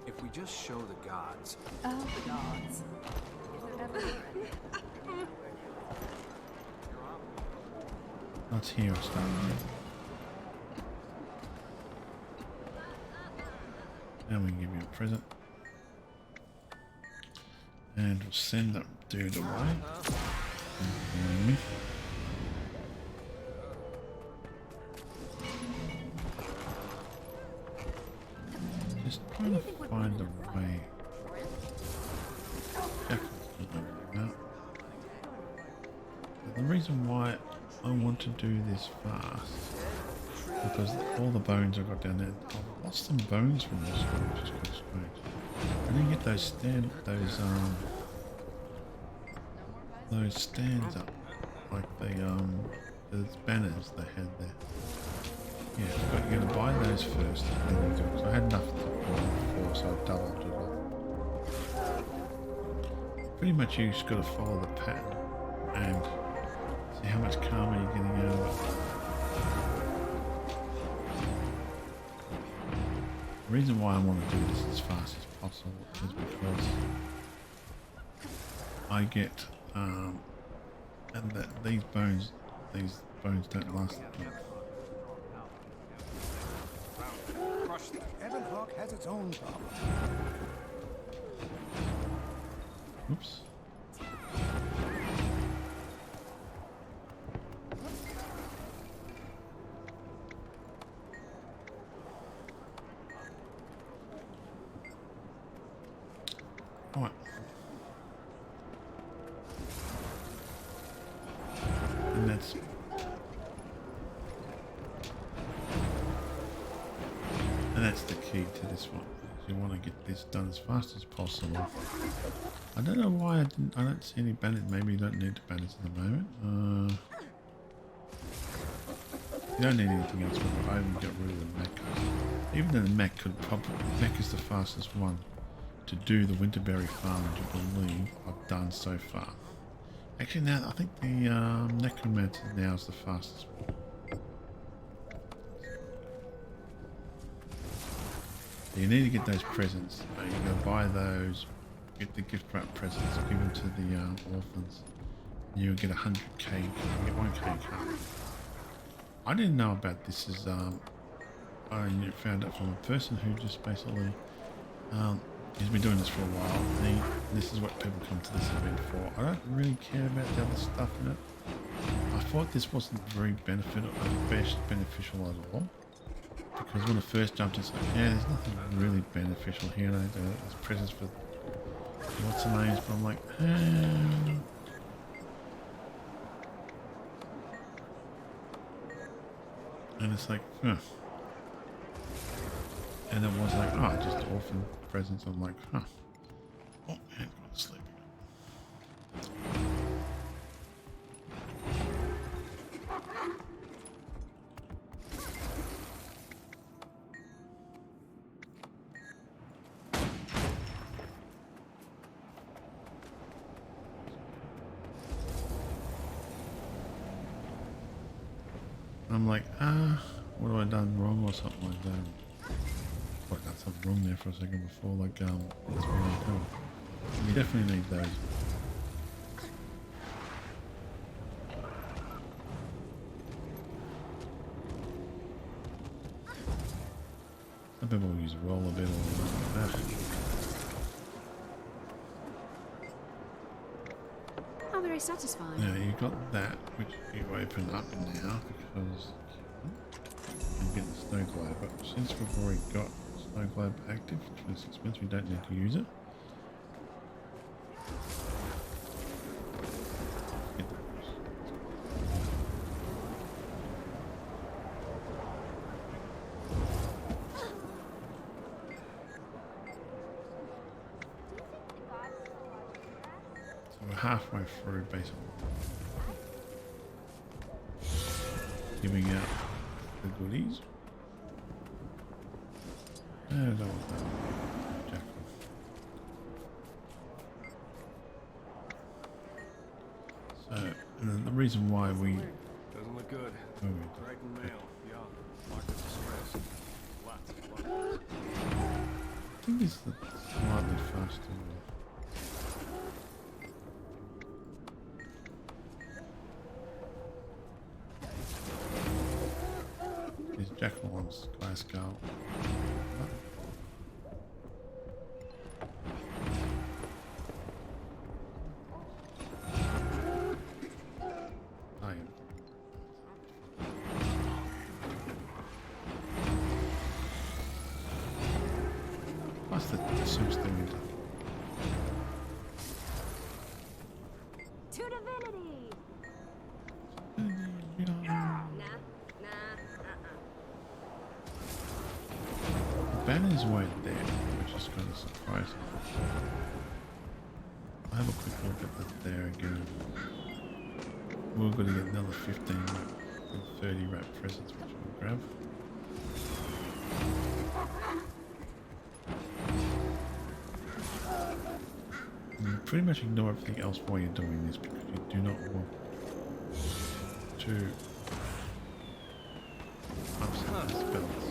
If we just show the gods. Oh, the gods. Let's hear us start. And we can give you a present. And we'll send that dude away. Just trying to find a way. The reason why I want to do this fast because all the bones I got down there, I've lost some bones from this one, which is quite strange. I didn't get those stands up, like the banners they had there. Yeah, you're gonna buy those first, and then you do it. So I had enough before, so I doubled it off. Pretty much you just gotta follow the pattern and see how much karma you're getting out of it. The reason why I want to do this as fast as possible is because I get and that these bones don't last that long. Evanhawk has its own problem. Oops. Alright. And that's the key to this one. You want to get this done as fast as possible. I don't know why I don't see any banners. Maybe you don't need the banners at the moment. You don't need anything else. But I even got rid of the mech. Even though the mech could probably mech is the fastest one to do the winterberry farm, which I believe I've done so far. Actually, now I think the necromancer now is the fastest one. You need to get those presents. You go buy those, get the gift wrap presents, give them to the orphans. You'll get 100k, you get 1k card. I didn't know about this. Is I found out from a person who just basically he's been doing this for a while. This is what people come to this event for. I don't really care about the other stuff in it. I thought this wasn't very beneficial at all. Because when I first jumped, it's like, yeah, there's nothing really beneficial here. There's presents for what's the names, but I'm like, and it's like, huh. And it was like, oh, just orphan presents. I'm like, huh. Oh man, go to sleep. I'm like, what have I done wrong or something like that? I got something wrong there for a second before, like, that's where I go. You definitely need those. Some people use roll a bit or like that. very satisfying. Now you got that, which you open up now because you get the snow globe. But since we've already got snow globe active, which is expensive, we don't need to use it. So we're halfway through basically giving out the goodies. I don't want that jackal. So, and then the reason why we Doesn't look good. oh, Pregnant male, young, marked as distress. Lots of blood. I think it's the slightly faster one. Is jackal on Sky Skull. I am. What's the Sims thing? To divinity! Banner's weren't there, which is kind of surprising. I'll have a quick look at that there again. We're going to get another 15 and 30 wrap presents, which we'll grab. And you pretty much ignore everything else while you're doing this because you do not want to upset the spells.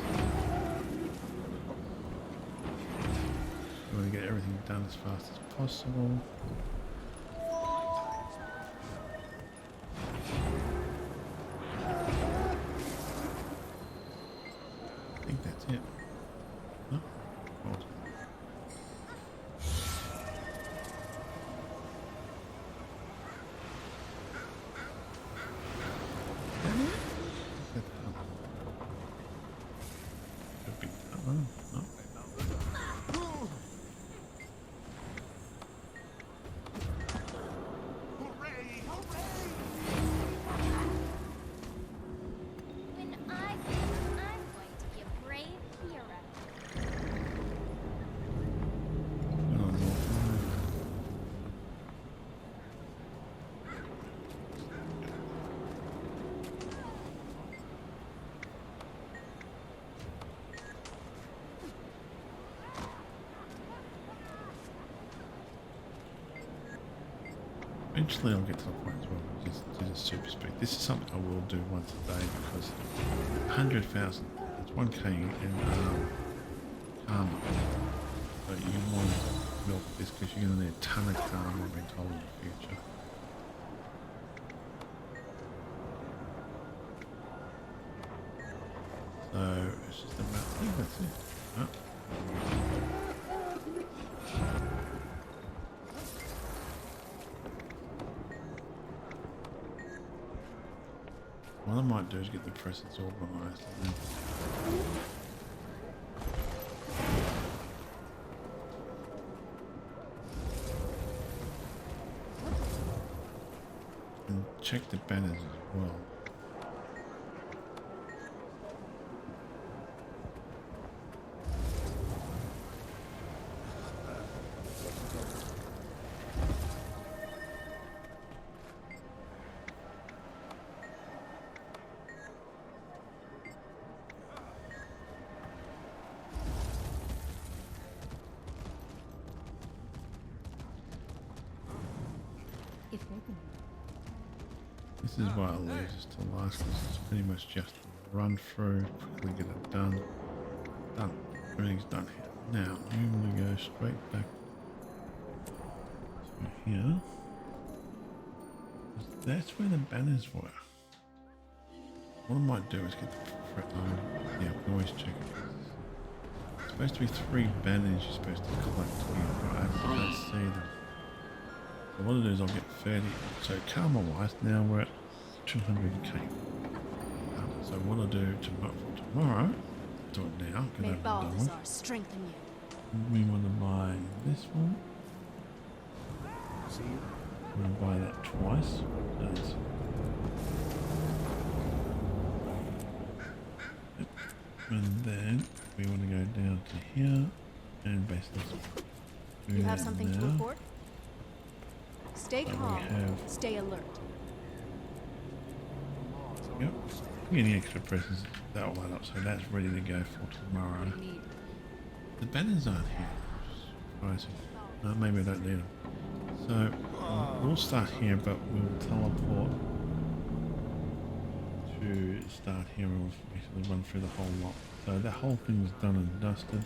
You want to get everything done as fast as possible. I think that's it. No? Oh. Could be that one. No. When I'm going to be a brave hero. Oh, no. Eventually I'll get to the point as well, just do the super speed. This is something I will do once a day because 100,000, it's 1k in karma. But you want to milk this because you're going to need a ton of karma, I've been told, in the future. So it's just about, I think that's it. Oh. What I might do is get the presents organised and then and check the banners as well. If they can. This is why I'll leave this till last because it's pretty much just a run through, quickly get it done. Done. Everything's done here. Now, I'm going to go straight back to here. That's where the banners were. What I might do is get the yeah, I can always check it. It's supposed to be 3 banners you're supposed to collect here, but I don't see them. So what I'll do is I'll get 30. So karma wise, now we're at 200k. So what I'll do for tomorrow, do it now. May Get over and done Balthazar strengthen you. with. We want to buy this one. See you. I'm going to buy that twice. That's yep. And then we want to go down to here and basically do You have that something to now. report? Stay So we calm. have- Stay alert. Yep. Any extra presses that will add up, so that's ready to go for tomorrow. What do you need? The banners aren't here. Surprising. Maybe I don't need them. So we'll start here, but we'll teleport to start here and we'll basically run through the whole lot. So that whole thing's done and dusted.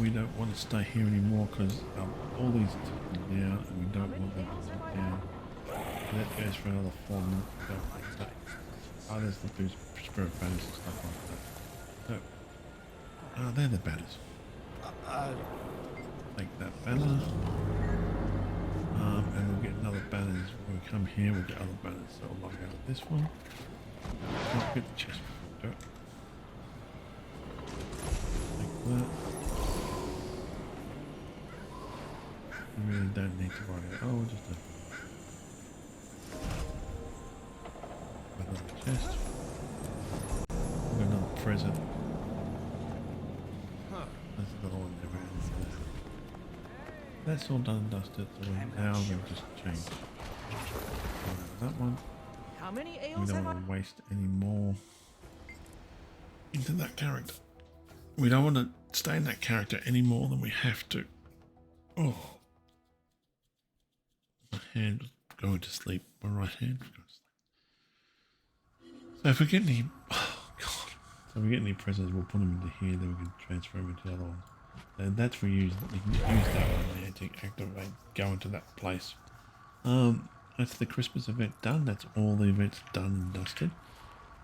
We don't want to stay here anymore because all these are taken down and we don't want them to take down. So that goes for another 4 minutes. We don't want that. There's the boost spirit banners and stuff like that. So, they're the banners. Take that banner. And we'll get another banners. When we come here, we'll get other banners. So I'll log out of this one. I'll get the chest before we do it. Like that. We really don't need to worry. Oh, we'll just open another chest. We've got another present. That's another one there. That's all done and dusted, so now we'll just change that one. How many We ales don't have I? want to waste any more into that character. We don't want to stay in that character any more than we have to. Oh. My hand was going to sleep. My right hand was going to sleep. So if we get any... Oh, God. So if we get any presents, we'll put them into here, then we can transfer them into the other one. And that's for use. We can use that one there to activate, go into that place. That's the Christmas event done. That's all the events done and dusted.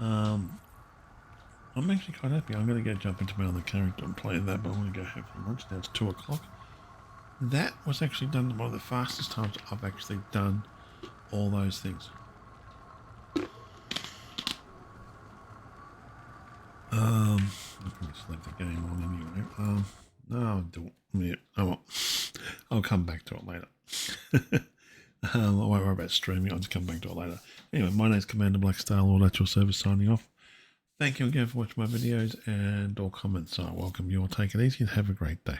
I'm actually quite happy. I'm going to go jump into my other character and play that, but I want to go have some lunch. Now it's 2 o'clock. That was actually done one of the fastest times I've actually done all those things. I'll probably select the game on anyway. No, I'll do it. Yeah, I'll come back to it later. I won't worry about streaming. I'll just come back to it later. Anyway, my name's Commander Black Star Lord at your service, signing off. Thank you again for watching my videos and all comments. I welcome you all. Take it easy and have a great day.